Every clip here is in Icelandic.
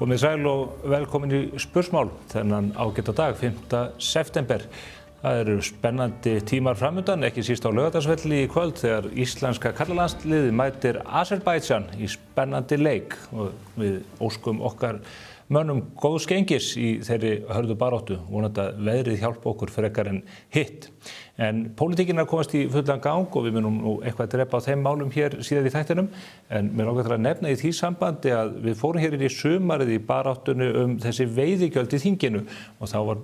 Komið sæl og velkomin í Spursmál þennan ágæta dag, 5. september. Það eru spennandi tímar framundan, ekki síst á Laugardalsvelli í kvöld þegar íslenska karlalandsliðið mætir Azerbaijan í spennandi leik og við óskum okkar mönnum góðs gengis í þeirri hörðu baráttu, vonandi að veðrið hjálpa okkur frekar en hitt. En pólitíkin komast í fullan gang og við munum nú eitthvað drepa á þeim málum hér síðar í þættinum. En mér langar til að nefna í því sambandi að við fórum hér inn í sumarið í baráttunni þessi veiðigjöld í þinginu og þá var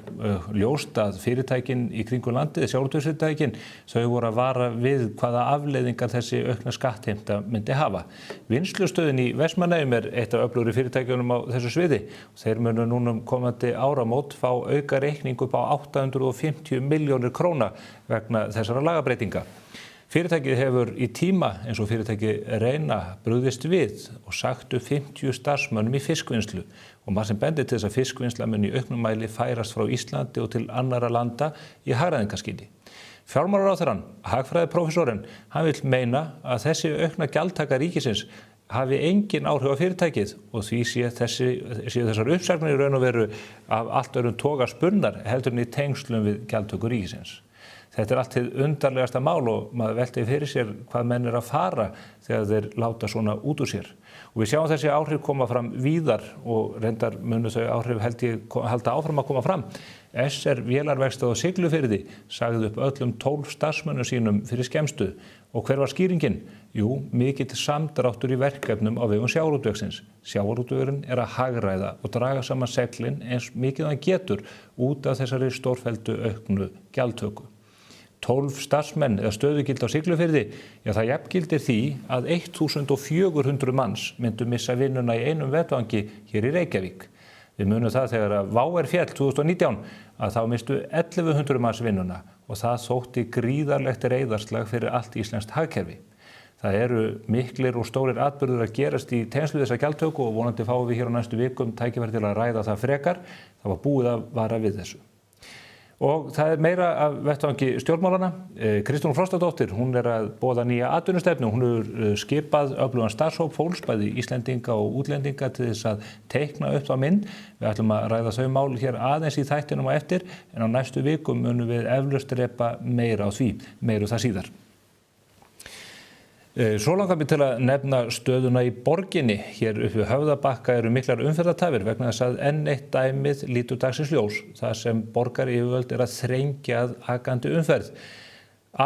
ljóst að fyrirtækin í kringum landið, sjávarútvegsfyrirtækin, þau voru að vara við hvaða afleiðingar þessi aukna skattheimta myndi hafa. Vinnslustöðin í Vestmannaeyjum eitt af öflugri fyrirtækjunum á þessu sviði. Þeir munu núna komandi áramót fá auka reikning upp á 850 milljónir króna vegna þessara lagabreitinga. Fyrirtækið hefur í tíma eins og fyrirtæki Reyna brugðist við og sagt upp 50 starfsmönnum í fiskvinnslu og maður sem bendir til þess að fiskvinnsla mun í auknum mæli færast frá Íslandi og til annarra landa í hagræðingarskyni. Fjármálaráðherrann, hagfræðiprófessorinn, hann vill meina að þessi aukna gjaldtaka ríkisins hafi engin áhrif á fyrirtækið og því séu þessar uppsagnir í raun og veru af allt öðrum toga spunnar heldur en í tengslum við gjaldtöku ríkisins. Þetta allt hið undarlegasta mál og maður velti fyrir sér hvað menn að fara þegar þeir láta svona út úr sér. Og við sjáum þessi áhrif koma fram víðar og reyndar munu þau áhrif halda áfram að koma fram. SR vélarverkstað á Siglufirði sagði upp öllum 12 starfsmönnum sínum fyrir skemmstu. Og hver var skýringin? Jú, mikill samdráttur í verkefnum á vegum sjávarútvegsins. Sjávarútvegurinn að hagræða og draga saman seglin eins mikið hann getur út af þessari stórfelldu auknu gjaldtöku. 12 starfsmenn eða stöðugildi á Siglufirði, það jafngildir því að 1400 manns myndu missa vinnuna í einum vettvangi hér í Reykjavík. Við munum það þegar að WOW féll 2019 að þá mistu 1100 manns vinnuna og það þótti gríðarlegt reiðarslag fyrir allt íslenskt hagkerfi. Það eru miklir og stórir atburður að gerast í tengslum við þessa gjaldtöku og vonandi fáum við hér á næstu vikum tækifæri til að ræða það frekar. Það var búið að vara við þessu. Og það meira af vettvangi stjórnmálana. Kristrún Frostadóttir, hún að boða nýja atvinnustefnu. Hún hefur skipað öflugan starfshóp fólks, bæði Íslendinga og útlendinga til þess að teikna upp þá mynd. Við ætlum að ræða þau mál hér aðeins í þættinum á eftir, en á næstu vikum munum við eflaust drepa meira á því, meira það síðar. Svo langar við til að nefna stöðuna í borginni. Hér upp við Höfðabakka eru miklar umferðartafir vegna þess að enn eitt dæmið lítur dagsins ljós. Það sem borgaryfirvöld að þrengja að akandi umferð.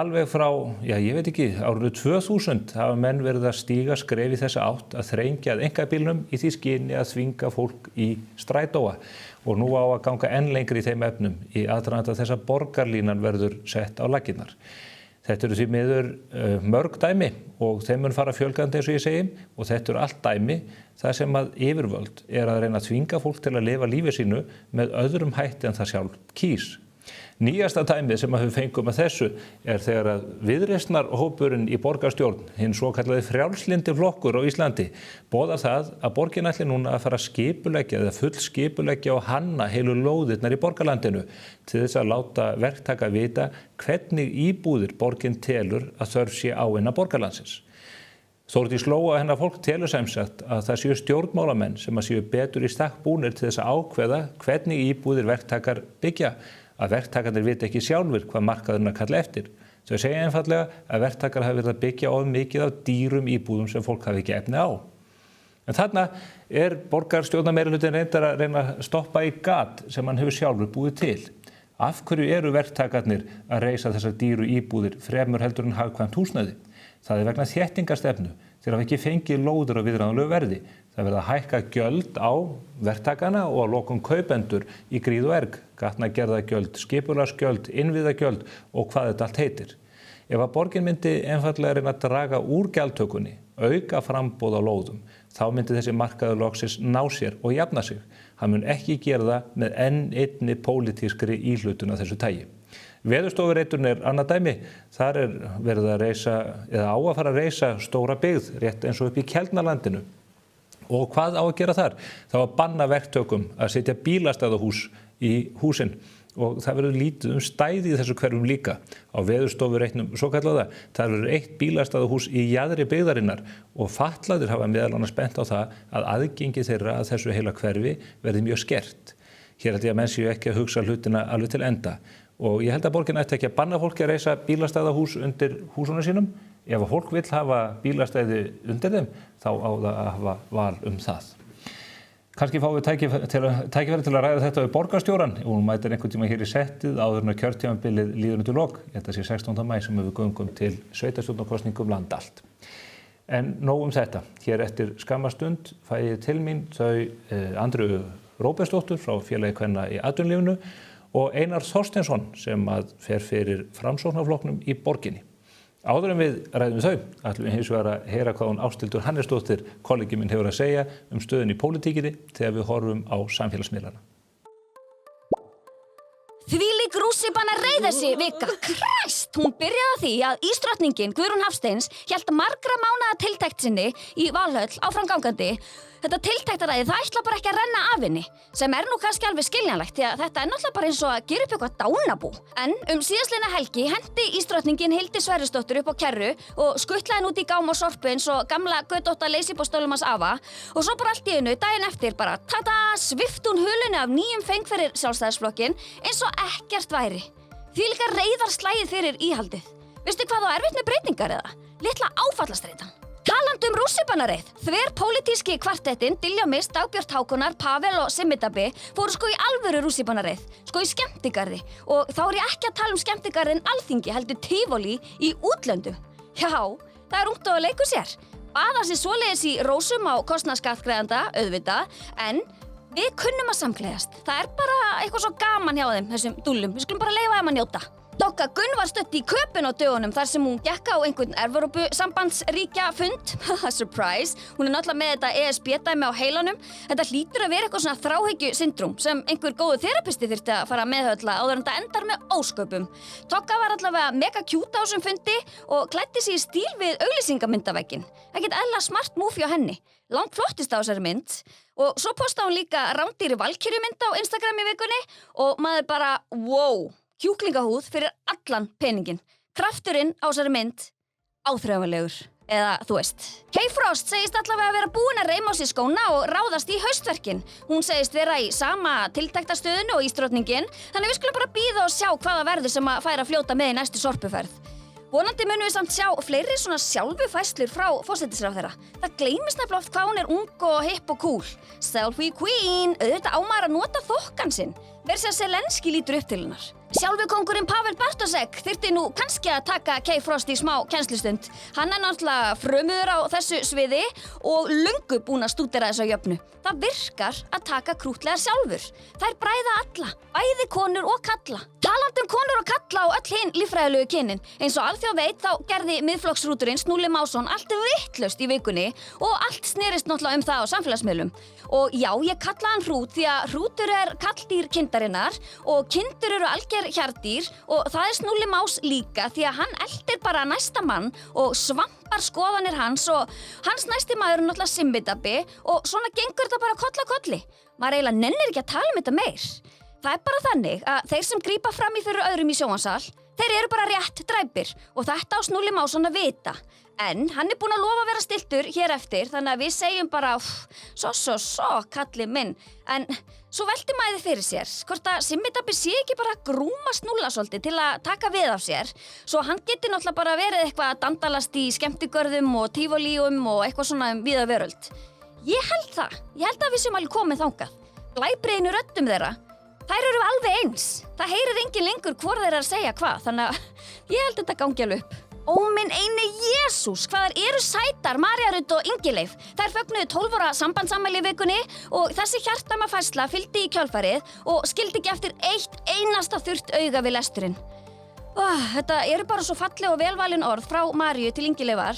Alveg frá, ég veit ekki, árinu 2000 hafa menn verið að stíga skref í þessa átt að þrengja að einkabílnum í því skyni að þvinga fólk í strætóa. Og nú á að ganga enn lengri í þeim efnum í aðdraganda þess að borgarlínan verður sett á laggirnar. Þetta eru því miður mörg dæmi og þeim mun fara fjölgandi eins og ég segi og þetta eru allt dæmi þar sem að yfirvöld að reyna að þvinga fólk til að lifa lífi sínu með öðrum hætti en það sjálf kýs. Nýjasta dæmið sem við fengum að þessu þegar að viðreisnarhópurinn í borgarstjórn, hinn svokallaði frjálslyndi flokkur á Íslandi, boðar það að borgin ætli núna að fara að skipuleggja eða fullskipuleggja og hanna heilu lóðirnar í borgarlandinu til þess að láta verktaka vita hvernig íbúðir borgin telur að þörf sé á innan borgarlandsins. Þórdís Lóa hennar fólk telur sem sagt að það séu stjórnmálamenn sem séu betur í stakk búnir til þess að ákveða hvernig íbúðir verktakar byggja. Að verktakarnir viti ekki sjálfur hvað markaðurinn að kalla eftir. Þau segja einfaldlega að verktakar hafi verið að byggja of mikið af dýrum íbúðum sem fólk hafi ekki efni á. En þarna borgarstjórnarmeirihlutin reyndar að reyna að stoppa í gat sem hann hefur sjálfur búið til. Af hverju eru verktakarnir að reisa þessar dýru íbúðir fremur heldur en hagkvæmt húsnæði? Það vegna þéttingarstefnu. Þeir hafa ekki fengið lóðir á viðráðanlegu verði. Það verða að hækka gjöld á verktakana og að lokum kaupendur í gríð og erg, gatnagerðagjöld, skipulagsgjöld, innviðagjöld og hvað þetta allt heitir. Ef að borgin myndi einfaldlega reyna að draga úr gjaldtökunni, auka framboð á lóðum, þá myndi þessi markaður loksins ná sér og jafna sig. Hann mun ekki gera það með enn einni pólitískri íhlutun af þessu tagi. Veðurstofureiturinn annað dæmi. Þar verið að reisa, eða á að fara að reisa stóra byggð, rétt eins og upp í Keldnalandinu. Og hvað á að gera þar? Það var að banna verktökum að setja bílastæðahús í húsin og það verður lítið stæði í þessu hverfum líka. Á Veðurstofureitnum svokallaða, það verður eitt bílastæðahús í jaðri byggðarinnar og fatlaðir hafa meðal annars bent á það að aðgengi þeirra að þessu heila hverfi verði mjög skert. Hér held ég að menn séu ekki að hugsa hlutina alveg til enda og ég held að borgin ætti ekki að banna fólki að reisa bílastæðahús undir húsunum sínum. Ef að fólk vill hafa bílastæði undir þeim, þá á það að hafa val það. Kannski fáum við tækifæri til að ræða þetta við borgarstjórann. Hún mætir einhvern tíma hér í settið áður en að kjörtímabilið líður undir lok. Þetta sé 16. maí sem við göngum til sveitarstjórnarkosningum land allt. En nóg þetta. Hér eftir skamma stund fæ ég til mín þau Andreu Róbertsdóttur frá Félagi kvenna í atvinnulífinu og Einar Þorsteinsson sem að fer fyrir Framsóknarflokknum í borginni. Áður en við ræðum þau, ætlum við hins vegar að heyra hvað hún Ásthildur Hannesdóttir, kollegi minn, hefur að segja stöðun í pólitíkinni þegar við horfum á samfélagsmiðlana. Þvílík rússíbana reið þessi vika. Kræst! Hún byrjaði á því að ísdrottningin Guðrún Hafsteins hélt margra mánaða tiltekt sinni í Valhöll áframgangandi. Þetta tiltektaræði, það ætla bara ekki að renna af henni, sem nú kannski alveg skiljanlegt því að þetta náttúrulega bara eins og að gera upp eitthvað dánabú. En síðastliðna helgi hendi ísdrottningin Hildi Sverrisdóttur upp á kerru og skuttlaði út í gám og sorpu eins og gamla götótta leysibóstölum hans afa og svo bara allt í einu daginn eftir bara tada, svift hún hulunni af nýjum feng fyrir Sjálfstæðisflokkinn eins og ekkert væri. Þvílíka reiðarslægið fyrir íhaldið. Veistu hvað þá erfitt með breytingar eða? Litla áfallastreitan. Talandi rússíbanareið, þverpólitíski kvartettinn Diljá Mist, Dagbjört Hákonar, Pavel og Simmi-Dabbi fóru í alvöru rússíbanareið, í skemmtigarði og þá ég ekki að tala skemmtigarðin Alþingi heldur Tivoli í útlöndum. Já, það ungt að leikur sér. Baða sig svoleiðis í rósum á kostnað skattgreiðanda, auðvitað, en við kunnum að samklæðast. Það bara eitthvað svo gaman hjá þeim, þessum dúllum. Við skulum bara leyfa þeim að njóta. Dokka Gunn var stödd í Köpen á dögunum þar sem hún gekk á einhvern Evrópusambandsríkja fund. Surprise! Hún náttúrulega með þetta ESB-dæmi á heilanum. Þetta hlýtur að vera eitthvað svona þráhyggjusyndrúm sem einhver góður þerapisti þyrfti að fara að meðhöndla áður en þetta endar með ósköpum. Tokka var allavega mega cute á þessum fundi og klæddi sig í stíl við auglýsingamyndavegginn. Ekkert eðlilega smart move hjá henni. Langt flottist á þessari mynd. Og svo postaði hún líka rándýri valkyrjumynd á Instagram í vikunni og maður bara, wow! Kjúklingahúð fyrir allan peningin. Krafturinn á þessari mynd áþreifanlegur. Eða þú veist. Kay Frost segist allavega að vera búin að reima á sér skóna og ráðast í haustverkin. Hún segist vera í sama tiltektastöðinu og ísdrottningin, þannig við skulum bara bíða og sjá hvaða verður sem að færa að fljóta með í næstu sorpuferð. Vonandi munum við samt sjá fleiri svona sjálfufæslur frá forsætisráðherra. Það gleymist nefnilega oft hvað hún er ung og hipp og cool. Selfie queen, auðvitað á maður að nota þokkan sinn. Verð sér að Zelenski lítur upp til hennar. Sjálfi kóngurinn Pavel Bartosek þyrfti nú kannski að taka Kay Frost í smá kennslustund. Hann er náttúrulega frömuður á þessu sviði og löngu búinn að stúdera þessa jöfnu. Það virkar að taka krútlegar sjálfur. Þær bræða alla, bæði konur og kalla. Talandi konur og kalla og öll hin líffræðilegu kynin. Eins og alþjóð veit þá gerði miðflokksrúturinn Snúli Másson allt vitlaust í vikunni og allt snerist náttúrulega það á samfélagsmiðlum. Og já, ég kalla hann hrút því að hrútur er kalldýr kindarinnar og kindur eru alger hjarðdýr og það er Snúli Más líka því að hann eltir bara næsta mann og svampar skoðanir hans og hans næsti maður er náttúrulega Simmi-Dabbi og svona gengur þetta bara koll á kolli. Maður eiginlega nennir ekki að tala þetta meir. Það er bara þannig að þeir sem grípa fram í fyrir öðrum í sjónvarssal, þeir eru bara rétt dræpir og þetta á Snúli Másson að vita. En hann er búinn að lofa að vera stiltur hér eftir þannig að við segjum bara svo, kalli minn. En svo velti maður fyrir sér hvort að Simmi-Dabbi sé ekki bara að grúma Snúlla svolítið til að taka við af sér svo hann geti náttúrulega bara verið eitthvað að dandalast í skemmtigörðum og tívolíum og eitthvað svona víða veröld. Ég held að við séum alveg komið þangað. Blæbrigðin í röddum þeirra, þær eru alveg eins. Það heyrir enginn lengur hvor þeir eru að segja hvað þannig að ég held þetta gangi alveg upp. Ó minn eini Jesús, hvað þær eru sætar, María Rut og Ingileif. Þær fögnuðu 12 ára sambandsafmæli í vikunni og þessi hjartdæma færsla fylgdi í kjölfarið og skildi ekki eftir eitt einasta þurrt auga við lesturinn. Þetta eru bara svo falleg og velvalin orð frá Maríu til Ingileifar.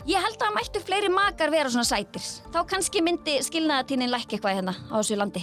Ég held að mættu fleiri makar vera svona sætir. Þá kannski myndi skilnaðartíðnin lækka eitthvað hérna á þessu landi.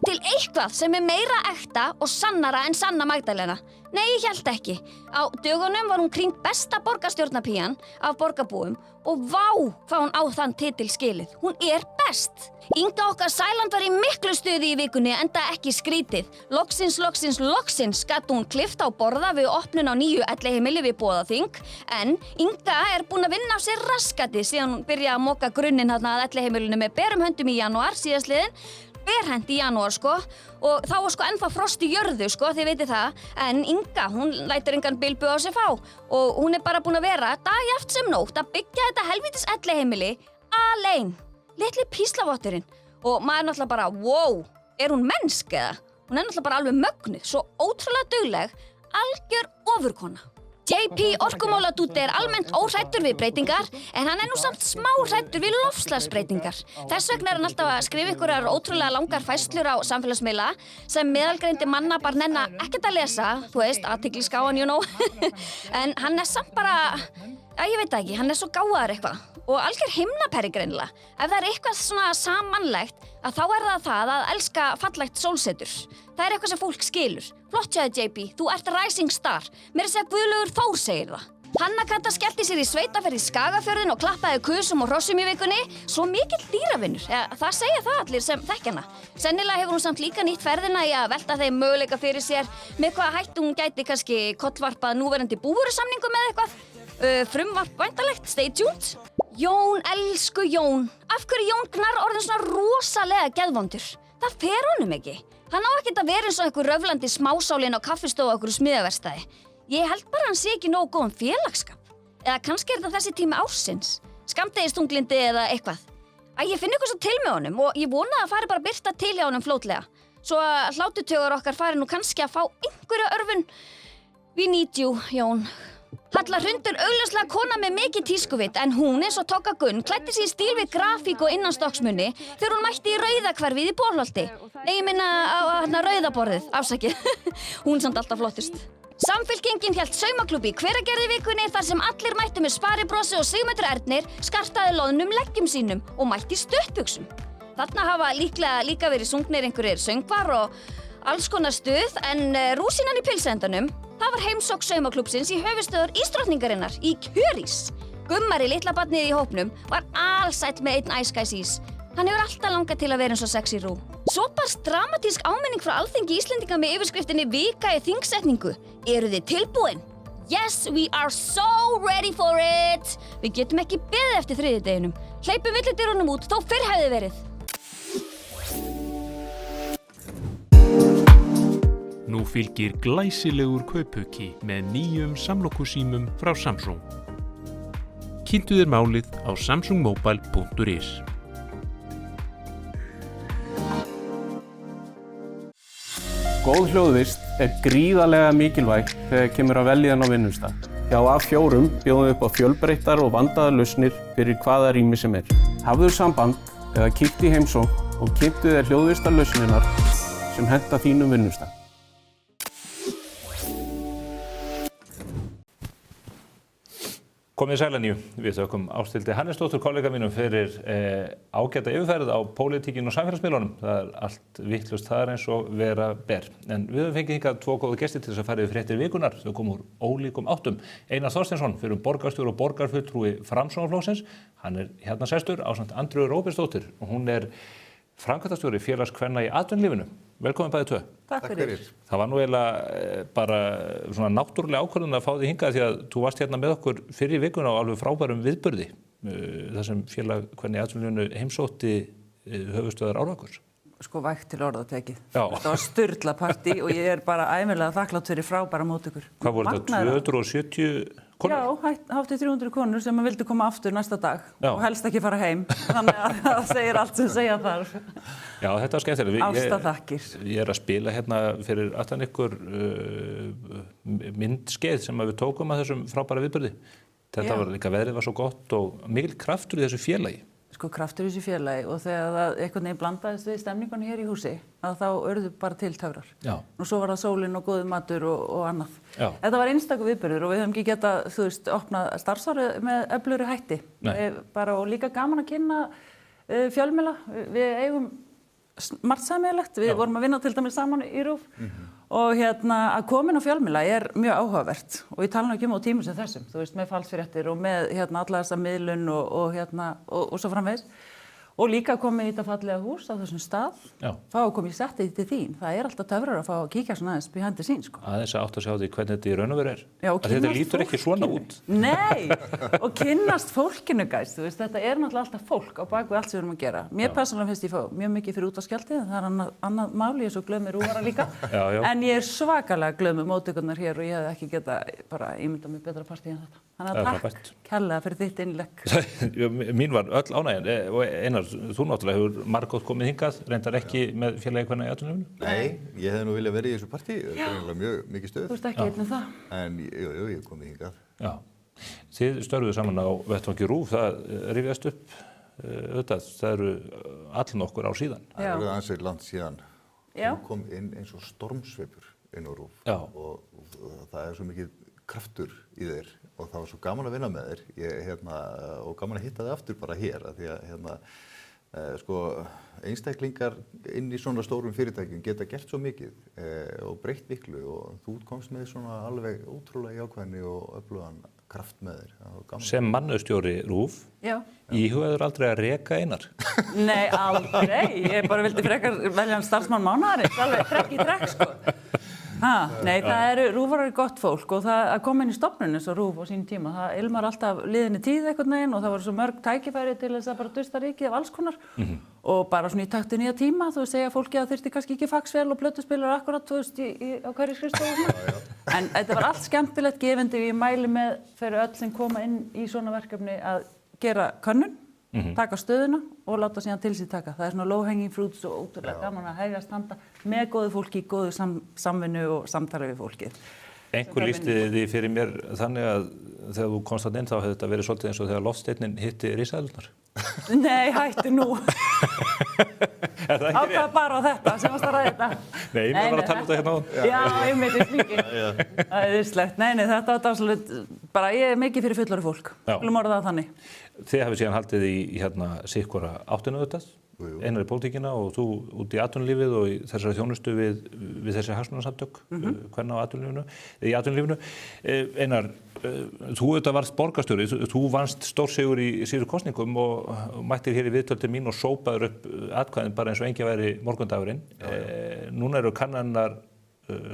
til eitthvað sem meira ekta og sannara en Sanna Magdalena? Nei, ég hélt ekki. Á dögunum var hún krýnd besta borgarstjórnapían af borgarbúum og vá hvað hún á þann titil skilið. Hún best. Inga okkar Sæland var í miklu stuði í vikunni enda ekki skrítið. Loksins gat hún klippt á borða við opnun á nýju elliheimili við Boðaþing. En Inga búin að vinna á sér raskati síðan hún byrjaði að moka grunninn þarna að elliheimilinu með berum höndum í janúar síðastliðinn. Berhent í janúar og þá var ennþá frost í jörðu þið vitið það, en Inga hún lætur engan bilbu á sig fá og hún bara búin að vera dag jafnt sem nótt að byggja þetta helvítis elliheimili alein, litli píslavotturinn og maður náttúrulega bara, wow, hún mennsk eða? Hún náttúrulega bara alveg mögnuð, svo ótrúlega dugleg, algjör ofurkona. JP orkumóladúti almennt óhræddur við breytingar, en hann nú samt smá hræddur við loftslagsbreytingar. Þess vegna hann alltaf að skrifa einhverjar ótrúlega langar færslur á samfélagsmiðla sem meðalgreindi manna bara nenna ekkert að lesa, þú veist, athyglisgáan, en hann samt bara, ég veit ekki, hann svo gáðar eitthvað og algjör himnaperri greinilega. Ef það eitthvað svona samanlegt, að þá það að elska fallegt sólsetur. Það eitthvað sem fólk skilur. Flott hjá þér, JP, þú ert rising star. Meira að segja Guðlaugur Þór segir það. Hanna Kata skellti sér í sveitaferð í Skagafjörðinn og klappaði kusum og hrossum í vikunni. Svo mikill dýravinnur. Það segja það allir sem þekkja hana. Sennilega hefur hún samt líka nýtt ferðina í að velta þeim möguleika fyrir sér með hvaða hættu hún gæti kannski kollvarpað núverandi búvörusamningum með eitthvað. Frumvarp væntanlegt, stay tuned. Jón, elsku Jón. Af hverju Jón Gnarr orðinn svona rosalega geðvondur? Það fer honum ekki. Hann á ekkert að vera eins og einhver röflandi smásálinn á kaffistofu á einhverju smiðaverkstæði. Ég held bara hann sé ekki nógu góðan félagsskap. Eða kannski þetta þessi tími ársins. Skammdegisþunglindi eða eitthvað. Ég finn eitthvað svo til með honum og ég vona að fari bara að birta til hjá honum fljótlega. Svo að hlátutögar okkar fari nú kannski að fá einhverja örfun. We need you, Jón. Halla Hrundur augljóslega kona með mikið tískuvit en hún eins og Togga Gunn klæddi sig í stíl við grafík og innanstokksmunni þegar hún mætti í Rauðahverfið í Bolholti. Nei, ég minna á Rauðaborðið, afsakið. Hún samt alltaf flottust. Samfylkingin hélt saumaklúbb í Hveragerði vikunni þar sem allir mættu með Sparibrosi og Sigmundur Ernir skartaði loðnum leggjum sínum og mætti í stuttbuxum. Þarna hafa líka verið sungnir einhverjir söngvar og alls konar stuð en rúsínan í pilsendanum það var heimsókn saumaklúbbsins í höfuðstöðvar ísdrottningarinnar í Kjörís. Gummari litla barnið í hópnum var alsæll með einn Ice Guys ís. Hann hefur alltaf langað til að vera eins og sexy Rú. Svo barst dramatísk áminning frá Alþingi Íslendinga með yfirskriftinni Vika í þingsetningu. Eruð þið tilbúin? Yes, we are so ready for it! Við getum ekki beðið eftir þriðjudeginum. Hleypum villidyrunum út þó fyrr hefði verið. Nú fylgir glæsilegur kaupauki með nýjum samlokusímum frá Samsung. Kynntu þér málið á samsungmobile.is. Góð hljóðvist gríðarlega mikilvæg þegar kemur að veljan á vinnustað. Hjá A4 bjóðum við upp á fjölbreyttar og vandaðar lausnir fyrir hvaða rými sem Hafðu samband eða kíktu í heimsókn og kynntu þér hljóðvistarlausnirnar sem henta þínum vinnustað. Komið sæl að nýju. Við þökkum Ásthildi Hannesdóttur kollega mínum fyrir ágæta yfirferð á pólitíkinu og samfélagsmiðlunum. Það allt vitlaust þar eins og vera ber. En við höfum fengið hingað tvo góða gesti til þess að fara yfir fréttir vikunar. Þau komu úr ólíkum áttum. Einar Þorsteinsson fyrir borgarstjóri og borgarfulltrúi Framsóknarflokksins. Hann hérna sestur ásamt Andreu Róbertsdóttir og hún framkvæmdastjóri Félagskvenna í atvinnulífinu. Velkomin bæði tvö. Takk fyrir. Það var nú eiginlega bara svona náttúrulega ákvörðun að fá þig hingað því að þú varst hérna með okkur fyrr í vikuna á alveg frábærum viðburði. Það sem Félagskvenna í atvinnulífinu heimsótti höfuðstöðvar Árvakurs. Sko vægt til orða tekið. Já. Þetta var sturla partí og ég bara ævinlega þakklátt fyrir frábæra móttökur. Hvað voru þetta? 270 konur? Já, hátt í 300 konur sem vildu koma aftur næsta dag. Já. Og helst ekki fara heim. Þannig að það segir allt sem segja þarf. Já, þetta var skemmtilega. Ástaþakkir. Ég að spila hérna fyrir aftan ykkur myndskeið sem við tókum að þessum frábæra viðburði. Þetta var líka veðrið var svo gott og mikil kraftur í þessu félagi. Sko kraftur í þessu félagi og þegar það einhvern veginn blandaðist við stemningunni hér í húsi að þá urðu bara til töfrar. Já. Og svo var það sólin og góður matur og annað. Já. Þetta var einstakur viðburður og við höfum ekki getað, þú veist, opnað starfsárið með öflugri hætti. Bara og líka gaman að kynna fjölmiðla. Við eigum margt sameiginlegt. Við vorum að vinna til dæmis saman í RÚV og að komin á fjölmiðla mjög áhugavert og ég tala nú ekki á tímum sem þessum, þú veist, með falsfréttir og með alla þessa miðlun og svo framvegis. Og líka komið í þetta fallega hús á þessum stað, fá að koma í settið til þín. Það alltaf töfrar að fá að kíkja svona aðeins behind the scenes, sko. Aðeins að átt að sjá því hvernig þetta í raun og veru Já, að þetta lítur ekki svona út. Nei, og kynnast fólkinu, þú veist, þetta náttúrulega alltaf fólk á bak við allt sem við erum að gera. Mér persónulega finnst ég fá mjög mikið fyrir útvarpsgjaldið, það annað mál, ég svo glöð með RÚV líka. En ég svakalega glöð með móttökurnar hér og ég hefði ekki getað bara ímyndað mér betra partí en þetta. Þannig að takk kærlega fyrir þitt innlegg. Mín var öll ánægjan og Einar, þú náttúrulega hefur margótt komið hingað, reyndar ekki með félagi kvenna í atvinnulífinu? Nei, ég hefði nú viljað verið í þessu partí, það er mjög mikið stöð. Þú ert ekki einn það. En jú, ég komið hingað. Já, þið störfuðu saman á vettvangi RÚV, það rifjast upp auðvitað, það eru all nokkur ár síðan. Það er ansið land síðan, þú kom inn eins og stormsveipur inn á RÚV og það er svo mikið kraftur í þér og það var svo gaman að vinna með þér og gaman að hitta þig aftur bara hér af því að sko einstaklingar inn í svona stórum fyrirtækjum geta gert svo mikið og breytt miklu og þú komst með svona alveg ótrúlega jákvæðni og öflugan kraft með þér. Sem mannustjóri RÚV, íhugaður aldrei að reka Einar? Nei, aldrei, ég bara vildi frekar velja starfsmann mánaðarins, alveg trekk í trekk, sko. Nei, RÚV er gott fólk og það að koma inn í stofnun eins og RÚV á sínum tíma, það ilmar alltaf liðinni tíð einhvern veginn og það var svo mörg tækifæri til þess að bara dusta ríkið af alls konar og bara svona í takti nýja tíma, þú veist, segja fólki að þyrfti kannski ekki faxvél og plötuspilar akkurat, þú veist, á hverju skrifstofu. En þetta var allt skemmtilegt gefandi og ég mæli með fyrir öll sem koma inn í svona verkefni að gera könnun, taka stöðuna og láta síðan til sig taka. Það er svona low hanging fruits og ótrúlega gaman að hefjast handa með góðu fólki, góðu samvinnu og samtali við fólkið. Einhver lýsti því fyrir mér þannig að þegar þú komst þarna inn þá hefði þetta verið svolítið eins og þegar loftsteinninn hitti risaeðlurnar. Nei, hættu nú. Ákvað bara á þetta sem varst að ræða þetta. Nei, ég var að tala um þetta hérna á. Já, ég meiti smikið. Það er slegt. Nei, þetta var dásalegt. Bara ég er mikið fyrir fullorðið fólk. Skulum orða það þannig. Þið hafið síðan haldið í sikkvara áttinu auðvitað, Einar í pólitíkina og þú út í atvinnulífið og í þessari þjónustu við þessi hagsmunasamtök kvenna á atvinnulífinu. Einar, þú auðvitað varst borgarstjóri, þú vannst stórsigur í síðustu kosningum og mættir hér í viðtöl til mín og sópaður upp atkvæðin bara eins og enginn væri morgundagurinn. Núna eru kannanirnar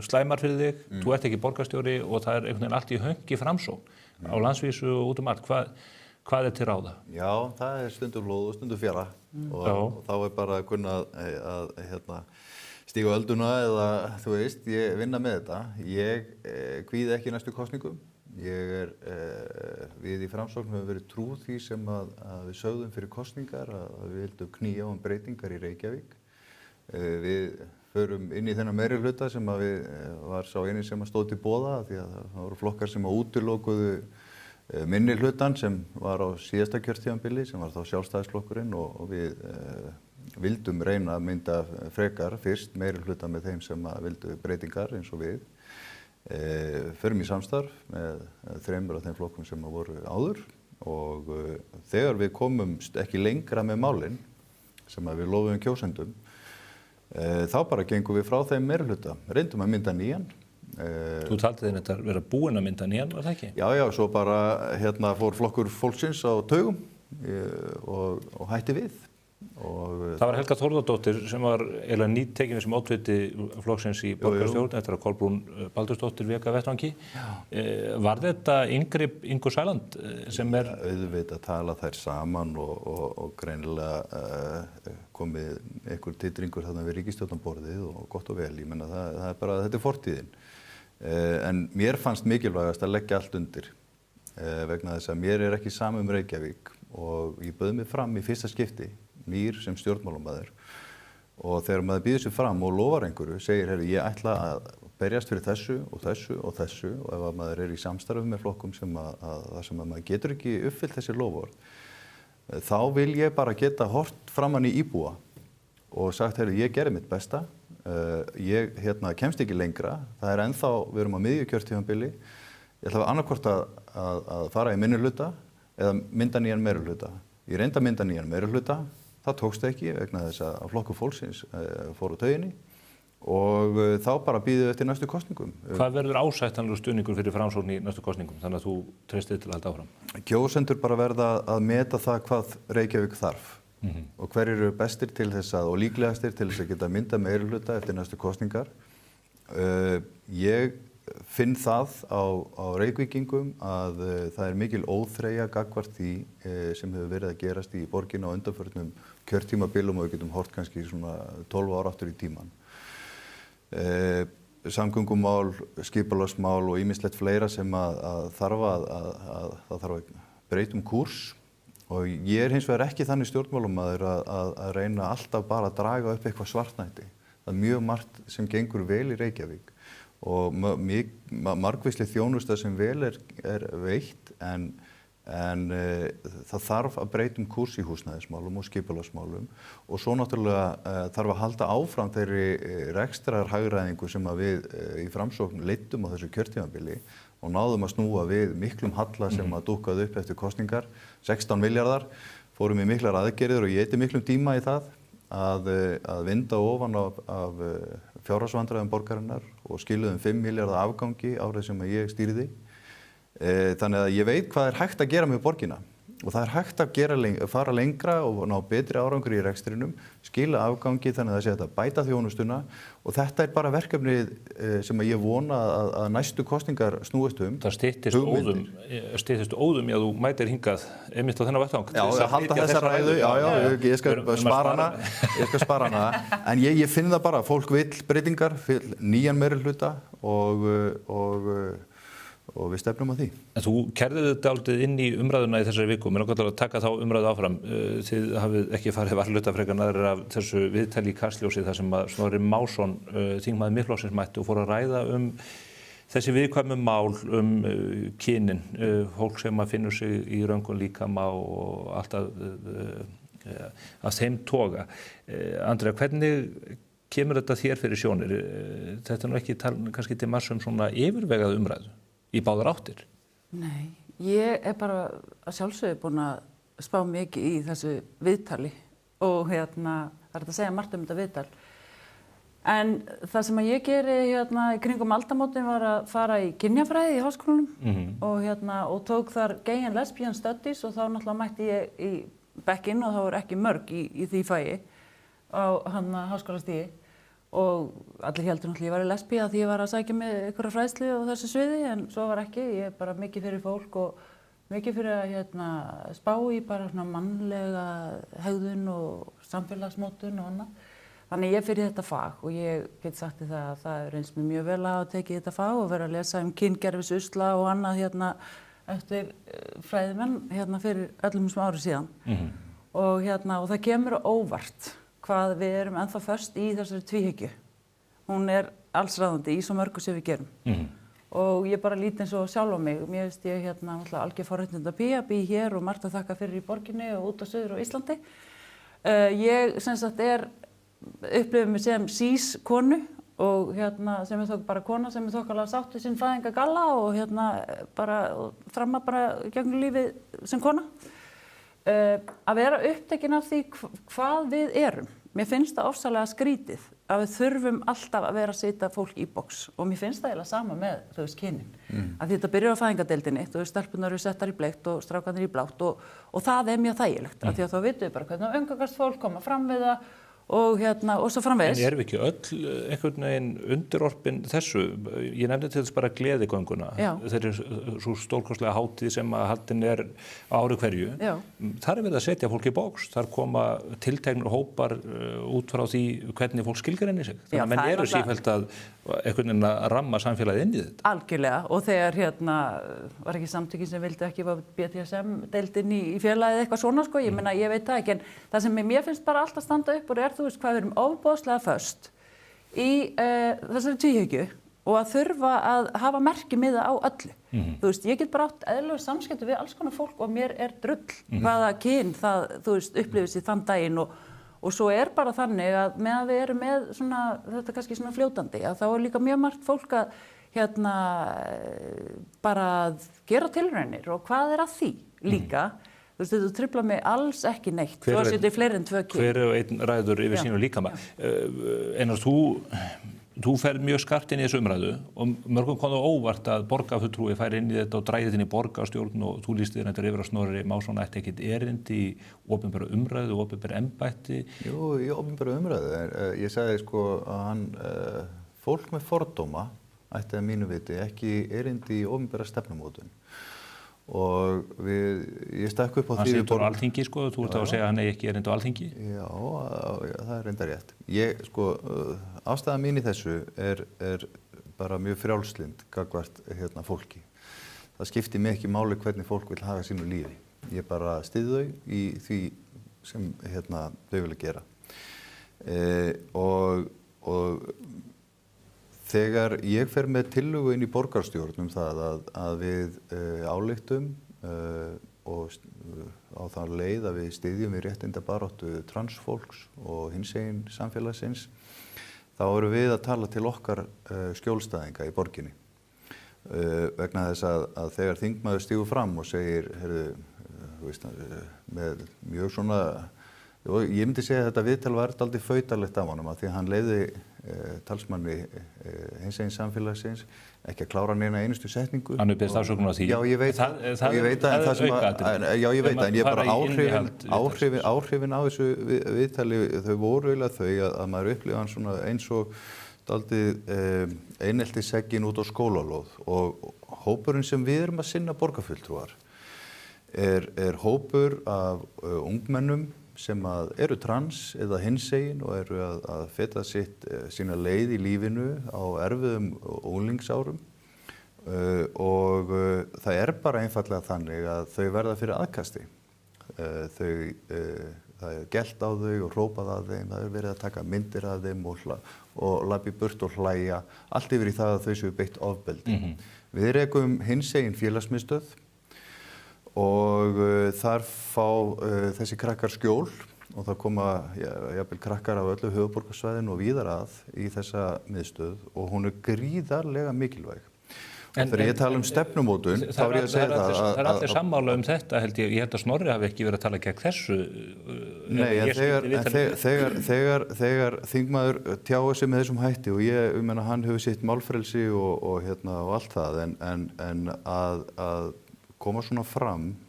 slæmar fyrir þig, þú ert ekki borgarstjóri og það er einhvern veginn allt í höngi framsókn á landsvísu og út allt. Hvað er til ráða? Já, það er stundum blóð og stundum fjara og þá er bara að kunna að stíga ölduna eða þú veist, ég vinna með þetta. Ég kvíði ekki næstu kosningum. Við í Framsókn höfum verið trúð því sem að við sögðum fyrir kosningar að við vildum knýja á breytingar í Reykjavík. Við förum inn í þennan meirihluta sem að var sá eini sem að stóð til boða því að það voru flokkar sem að útilokuðu minni hlutan sem var á síðasta kjörtímabili sem var þá Sjálfstæðisflokkurinn og við vildum reyna að mynda frekar fyrst meiri hluta með þeim sem vildu breytingar eins og við. Förum í samstarf með 3 af þeim flokkum sem voru áður og þegar við komumst ekki lengra með málin sem við lofuðum kjósendum þá bara gengum við frá þeim meiri hluta, reyndum að mynda nýjan. Þú taldi þeim þetta vera búin að mynda nýjan, var það ekki? Já, svo bara fór flokkur fólksins á taugum og hætti við. Það var Helga Þórðardóttir sem var eiginlega nýtekin sem oddviti flokksins í borgarstjórn eftir að Kolbrún Baldursdóttir vék af vettvangi. Var þetta inngrip Ingu Sæland sem er... Auðvitað tala þær saman og greinilega komið einhver titringur þarna við ríkisstjórnarborðið og gott og vel. Ég menna það er bara, þetta er fortíðin. En mér fannst mikilvægast að leggja allt undir vegna þess að mér er ekki sama Reykjavík og ég bauð mig fram í fyrsta skipti nýr sem stjórnmálamaður og þegar maður býður sig fram og lofar einhverju segir, ég ætla að berjast fyrir þessu og þessu og þessu og ef maður er í samstarfi með flokkum sem að maður getur ekki uppfyllt þessi lofvörð þá vil ég bara geta hort framan í íbúa og sagt, ég gerði mitt besta ég kemst ekki lengra það er ennþá, við erum á miðju kjörtímabili ég ætla annarkvort að fara í minnihluta eða mynda nýjan meirihluta ég reyndi að mynda nýjan meirihluta Það tókst ekki vegna þess að Flokkur fólksins fór á tauginni og þá bara bíðum við eftir næstu kosningum. Hvað verður ásættanlegur stuðningur fyrir Framsókn í næstu kosningum, þannig að þú treystir til að halda áfram? Kjósendur bara verða að meta það hvað Reykjavík þarf og hverjir eru bestir til þess og líklegastir til þess að geta mynda meirihluta eftir næstu kosningar. Ég finn það á Reykvíkingum að það mikil óþreyja gagnvart því sem hefur verið að gerast í borginni á undanförnum kjörtímabilum og við getum hort kannski svona 12 ára aftur í tímann. Samgöngumál, skipulagsmál og ýmislegt fleira sem að þarf að breyta kúrs og ég hins vegar ekki þannig stjórnmálamaður að reyna alltaf bara að draga upp eitthvað svartnætti. Það mjög margt sem gengur vel í Reykjavík og margvísleg þjónusta sem vel er veitt en það þarf að breyta kúrs í húsnæðismálum og skipulagsmálum og svo náttúrulega þarf að halda áfram þeirri rekstrarhagræðingu sem að við í Framsókn leiddum á þessu kjörtímabili og náðum að snúa við miklum halla sem að dúkkaði upp eftir kosningar, 16 milljarðar, fórum í miklar aðgerðir og ég eyddi miklum tíma í það að vinda ofan af fjárhagsvandræðum borgarinnar og skiluðum 5 milljarða afgangi árið sem ég stýrði. Þannig að ég veit hvað hægt að gera með borgina og það hægt að fara lengra og ná betri árangur í rekstrinum, skila afgangi þannig að það sé að bæta þjónustuna og þetta bara verkefnið sem ég vona að næstu kosningar snúist Það styttist óðum að þú mætir hingað einmitt á þennan vettvang. Já, halda þessa ræðu, ég skal spara hana, en ég finn það bara, fólk vill breytingar, nýjan meirihluta og við stefnum á því. En þú kærðir þetta aldrei inn í umræðuna í þessari viku, mér langar að taka þá umræðu áfram. Þið hafið ekki farið varhluta frekar aðrir af þessu viðtali í Kastljósi þar sem að Snorri Másson, þingmaður Miðflokksins mætti og fór að ræða þessi viðkvæmu mál kynin, fólk sem að finnur sig í röngum líkama og allt að þeim toga. Andrea, hvernig kemur þetta þér fyrir sjónir? Þetta nú ekki kannski til margs svona yfirvegað umræðu í báðar áttir? Nei, ég bara að sjálfsögðu búin að spá mikið í þessu viðtali og það er að segja margt þetta viðtal. En það sem ég geri í kringum aldamótin var að fara í kynjafræði í háskólanum og tók þar Gay and Lesbian Studies og þá náttúrulega mætti ég í bekkinn og þá voru ekki mörg í því fagi á háskólastigi. Og allir heldur náttúrulega ég var í lesbí að því ég var að sækja með einhverja fræðslu á þessu sviði en svo var ekki, ég bara mikið fyrir fólk og mikið fyrir að spá í bara svona mannlega hegðun og samfélagsmótun og annað. Þannig ég fyrir þetta fag og ég get sagt það að það reynst mér mjög vel að hafa tekið þetta fag og vera að lesa kyngerfisusla og annað eftir fræðimenn fyrir öllum þessum árum síðan. Og það kemur á óvart hvað við erum ennþá föst í þessari tvíhyggju. Hún allsráðandi í svo mörgu sem við gerum. Og ég bara lít eins og sjálf á mig. Mér veist ég algjör forréttindi að bý hér og margt að þakka fyrir í borginni og út á Suður og Íslandi. Ég sem sagt upplifði mig sem cis-konu og sem þó bara kona sem þokkalega sátt við sinn fæðingagalla og bara framma bara gegnum lífið sem kona. Að vera upptekin af því hvað við erum. Mér finnst það ofsalega skrítið að við þurfum alltaf að vera að setja fólk í box og mér finnst það eiginlega sama með kynin. Að því þetta byrjar á fæðingadeildinni, stelpurnar eru settar í bleikt og strákarnir í blátt og það mjög þægilegt af því að þá vitum við bara hvernig umgangast fólk koma fram við það og svo framvegis. En erum við ekki öll einhvern veginn undirorpin þessu? Ég nefndi til þess bara gleðigönguna. Þeir eru svo stórkostlega hátíð sem að haldin á ári hverju. Þar verið að setja fólk í bóks. Þar koma tilteknir hópar út frá því hvernig fólk skilgreinir sig. Þannig að menn eru sífellt að einhvern veginn að ramma samfélagið inn í þetta. Algjörlega. Og þegar var ekki samtökin sem vildi ekki BDSM-deildin í félagið eitthvað svona sko. Ég meina, ég veit það ekki. En það sem mér finnst bara alltaf standa upp og þú veist hvað við erum ofboðslega föst í þessari tvíhyggju og að þurfa að hafa merkimiða á öllu. Þú veist, ég get bara átt eðlilegur samskipti við alls konar fólk og mér drull hvaða kyn það, þú veist, upplifir sér þann daginn og svo bara þannig að meðan við erum með svona, þetta kannski svona fljótandi, að þá líka mjög margt fólk að bara að gera tilraunir og hvað að því líka Þú veist, þetta truflar mig alls ekki neitt. Þú setjum fleiri en 2 kyn. Hver og einn ræður yfir sínu líkama. Einar, þú fer mjög skarpt inn í þessu umræðu og mörgum kom það óvart að borgarfulltrúi færi inn í þetta og dræði inn í borgarstjórn og þú lýstir þetta yfir að Snorri Másson ætti ekkert erindi í opinbera umræðu, opinbera embætti. Jú, í opinbera umræðu. Ég sagði sko að hann, fólk með fordóma ætti að mínu viti ekki erindi í opinbera stefnumótun. Og ég stakk upp á því... Hann situr á Alþingi, sko, þú ert að segja að hann eigi ekki erindi á Alþingi? Já, það er reyndar rétt. Ástæða mín í þessu er bara mjög frjálslynd gagnvart fólki. Það skiptir mig ekki máli hvernig fólk vil haga sínu lífi. Ég bara styð þau í því sem þau vilja gera. Og þegar ég fer með tillögu inn í borgarstjórn það að við ályktum og á þá leið að við styðjum við réttindabaráttu transfólks og hinsegin samfélagsins, þá erum við að tala til okkar skjólstæðinga í borginni. Vegna þess að þegar þingmaður stígur fram og segir, með mjög svona, ég myndi segja að þetta viðtal var dálítið fautalegt af honum, því að hann leyfði talsmanni hinsegin samfélagsins ekki að klára neina einustu setningu. Hann beðist afsökunar á því. Já, ég veit það. Ég veit það, en ég bara áhrifin á þessu viðtali, þau voru eiginlega þau að maður upplifa hann svona eins og dálítið einelti seggin út á skólalóð og hópurinn sem við erum að sinna borgarfulltrúar er hópur af ungmennum sem eru trans eða hinsegin og eru að feta sína leið í lífinu á erfiðum unglingsárum og það er bara einfaldlega þannig að þau verða fyrir aðkasti. Það er gelt á þau og hrópað að þeim, það er verið að taka myndir af þeim og labba í burt og hlæja, allt yfir í það að þau séu beitt ofbeldi. Við rekum hinsegin félagsmiðstöð og þar fá þessi krakkar skjól og það koma jafnvel krakkar af öllu höfuðborgarsvæðinu og víðar að í þessa miðstöð og hún er gríðarlega mikilvæg. Og þegar ég tala stefnumótun, þá er ég að segja það Það er allir sammála þetta, held ég held að Snorri hafi ekki verið að tala gegn þessu. Nei, en þegar þingmaður tjáir sig með þessum hætti og ég meina hann hefur sitt málfrelsi og allt það, en að koma svona fram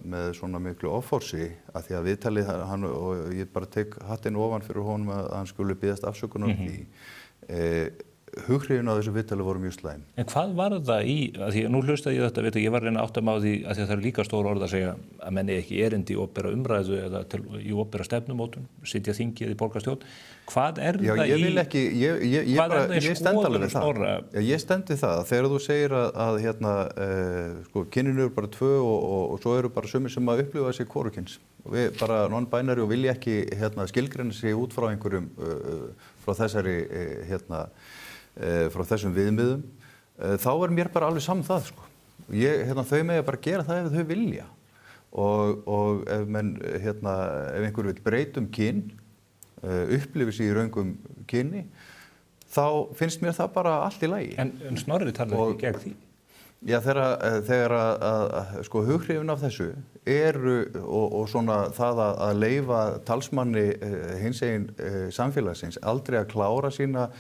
með svona miklu offorsi að því að viðtalið hann og ég bara tek hattinn ofan fyrir honum að hann skulle biðjast afsökunar á því. Hughrifin á þessu viðtali voru mjög slæm. En hvað var það í, að því að nú hlustaði ég þetta, ég var að reyna að átta mig á því að það eru líka stór orð að segja að menn ekki erindi í opinbera umræðu eða í opinbera stefnumótun, sitja þingið í borgarstjórn. Hvað er það í... Já, ég vil ekki, ég stend alveg við það. Já, ég stendi það. Þegar þú segir að kynin eru bara 2 og svo eru bara sumir sem að upplifa sig hvorugkyns. Við bara non-binary og vilja ekki skilgreina sig út frá einhverjum, frá þessari frá þessum viðmiðum, þá er mér bara alveg saman það, sko. Þau mega bara gera það ef þau vilja. Og ef einhver vil breyta kyn, upplifi sig í röngum kyni, þá finnst mér það bara allt í lagi. En Snorri talar ekki gegn því? Já, þegar hughrifin af þessu eru og svona það að leyfa talsmanni hinsegin samfélagsins aldrei að klára sína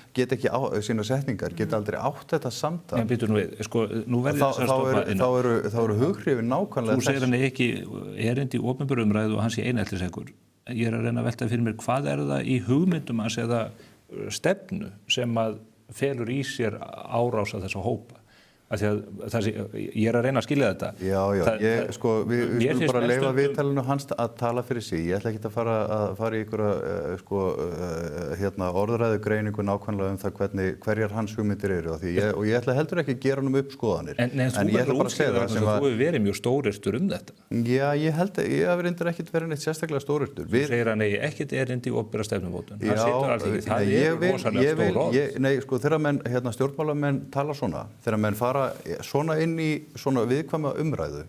setningar, geta aldrei átt þetta samtal. En býtur nú við, nú verður þess að stoppa inn á. Þá eru hughrifin nákvæmlega Þú segir hann ekki erindi í opinberu umræðu og hann sé eineltiseggur. Ég er að reyna að velta fyrir mér, hvað er það í hugmyndum hans eða stefnu sem að felur í sér árás að þessa hópa? Ég er að reyna að skilja þetta. Já, við skulum bara leyfa viðtalinu hans að tala fyrir sig. Ég ætla ekki að fara í einhverja orðræðu greiningu nákvæmlega það hverjar hans hugmyndir eru. Og ég ætla heldur ekki að gera hann upp skoðanir. En þú verður útskýrður að þú hefur verið mjög stórirtur þetta. Já, ég held að ég hafi reyndar ekkert verið neitt sérstaklega stórirtur. Þú segir hann eigi ekkert erindi í opinbera stefnumótun. Hann situr alþingi. Það er rosalega stór orð. Nei, þegar menn, stjórnmálamenn tala svona, þegar menn fara svona inn í svona viðkvæma umræðu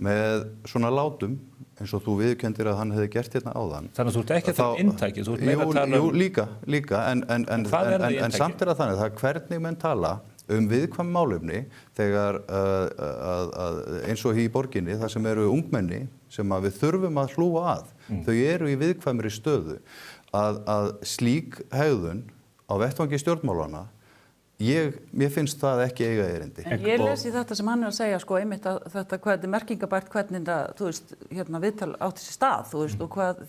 með svona látum eins og þú viðurkenndir að hann hefði gert hérna áðan. Þannig að þú ert ekki að tala um inntæki, þú ert meira að tala um... Jú, líka, en samt er það þannig, það er hvernig menn tala viðkvæm málefni þegar eins og í borginni þar sem eru ungmenni sem að við þurfum að hlúa að. Þau eru í viðkvæmri stöðu að slík hegðun á vettvangi stjórnmálanna, mér finnst það ekki eiga erindi. En ég lesi þetta sem hann að segja, sko, einmitt að þetta hvað er merkingabært hvernig það, þú veist, viðtal átti sér stað, þú veist, og hvað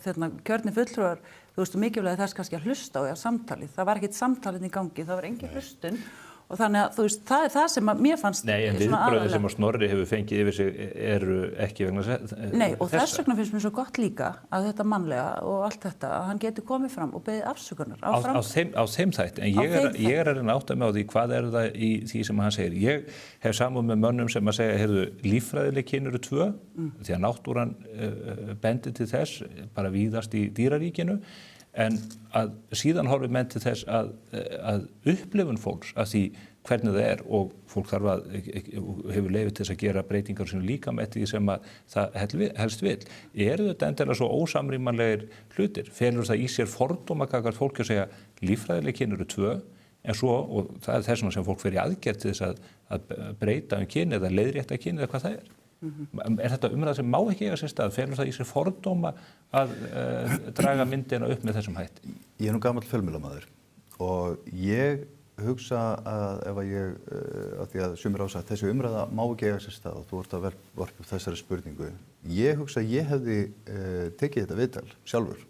kjörnir fulltrúar, þú veist, og mikilvægt þess kannski að hlusta á samtalið. Það var ekkert samtalið í gangi, það var engin hlustun. Og þannig að, þú veist, það er það sem að mér fannst Nei, en viðbrögðin sem að Snorri hefur fengið yfir sig eru ekki vegna þessa. Nei, og þess vegna finnst mér svo gott líka að þetta mannlega og allt þetta, að hann getur komið fram og beðið afsökunar á þeim þætti. En ég er að reyna að átta mig á því hvað er það í því sem hann segir. Ég hef samúð með mönnum sem að segja, heyrðu, líffræðileg kyn eru 2, því að náttúran bendir til þess, bara víðast í dýraríkinu. En að síðan horfum menn til þess að upplifun fólks að því hvernig það er og fólk þarf að hefur leyfi til þess að gera breytingar sem líka með því sem að það helst vil. Eru þetta endilega svo ósamrýmanlegir hlutir? Felur það í sér fordóma gagnvart fólki að segja líffræðileg kyn eru 2 en svo, og það er þess vegna sem fólk fer í aðgerð til þess að breyta kyn eða leiðrétta kyn eða hvað það er? Er þetta umræða sem má ekki eiga sér stað? Felur það í sér fordóma að draga myndina upp með þessum hætti? Ég er nú gamall fjölmiðlamaður og ég hugsa að ef að því að sumir ásagt þessi umræða má ekki eiga sér stað og þú ert að varpa þessari spurningu. Ég hugsa að ég hefði tekið þetta viðtal sjálfur.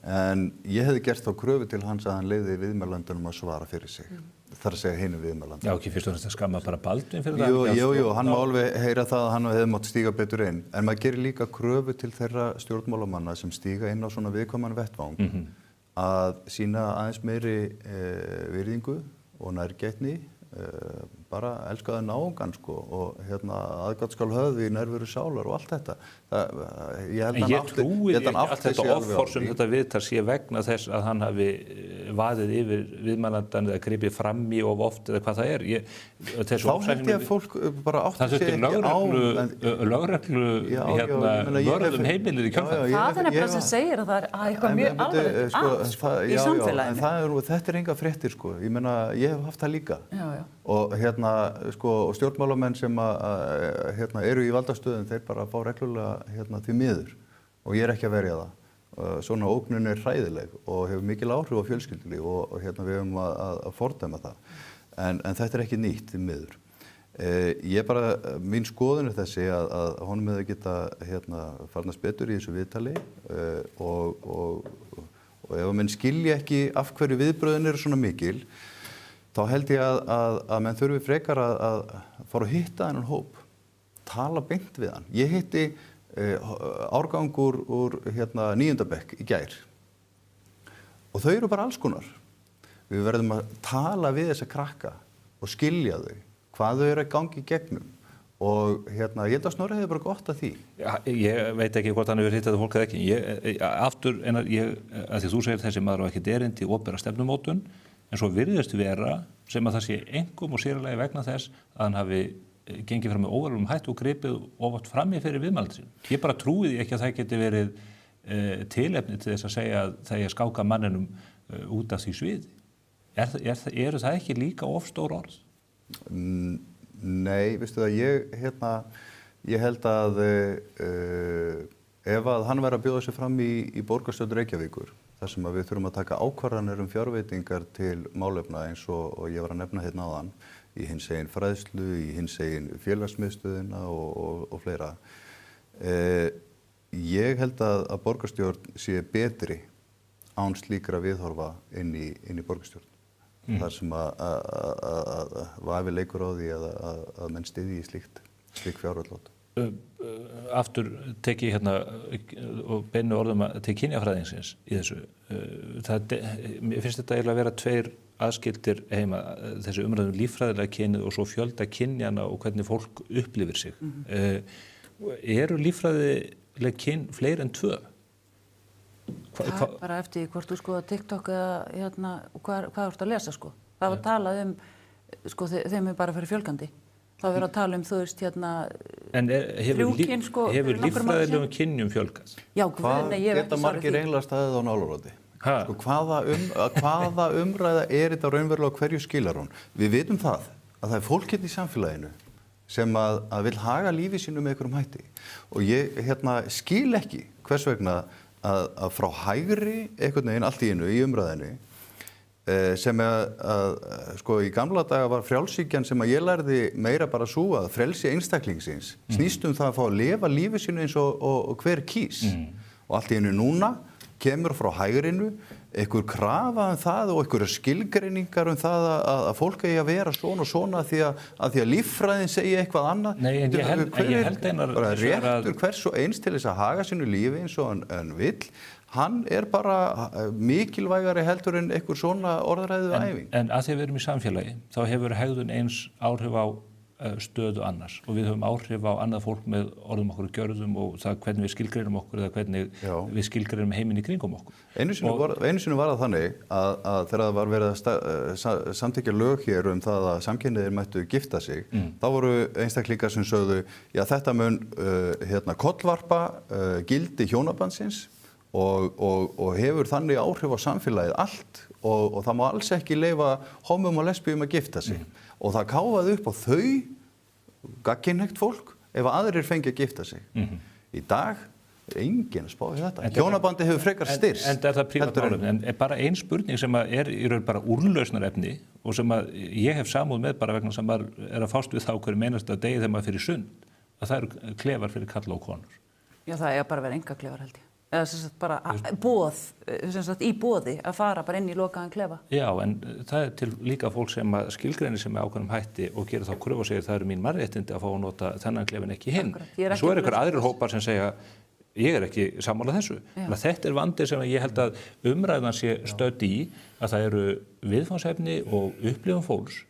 En ég hefði gert þá kröfu til hans að hann leyfði viðmælandunum að svara fyrir sig. Þar að segja hinu viðmælanda. Já, ekki fyrst og fremst að skamma bara Baldvin fyrir það? Jú, hann má alveg heyra það að hann hefði mátt stíga betur inn. En maður gerir líka kröfu til þeirra stjórnmálamanna sem stíga inn á svona viðkvæman vettvang að sýna aðeins meiri virðingu og nærgætni, bara elskaði náungan sko og aðgát skal höfð í nærveru sálar og allt þetta. Ég trúi ekki allt þetta offór sem þetta viðtal sé vegna þess að hann hafi vaðið yfir viðmælandan eða gripið fram í of oft eða hvað það er. Þá held ég að fólk bara átti sig ekki á. Lögreglu vörðum heimilið í kjölfar. Það er nefnilega sem segir að það er eitthvað mjög alvarlegt í samfélaginu. En þetta er enga fréttir sko. Ég meina, ég hef haft það líka. Og sko, og stjórnmálamenn sem eru í valdastöðum, þeir bara fá reglulega því miður og ég er ekki að verja það. Svona ógnun er hræðileg og hefur mikil áhrif á fjölskyldulíf og við höfum að fordæma það. En þetta er ekki nýtt því miður. Mín skoðun er þessi að honum hefði geta farnast betur í þessu viðtali og ef menn skilja ekki af hverju viðbröðin eru svona mikil, þá held ég að menn þurfi frekar að fara að hitta þennan hóp, tala beint við hann. Ég hitti árgang úr 9. bekk í gær og þau eru bara alls konar. Við verðum að tala við þessa krakka og skilja þau, hvað þau eru að gangi í gegnum og ég held að Snorri hefði bara gott að því. Já, ég veit ekki hvort hann hefur hitt þetta fólk eða ekki. Aftur, að því þú segir þessi maður á ekkert erindi í opinbera stefnumótun, en svo virðist vera sem að það sé einkum og sérlega vegna þess að hann hafi gengið fram með óvarlegum hætti og gripið oft fram í fyrir viðmælanda sín. Ég bara trúi því ekki að það geti verið tilefni til þess að segja að það er skáka manninum út af því sviði. Eru það ekki líka of stór orð? Nei, veistu það, ég held að ef að hann væri að bjóða sig fram í borgarstjórn Reykjavíkur, þar sem að við þurfum að taka ákvarðanir fjárveitingar til málefna eins og ég var að nefna hérna áðan, í hinsegin fræðslu, í hinsegin félagsmiðstöðina og fleira. Ég held að borgarstjórn sé betri án slíkra viðhorfa inn í borgarstjórn. Þar sem að vafi leikur á því að menn styðji í slík fjárútlát. Aftur teki og beinu orðum til kynjafræðingsins í þessu. Mér finnst þetta eiginlega að vera tveir aðskildir heima, þessi umræðum líffræðilega kynið og svo fjölda kynjana og hvernig fólk upplifir sig. Eru líffræðileg kyn fleiri en 2? Það er bara eftir hvort þú skoða TikTok eða hvað þú ert að lesa sko. Það var talað sko þeim er bara fyrir fjölgandi. Það verður að tala þú veist En hefur líffræðilegum kynjum fjölgað? Já, hvað geta margir eiginlega staðið á nálaróti? Sko, hvaða umræða þetta raunverulega og hverju skilar hún? Við vitum það að það fólk í samfélaginu sem að vil haga lífi sínu með einhverjum hætti. Og ég skil ekki hvers vegna að frá hægri einhvern veginn allt í einu í umræðinni sem sko í gamla daga var frjálshyggjan sem að ég lærði meira bara svo að frelsi einstaklingsins snýst það að fá að lifa lífi sínu eins og hver kýs. Og allt í einu núna kemur frá hægrinu einhver krafa það og einhverjar skilgreiningar það að fólk eigi að vera svona og svona því að líffræðin segi eitthvað annað. Nei, en ég held einar réttur hvers og eins til þess að haga sínu lífi eins og hann vill, hann bara mikilvægari heldur en einhver svona orðræðu æfing. En að því við erum í samfélagi, þá hefur hegðun eins áhrif á stöðu annars og við höfum áhrif á annað fólk með orðum okkur og gjörðum og það hvernig við skilgreinum okkur eða hvernig við skilgreinum heiminn í kringum okkur. Einu sinni var það þannig að þegar það var verið að samþykkja lög hér það að samkynhneigðir mættu gifta sig, þá voru einstaklingar sem sögðu, já þetta mun kollvarpa gildi hjónabandsins og hefur þannig áhrif á samfélagið allt og það má alls ekki leyfa homum og lesbíum að gifta sig. Og það káfaði upp á þau gagnkynhneigt fólk ef aðrir fengi að gifta sig. Í dag enginn að spá í þetta. Hjónabandi hefur frekar styrst. En það prívat málum. En bara ein spurning sem í raun bara úrlausnarefni og sem ég hef samúð með bara vegna sem maður að fást við þá hverju meinasta degi þegar maður fyrir sund. Að það eru klefar fyrir kalla og konur. Já, það bara að vera enga klefar held ég. Eða sem sagt bara í boði að fara bara inn í lokaðan klefa. Já, en það til líka fólk sem skilgreinir sem ákveðnum hætti og gerir þá kröfu og segir það eru mín mannréttindi að fá að nota þennan klefin ekki hinn. Svo einhver aðrir hópar sem segja ég ekki sammála þessu. Þetta vandi sem ég held að umræðan sé stödd í að það eru viðfangsefni og upplifun fólks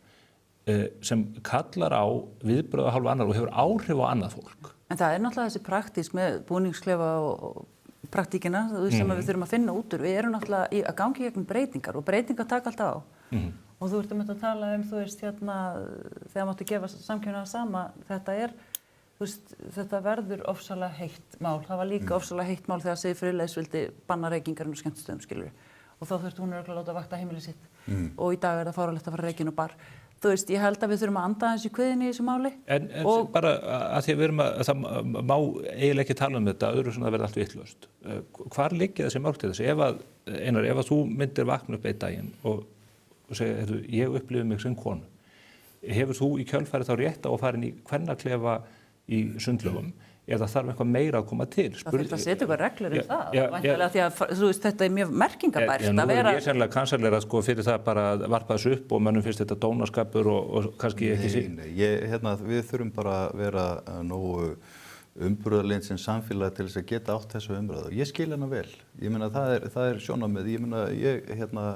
sem kallar á viðbrögð af hálfu annar og hefur áhrif á annað fólk. En það náttúrulega þessi praktísk með búningsklefa og praktíkina sem við þurfum að finna út úr. Við erum náttúrulega að gangi gegnum breytingar og breytingar taka alltaf á. Og þú ert að tala þú veist þegar máttu gefa samkynhneigða sama, þetta verður ofsalega heitt mál. Það var líka ofsalega heitt mál þegar Siv Friðleifs vildi banna reykingar á skemmtistöðum, skilurðu. Og þá þurfti hún örugglega að láta vakta heimili sitt. Og í dag það fáránlegt að fara að reykja inn á bar. Þú veist, ég held að við þurfum að anda aðeins í kviðinni í þessu máli. En bara að því að við erum það má eiginlega ekki tala þetta, öðru svona verða allt vitlaust. Hvar liggja þessi mörk til þessi? Ef að þú myndir vakna upp einn daginn og segja, ég upplifi mig sem konu, hefur þú í kjölfæri þá rétt á að fara inn í kvennaklefa í sundlögum? Eða þarf eitthvað meira að koma til? Það þurft að setja eitthvað reglur það. Væntanlega því að þú veist, þetta mjög merkingabært að vera. Ég sennilega kansalera fyrir það bara að varpa þessu upp og mönnum finnst þetta dónaskapur og kannski ekki sín. Við þurfum bara að vera nógu umburðarlynd sem samfélag til þess að geta átt þessu umræðu. Ég skil hana vel. Ég meina það sjónarmið. Ég meina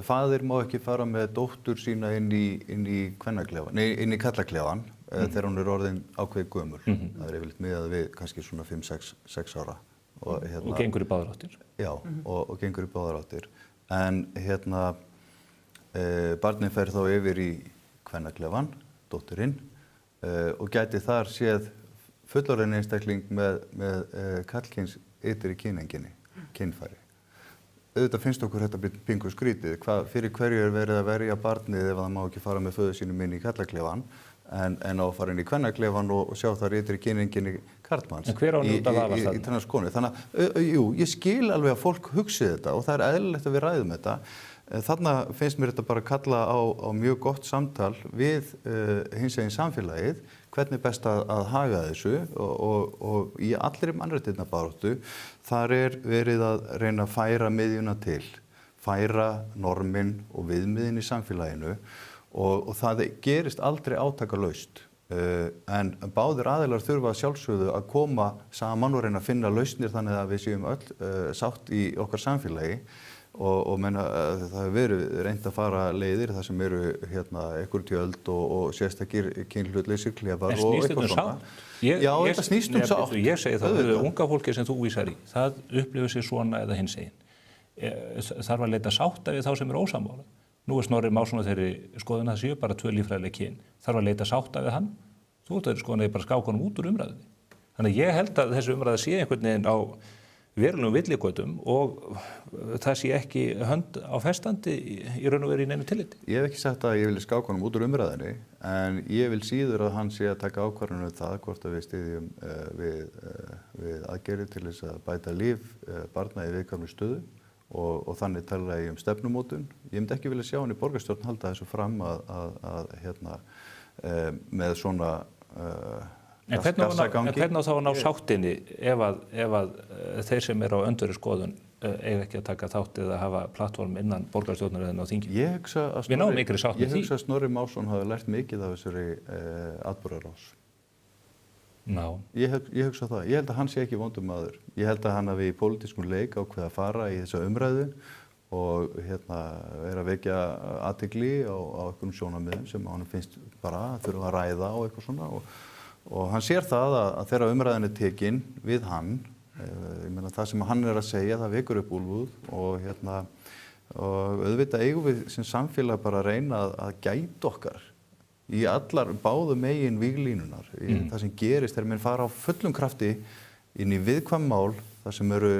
faðir má ekki fara með dóttur sína inn í kvennaklefann, inn í kallaklefan. Þegar hún orðin ákveðið gömul. Það yfirleitt miðað við kannski svona 5-6 ára. Og gengur í báðar áttir. Já, og gengur í báðar áttir. En barnið fer þá yfir í kvennaklefan, dótturinn, og gæti þar séð fullorðinn einstakling með karlkyns ytri kynenginni, kynfæri. Auðvitað finnst okkur þetta pingu skrítið. Fyrir hverju verið að verja barnið ef það má ekki fara með föður sínum inn í kallaklefan en á að fara inn í kvennaklefan og sjá þar ytri kynninginni karlmanns í transkonu. Þannig að, ég skil alveg að fólk hugsi þetta og það eðlilegt að við ræðum þetta. Þarna finnst mér þetta bara kalla á mjög gott samtal við hinsegin samfélagið, hvernig best að haga þessu og í allri mannréttindabaráttu þar verið að reyna að færa miðjuna til, færa normin og viðmiðin í samfélaginu og það gerist aldrei átakalaust. En báðir aðilar þurfa sjálfsögðu að koma saman og reyna að finna lausnir þannig að við séum öll sátt í okkar samfélagi og meina það hefur verið reynt að fara leiðir þar sem eru einhver tjöld og sérstakir kynhlutleysir klefar og eitthvað svona. Já, þetta snýst sátt. Ég segi það, unga fólki sem þú vísar í, það upplifir sig svona eða hinsegin. Þarf að leita sátta við þá sem eru ósammála. Nú Snorri Másson á þeirri skoðun að séu bara 2 líffræðileg kyn. Þarf að leita sátta við hann. Þú ert þeirri skoðun að ég bara skáka honum út úr umræðinni. Þannig að ég held að þessi umræða sé einhvern veginn á verulegum villigötum og það sé ekki hönd á festandi í raun og veru í neinu tilliti. Ég hef ekki sagt að ég vilja skáka honum út úr umræðinni, en ég vil síður að hann sé að taka ákvarðanir það hvort að við styðjum við aðgerðir til þess að bæta líf barna í viðkvæmri stöðu og þannig tala ég stefnumótun. Ég myndi ekki vilja sjá hann í borgarstjórn halda þessu fram með svona En hvernig á þá að ná sáttinni ef að þeir sem eru á öndverri skoðun eiga ekki að taka þátt eða hafa plattform innan borgarstjórnar eða á þingi? Við náum ykkur sátt með því. Ég hugsa að Snorri Másson hafi lært mikið af þessari atburðarás. Ég hugsa það. Ég held að hann sé ekki vondur maður. Ég held að hann hafi í pólitískum leik ákveð að fara í þessa umræðu og er að vekja athygli á einhverjum sjónarmiðum sem hann finnst bara að þurfa að ræða og eitthvað svona og hann sér það að þegar umræðan er tekin við hann, ég meina það sem hann er að segja, það vekur upp úlfúð og auðvitað eigum við sem samfélag bara að reyna að gæta okkar í allar báðu megin víglínunar. Það sem gerist þegar menn fara á fullum krafti inn í viðkvæm mál, það sem eru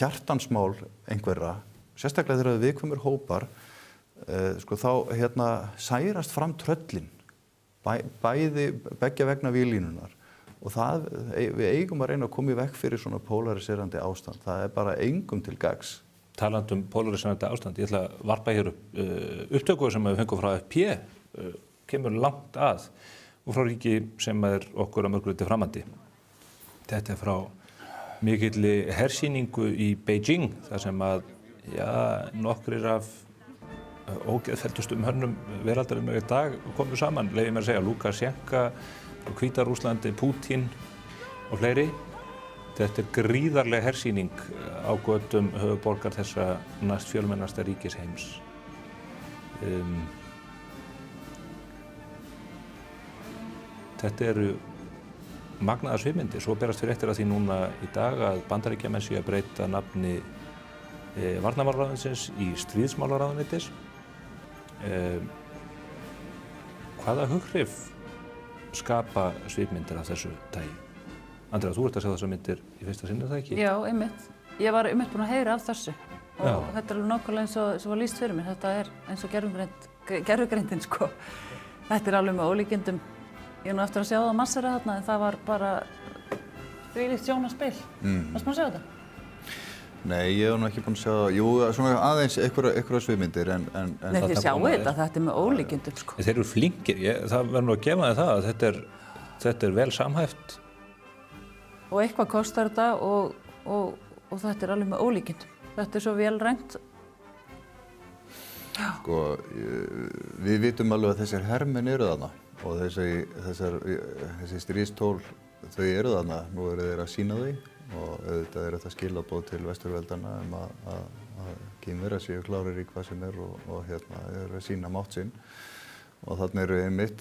hjartansmál einhverra, sérstaklega þegar viðkvæmur hópar, þá særast fram tröllin. Beggja vegna víglínunar og við eigum að reyna að koma í veg fyrir svona polariserandi ástand. Það er bara engum til gagns. Talandi polariserandi ástand, ég ætla að varpa hér upp upptöku sem við fengum frá FP, kemur langt að og frá ríki sem er okkur að mörgu leyti framandi. Þetta er frá mikilli hersýningu í Beijing, þar sem að nokkrir af ógeðfelldustum hönnum veraldarinnar í dag komu saman, leyfi mér að segja, Lukasjenka, Hvíta-Rússlandi, Pútín og fleiri. Þetta er gríðarleg hersýning á götum höfuðborgar þessa næst fjölmennasta ríkis heims. Þetta eru magnaðar svipmyndir. Svo berast fréttir af því núna í dag að Bandaríkjamenn séu að breyta nafni varnarmálaráðuneytisins í stríðsmálaráðuneytis. Hvaða hughrif skapa svipmyndir af þessu tagi? Andrea, þú ert að sjá þessar myndir í fyrsta sinni, það ekki? Já, einmitt. Ég var einmitt búin að heyra af þessu og þetta er alveg nákvæmlega eins og var lýst fyrir mér. Þetta er eins og gervigreindin, sko. Þetta er alveg með ólíkindum. Ég nú eftir að sjá það massera þarna en það var bara þvílíkt sjónarspil. Varstu búin að sjá þetta? Nei, ég hef nú ekki búin að sjá það. Jú, svona aðeins einhverja svipmyndir en Nei, þið sjáu þetta er með ólíkindum, sko. Þeir eru flinkir, það verður nú að gefa það að þetta er vel samhæft. Og eitthvað kostar þetta og þetta er alveg með ólíkindum. Þetta er svo vel rænt. Sko, við vitum alveg að þessir hermenn eru þarna og þessi stríðstól, þau eru þarna. Nú eru þeir að sýna þau og auðvitað er þetta skilaboð til vesturveldana að Kínverjar séu klárir í hvað sem er og eru að sýna mátt sinn. Og þarna eru einmitt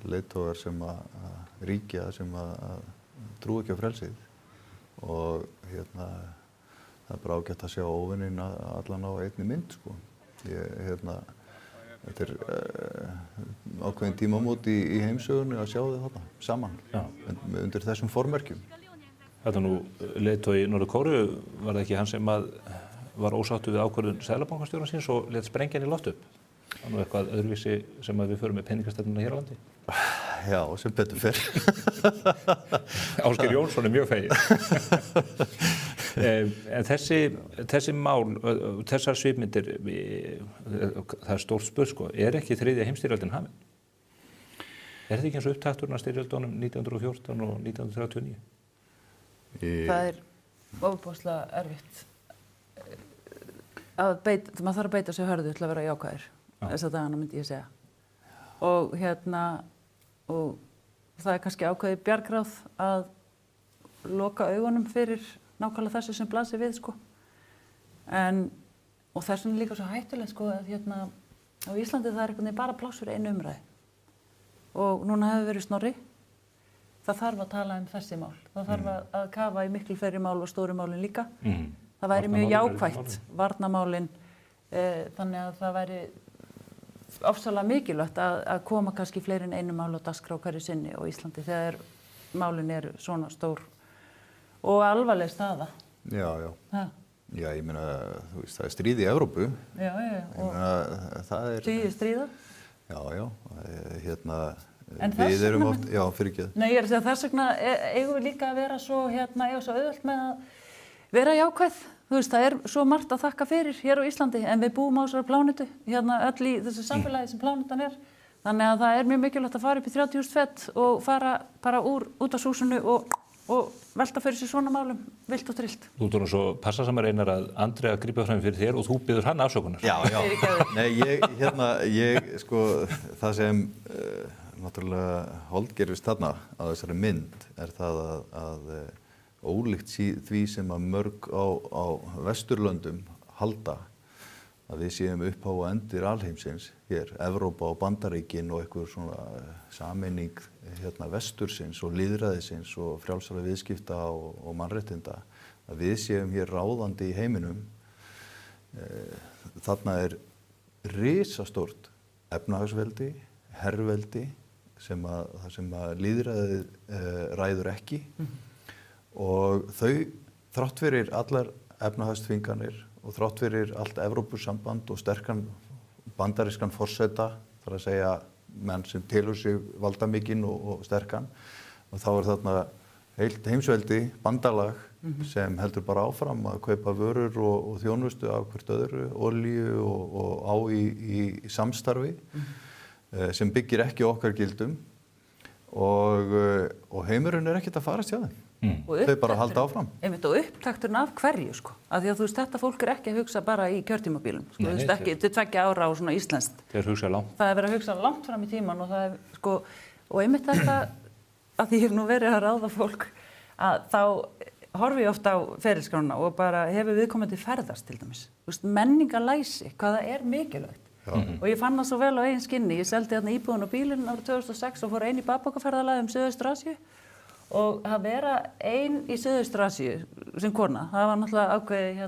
leiðtogar sem ríkja sem trú ekki á frelsið og það er bara ágætt að sjá óvinnin allan á einni mynd, sko. Þetta er ákveðin tímamót í heimsögunni að sjá þau þarna saman undir þessum formerkjum. Þetta nú leiðtogi Norður-Kóreu, var það ekki hann sem var ósáttur við ákvörðun seðlabankastjórans síns og lét sprengja hann í loft upp? Það er nú eitthvað öðruvísi sem við förum með peningastefnuna hér á landi. Já, sem betur fer. Ásgeir Jónsson er mjög feginn. En þessi mál, þessar svipmyndir, það er stórt spurt, sko, er ekki þriðja heimsstyrjöldin hafin? Er þetta ekki eins og upptakturinn af styrjöldunum 1914 og 1939? Það er ofboðslega erfitt. Maður þarf að beita sig hörðu til að vera jákvæður. Þessa dagana myndi ég segja. Og það er kannski ákveðið bjargráð að loka augunum fyrir nákvæmlega þessu sem blasir við, sko. Og þess vegna líka svo hættulegt, sko, að á Íslandi það er einhvern veginn bara pláss fyrir einu umræðu. Og núna hefur verið Snorri. Það þarf að tala þessi mál. Það þarf að kafa í miklu fleiri mál og stóru málin líka. Það væri mjög jákvætt, varnarmálin, þannig að það væri ofsalega mikilvægt að koma kannski fleiri en einu mál á dagskrá hverju sinni á Íslandi þegar málin eru svona stór og alvarleg staða. Já. Já, ég meina, þú veist, það stríð í Evrópu. Já. Það stríða? Já, En við erum oft, já, fyrirgefðu. Nei, ég er að segja þess vegna eigum við líka að vera svo, eiga svo auðvelt með að vera jákvæð. Þú veist, það svo margt að þakka fyrir hér á Íslandi, en við búum á þessari plánetu, öll í þessu samfélagi sem plánetan er. Þannig að það mjög mikilvægt að fara upp í 30.000 fett og fara bara út af súsinu og velta fyrir sér svona málum, vilt og trillt. Þú ert nú svo passasamar Einar að Andrea grípa fram fyrir þér og þú biður hann afsökunar. Já. Nei, ég, sko, það sem náttúrulega holdgerfist þarna á þessari mynd það að ólíkt því sem að mörg á Vesturlöndum halda að við séum upphá og endir alheimsins hér, Evrópa og Bandaríkin og einhver svona sameining vestursins og lýðræðisins og frjálsra viðskipta og mannréttinda, að við séum hér ráðandi í heiminum. Þarna risastórt efnahagsveldi, herrveldi sem að lýðræðið ræður ekki og þau þrátt fyrir allar efnahagsþvinganir og þrátt fyrir allt Evrópusamband og sterkan bandarískan forseta, þar að segja menn sem telur sig valdamikinn og sterkan, og þá þarna heilt heimsveldi bandalag sem heldur bara áfram að kaupa vörur og þjónustu af hvert öðru, olíu og á í samstarfi sem byggir ekki okkar gildum og heimurinn ekkert að farast hjá þeim. Þau bara halda áfram. Einmitt, og upptakturinn af hverju, sko. Af því að þú veist, þetta fólk ekki að hugsa bara í kjörtímabílum. Sko, þú veist ekki, til 2 ára á svona íslenskt. Þeir hugsa langt. Það verið að hugsa langt fram í tíman og það sko, og einmitt þetta, að því ég hef nú verið að ráða fólk, að þá horfi ég ofta á ferilskrána og bara hefur viðkomandi ferðast til dæmis. Þú veist, menningalæsi, hvað það mikilvægt. Og ég fann það svo vel á eigin skinni. Ég seldi þarna íbúðin og bílinn árið 2006 og fór ein í bakpokaferðalagi Suðaustur-Asíu. Og að vera ein í Suðaustur-Asíu sem kona, það var náttúrulega ákveðið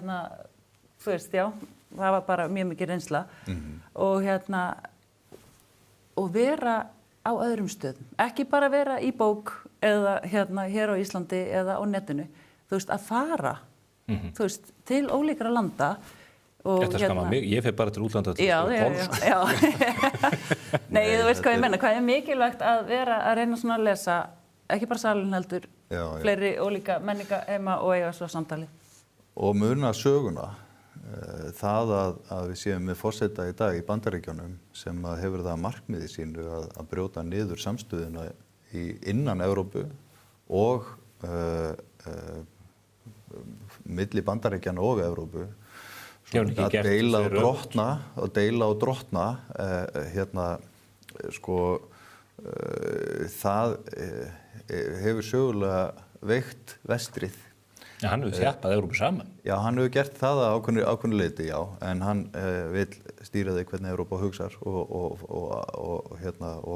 þú veist, já, það var bara mjög mikið reynsla og og vera á öðrum stöðum, ekki bara vera í bók eða hér á Íslandi eða á netinu, þú veist, að fara þú veist, til ólíkra landa og þetta skamma mig, ég fer bara til útlanda til já. Nei, þú veist hvað ég menna, hvað mikilvægt að vera að reyna svona að lesa ekki bara salin heldur, fleiri ólíka menninga heima og eiga svo samtali. Og muna söguna, það að við séum með forseta í dag í Bandaríkjunum sem að hefur það markmiði sínu að brjóta niður samstöðuna innan Evrópu og milli Bandaríkjanna og Evrópu, að deila og drottna, sko, það hefur sögulega veikt vestrið. Ja, hann hefur þjappað Evrópu saman. Já, hann hefur gert það að ákveðnu leyti, já, en hann vill stýra því hvernig Evrópa hugsar og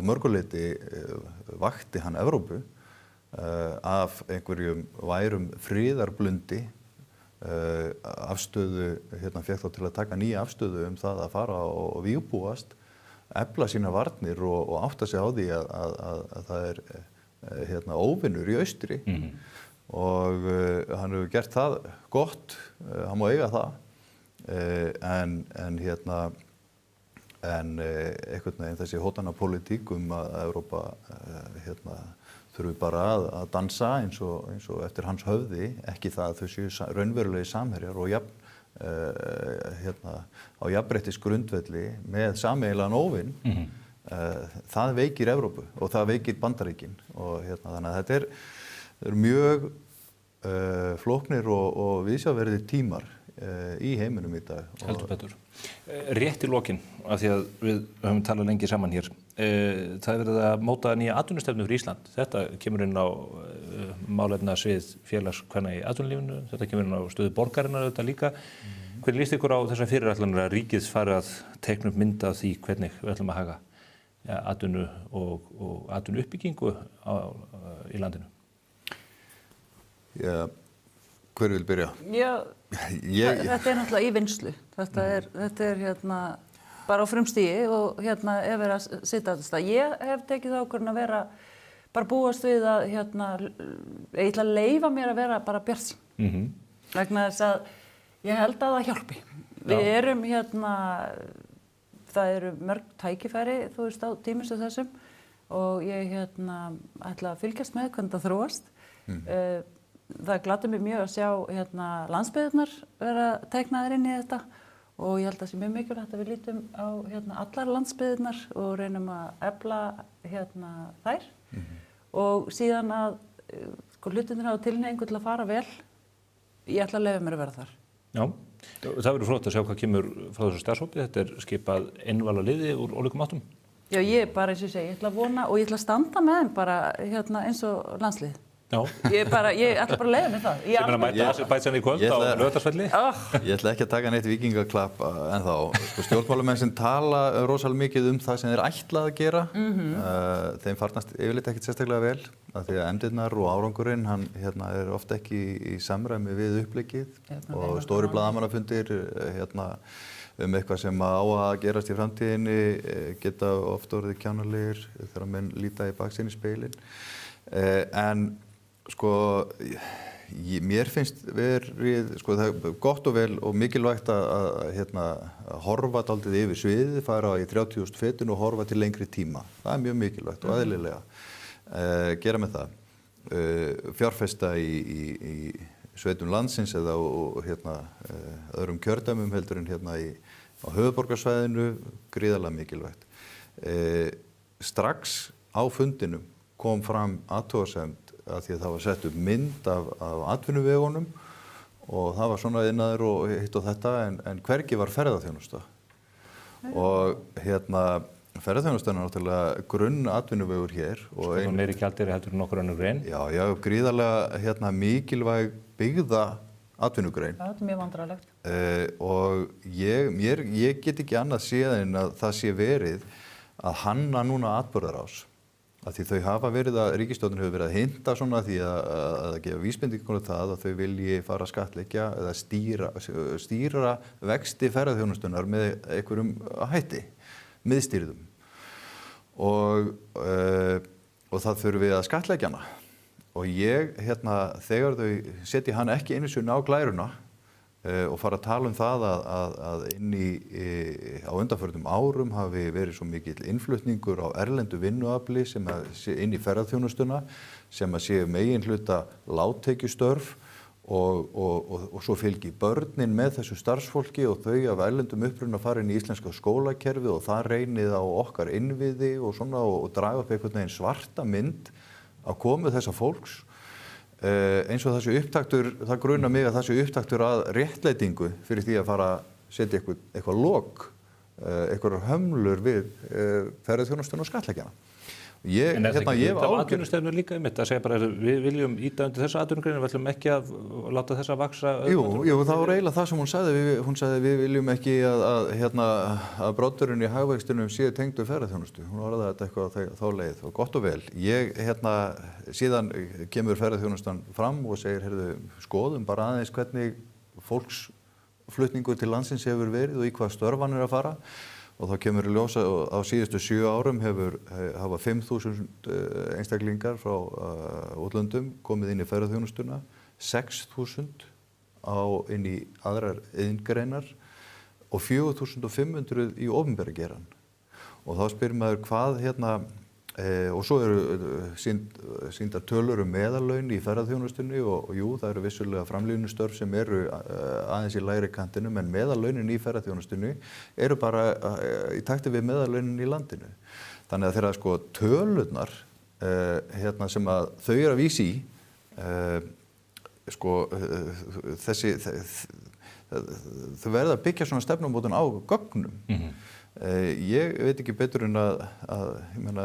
mörguleyti vakti hann Evrópu af einhverjum værum friðarblundi afstöðu, fékk þá til að taka nýja afstöðu það að fara og vígbúast, efla sína varnir og átta sig á því að það óvinnur í austri og hann hefur gert það gott, hann má eiga það en einhvern veginn þessi hótanapólitík að Evrópa þurfi bara að dansa eins og eftir hans höfði, ekki það að þau séu raunverulegi samherjar og á jafnréttisgrundvelli með sameiginlegan óvin, það veikir Evrópu og það veikir Bandaríkin og þannig að þetta er mjög flóknir og viðsjárverðir tímar í heiminum í dag. Heldur betur. Rétt í lokin, af því að við höfum talað lengi saman hér, það er verið að móta nýja atvinnustefnu fyrir Ísland. Þetta kemur inn á málefnasvið félagskvenna í atvinnulífinu, þetta kemur inn á stöðu borgarinnar auðvitað líka. Hvernig líst ykkur á þessar fyrirætlanir að ríkið fari að teikna upp mynd af því hvernig við ætlum að haga atvinnu og atvinnuuppbyggingu í landinu? Já, hver vil byrja? Já, þetta náttúrulega í vinnslu. Þetta er bara á frumstigi og ef verið að sitja á þetta stað. Ég hef tekið ákvörðun að vera bara búast við að ég ætla að leyfa mér að vera bara bjartsýn. Vegna þess að ég held að það hjálpi. Við erum það eru mörg tækifæri, þú veist, á tímum sem þessum og ég ætla að fylgjast með hvernig það þróast. Það gladdi mig mjög að sjá landsbyggðirnar vera teiknaðar inn í þetta og ég held að það sé mjög mikilvægt að við lítum á allar landsbyggðirnar og reynum að efla þær og síðan að hlutirnir hafa tilhneigingu til að fara vel. Ég ætla að leyfa mér að vera þar. Já, það verður flott að sjá hvað kemur frá þessu starfshópi. Þetta skipað einvala liði úr ólíkum áttum. Já, ég bara eins og segi, ég ætla að vona og ég ætla að standa með þeim bara eins og landslið. Já. Ég ætla bara að leyfa mér það. Ég meina mæta Azerbaijan í kvöld á Laugardalsvelli. Ég ætla ekki að taka neitt vikingaklapp ennþá. Skjólmálamenn sem tala rosalega mikið það sem þeir ætla að gera, þeim farnast yfirleitt ekkert sérstaklega vel, af því að efndirnar og árangurinn, hann er ofta ekki í samræmi við uppleggið og stóri blaðamannafundir eitthvað sem á að gerast í framtíðinni geta oft orðið kjánalegir þegar menn líta í baksýn í speilin. En mér finnst verið, það er gott og vel og mikilvægt að horfa dálítið yfir sviðið, fara í 30.000 fetin og horfa til lengri tíma. Það er mjög mikilvægt og eðlilega. Gera með það. Fjárfesta í sveitum landsins eða öðrum kjördæmum heldur en á höfuðborgarsvæðinu, gríðarlega mikilvægt. Strax á fundinum kom fram athugasemd að því að það var sett upp mynd af atvinnuvegunum og það var svona iðnaður og hitt og þetta en hvergi var ferðaþjónusta. Og ferðaþjónustan er náttúrulega grunn atvinnuvegur hér. Og meiri gjaldeyri heldur en nokkur önnur grein. Já, gríðarlega mikilvæg byggða atvinnugrein. Það er mjög vandræðalegt. Og ég get ekki annað séð en að það sé verið að hanna núna atburðarás. Að því þau hafa verið ríkisstjórnin hefur verið að hinta svona því að gefa vísbendingar það að þau vilji fara að skattleggja eða stýra vexti ferðaþjónustunnar með einhverjum hætti, miðstýrðum. Og það þurfum við að skattleggja hana. Og ég, þegar þau setja hana ekki einu sinni á glæruna og fara að tala það að á undanförnum árum hafi verið svo mikill innflutningur á erlendu vinnuafli sem sé inn í ferðaþjónustuna sem sé megin hluta lágtekjustörf og svo fylgi börnin með þessu starfsfólki og þau af erlendum uppruna fara inn í íslenska skólakerfið og það reynið á okkar innviði og svona og draga upp einhvern veginn svarta mynd á komu þessa fólks. Eins og þessi upptaktur, það grunar mig að þessi upptaktur að réttlætingu fyrir því að fara að setja eitthvað lok, eitthvað hömlur við ferðaþjónustuna og skattleggjana. En er það ekki þetta atvinnustefnu líka að segja bara við viljum íta undir þessa atvinnugrein, við ætlum ekki að láta þessa vaksa? Jú, það var eiginlega það sem hún sagði. Hún sagði við viljum ekki að broddurinn í hagvextinum séu tengdu ferðaþjónustu. Hún orðaði þetta eitthvað þá leið og gott og vel. Síðan kemur ferðaþjónustan fram og segir, skoðum bara aðeins hvernig fólksflutningur til landsins hefur verið og í hvað störf hann að fara. Og þá kemur í ljós að á síðustu 7 árum hafa 5.000 einstaklingar frá útlöndum komið inn í ferðaþjónustuna, 6.000 inn í aðrar iðngreinar og 4.500 í opinbera geirann. Og þá spyr maður hvað og svo eru sýndar tölur meðallaun í ferðaþjónustunni og jú, það eru vissulega framlínustörf sem eru aðeins í lægri kantinum en meðallaunin í ferðaþjónustunni eru bara í takti við meðallaunin í landinu. Þannig að þegar tölurnar sem að þau eru að vísa í þau verða að byggja svona stefnumótun á gögnum. Ég veit ekki betur en að ég meina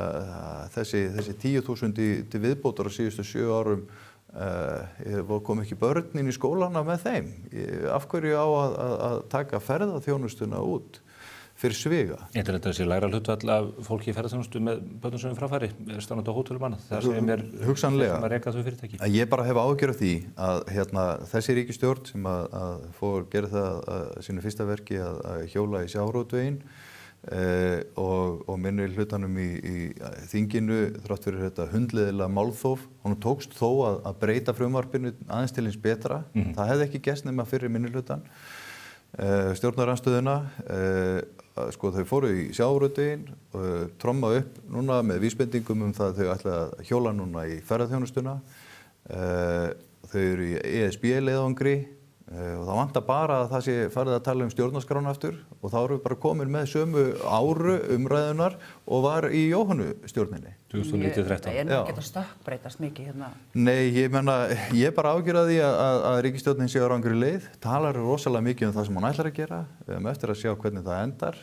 þessi 10.000 til viðbótar á síðustu 7 árum kom ekki börnin í skólana með þeim. Af hverju á að taka ferðaþjónustuna út fyrir sviga? Ég held að þessi lægra hlutfall af fólki í ferðaþjónustu með börnum sem fráfæri stannandi á hótelum annað. Það sem hugsanlega að reka þau fyrirtæki. Ég bara hef áhyggjur af því að þessi ríkisstjórn sem að fór gera það sínu fyrsta verki að hjóla í sjávarútveginn og minni hlutanum í þinginu þrátt fyrir þetta hundleiðilega málþóf. Honum tókst þó að breyta frumvarpinu aðeins til hins betra. Það hefði ekki gerst nema fyrir minni hlutan. Stjórnarandstöðuna, sko þau fóru í sjávarútveginn, tromma upp núna með vísbendingum það að þau ætla að hjóla núna í ferðaþjónustuna. Þau eru í ESB-leiðangri og það vantar bara að það sé farið að tala stjórnarskrána aftur og þá eru við bara komin með sömu áru umræðunar og var í Jóhannu stjórninni. 2013. Það nú ekki að stökkbreytast mikið hérna. Nei, ég bara ágjör að því að ríkisstjórnin sé á rangri leið, talar rosalega mikið það sem hún ætlar að gera, eftir að sjá hvernig það endar,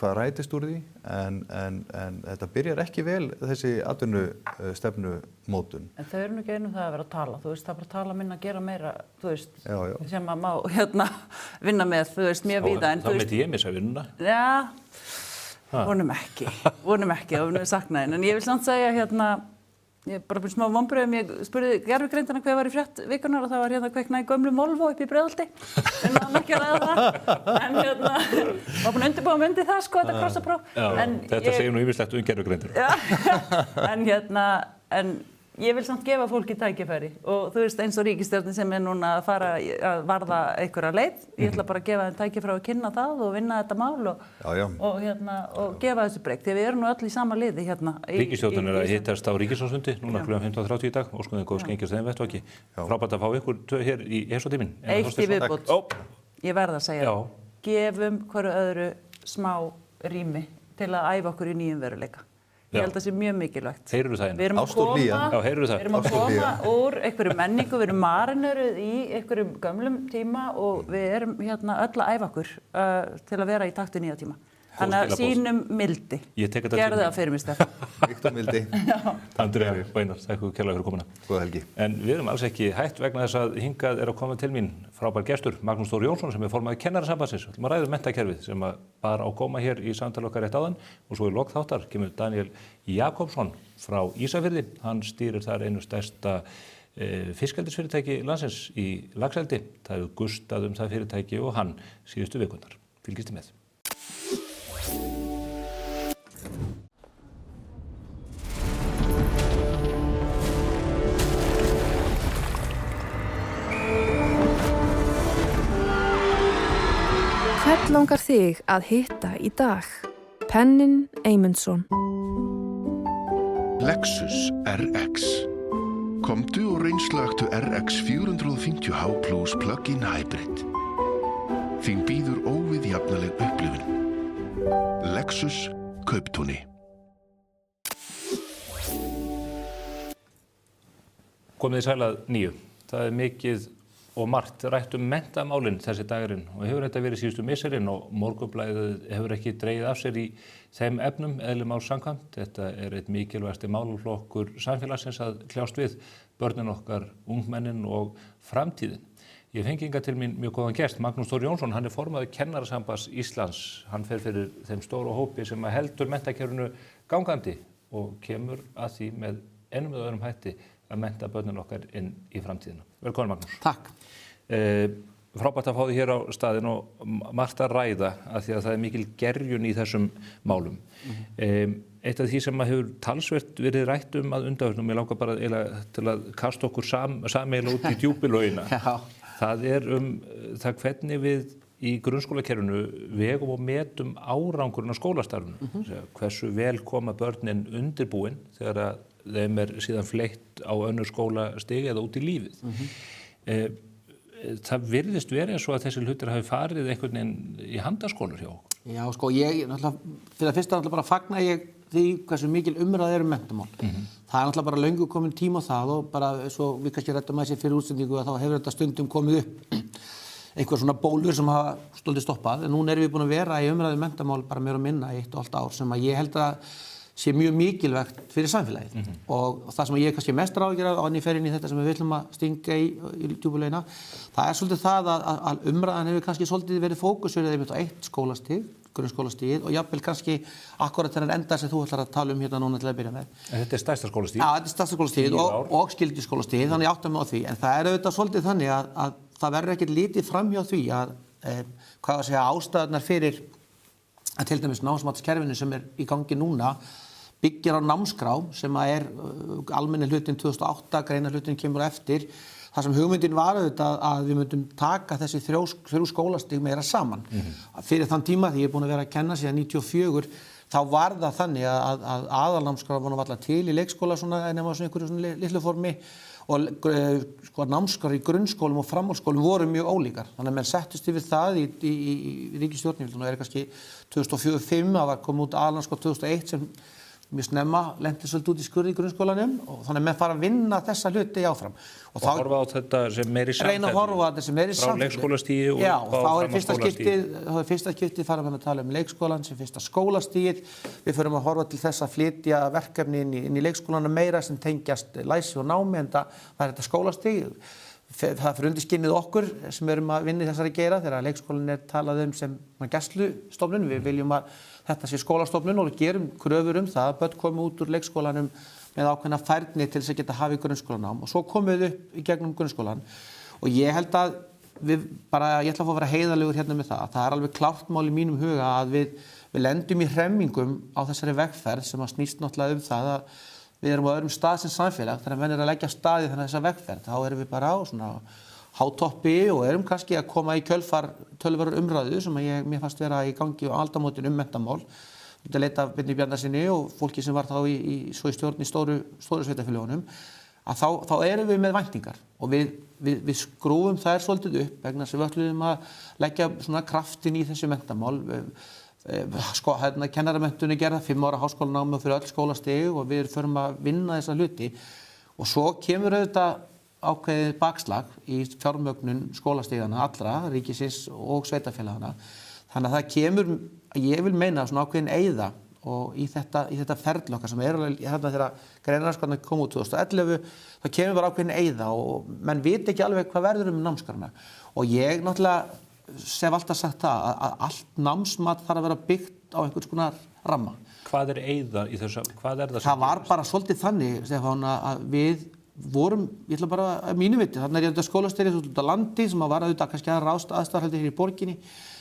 hvað rætist úr því, en þetta byrjar ekki vel þessi atvinnustefnumótun. En þau eru nú ekki einum það að vera að tala, þú veist, það bara að tala minna, gera meira, þú veist, Já. sem að má vinna með, þú veist, mjög víða. Þá myndi ég missa vinnuna. Já, vonum ekki, og við sakna henn. En ég vil samt segja ég bara byrja smá vonbrigðum, ég spurði gervigreindana hvað var í frétt vikunar og það var kveiknað í gömlu Volvo upp í Breiðholti. En það ekki að ræða það. En var búin að undirbúa mig undir það, sko, þetta krossapróf. Þetta segir nú ýmislegt gervigreindur. Já, en ég vil samt gefa fólki tækifæri og þú veist eins og ríkisstjórnin sem núna að fara að varða einhverja leið. Ég ætla bara að gefa þeim tækifæri að kynna það og vinna þetta mál og gefa þessu breyk. Því við erum nú öll í sama liði Ríkisstjórnin að hittast á ríkisráðsfundi núna kl. 15:30 í dag og skoðum góðs gengis þeim vettvangi. Frábært að fá ykkur hér í heimsóttíminn. Eitt í viðbót. Ég verð að segja gefum hverju öðru smá rými til að æfa okkur í nýjum veruleika. Ég held að það sé mjög mikilvægt. Heyrðu það Við erum að koma úr einhverju menningu, við erum marinöruð í einhverjum gömlum tíma og við erum öll að æfa okkur til að vera í takt við nýja tíma. Þannig að sýnum mildi. Gerðu það fyrir mig, Stefán. Viktor mildi. Andrea og Einar, þakka ykkur kærlega fyrir komuna. Góða helgi. En við erum alls ekki hætt vegna þess að hingað að koma til mín frábær gestur, Magnús Þór Jónsson, sem formaður Kennarasambandsins. Við ætlum að ræða menntakerfið sem bar á góma hér í samtali okkar rétt áðan og svo í lok þáttar kemur Daniel Jakobsson frá Ísafirði. Hann stýrir þar einu stærsta fiskeldisfyrirtæki landsins í laxeldi. Það hefur gustað það fyrirtæki og hann síðustu vikurnar. Fylgist þið með. Hvern langar þig að hitta í dag? Pennin Eymundsson. Lexus RX. Komdu og reynslagtu RX 450h Plus plug-in hybrid. Þín býður óviðjafnaleg upplifun. Lexus Kauptúni. Komið þið sæl að nýju. Það mikið og margt rætt menntamálin þessi dagurinn og hefur þetta verið síðustu misserinn og Morgunblaðið hefur ekki dregið af sér í þeim efnum eðli máls samkvæmt. Þetta eitt mikilvægasti málaflokkur samfélagsins að kljást við, börnin okkar, ungmennin og framtíðin. Ég fengi hingað til mín mjög góðan gest, Magnús Þór Jónsson, hann formaður Kennarasambands Íslands. Hann fer fyrir þeim stóra hópi sem heldur menntakerfinu gangandi og kemur að því með einum eða öðrum hætti að mennta börnin okkar inn í framtíðina. Velkomin, Magnús. Takk. Frábært að fá þig hér á staðinn og margt að ræða af því að það mikil gerjun í þessum málum. Eitt af því sem hefur talsvert verið rætt að undanförnum, ég langar bara til að kasta okkur sameiginlega út í djúpilögina. Það það hvernig við í grunnskólakerfinu vegum og metum árangurinn á skólastarfinu. Hversu vel koma börnin undirbúin þegar þeim síðan fleytt á önnur skólastig eða út í lífið. Það virðist verið eins og að þessi hlutir hafi farið einhvern veginn í handaskólur hjá okkur. Já, sko, fyrir að fyrsta bara fagna ég því hversu mikil umræða menntamál. Það náttúrulega bara löngu komin tíma á það og bara svo við kannski ræddum að þessi fyrir útsendingu að þá hefur þetta stundum komið upp einhver svona bólur sem hafa stoltið stoppað. En núna erum við búin að vera í umræðu menntamál bara meira og minna 1,5 ár sem að ég held að sé mjög mikilvægt fyrir samfélagið. Og það sem ég kannski mest áhyggjur af áður en ég fer inn í þetta sem við ætlum að stinga í djúpulögina, það svolítið það að umræðan hefur kannski svolítið verið fókusverið einmitt á eitt skólastig, grunnskólastigið og jafnvel kannski akkurat þennan enda sem þú ætlar að tala hérna núna til að byrja með. En þetta stærsta skólastigið? Já, þetta stærsta skólastigið og skylduskólastigið, þannig ég átta mig á því. En það auðvitað svolítið þannig að það verður ekkert litið framhjá því að ástæðurnar fyrir að til dæmis námsmatskerfinu sem í gangi núna byggir á námskrá sem almenni hlutin 2008, greina hlutin kemur eftir. Það sem hugmyndin var auðvitað að við myndum taka þessi þrjú skólastig meira saman. Fyrir þann tíma því ég búin að vera að kenna síðan 94, þá var það þannig að aðalnámskrá var alltaf til í leikskóla nema á einhverju svona litlu formi og námskrár í grunnskólum og framhaldsskólum voru mjög ólíkar. Þannig að menn settust yfir það í ríkisstjórn, og kannski 2004-05, það var komið út aðalnámskrá 2001 sem mjög snemma lenti svolítið út í skurði í grunnskólanum og þannig að menn fara að vinna þessa hluti áfram. Og horfa á þetta sem meiri samfellu. Reyna að horfa á þetta sem meiri samfellu. Frá leikskólastígi og þá fyrsta skiptið fara við að tala leikskólan sem fyrsta skólastígið. Við förum að horfa til þess að flytja verkefni inn í leikskólana meira sem tengjast læsi og námi, en það er þetta skólastíg. Það fyrir undir skinnið okkur sem erum að vinna í þessari geira þegar leikskólinn talað sem gæslustofnun. Við viljum að þetta sé skólastofnun og við gerum kröfur það að börn komi út úr leikskólanum með ákveðna færni til þess að geta hafið grunnskólanám og svo komum við upp í gegnum grunnskólan og ég held að ég ætla að fá að vera heiðarlegur hérna með það. Það alveg klárt mál í mínum huga að við lendum í hremmingum á þessari vegferð sem að snýst náttúrulega það að við erum á öðrum stað sem samfélag þegar menn að leggja staði þannig þessa vegferð. Þá erum við bara á svona hátoppi og erum kannski að koma í kjölfar töluverður umræðu sem mér fannst vera í gangi á aldamótin menntamál. Þetta leita Birni Bjarnasyni og fólki sem var þá svo í stjórn í stóru sveitarfélögunum að þá erum við með væntingar og við skrúfum þær svolítið upp vegna sem við ætluðum að leggja svona kraftin í þessi menntamál. Kennaramenntunni gerða 5 ára háskólanámi fyrir öll skólastig og við förum að vinna þessa hluti og svo kemur auðvitað ákveðið bakslag í fjármögnun skólastigana allra, ríkisins og sveitarfélagana. Þannig að það kemur, ég vil meina svona ákveðin eyða og í þetta ferli okkar sem hérna þegar greinarnámskrárnar kom út 2011, það kemur bara ákveðin eyða og menn viti ekki alveg hvað verður námskrárnar. Og ég náttúrulega hef alltaf sagt það að allt námsmat þarf að vera byggt á einhvers konar ramma. Hvað eyða í þessu? Hvað það? Það var bara svolítið þannig, Stefán, að við vorum, ég ætla bara að mínu viti, þarna ég auðvitað skólastyrið út á landi sem var auðvitað kannski aðstæðarhaldi hér í borginni,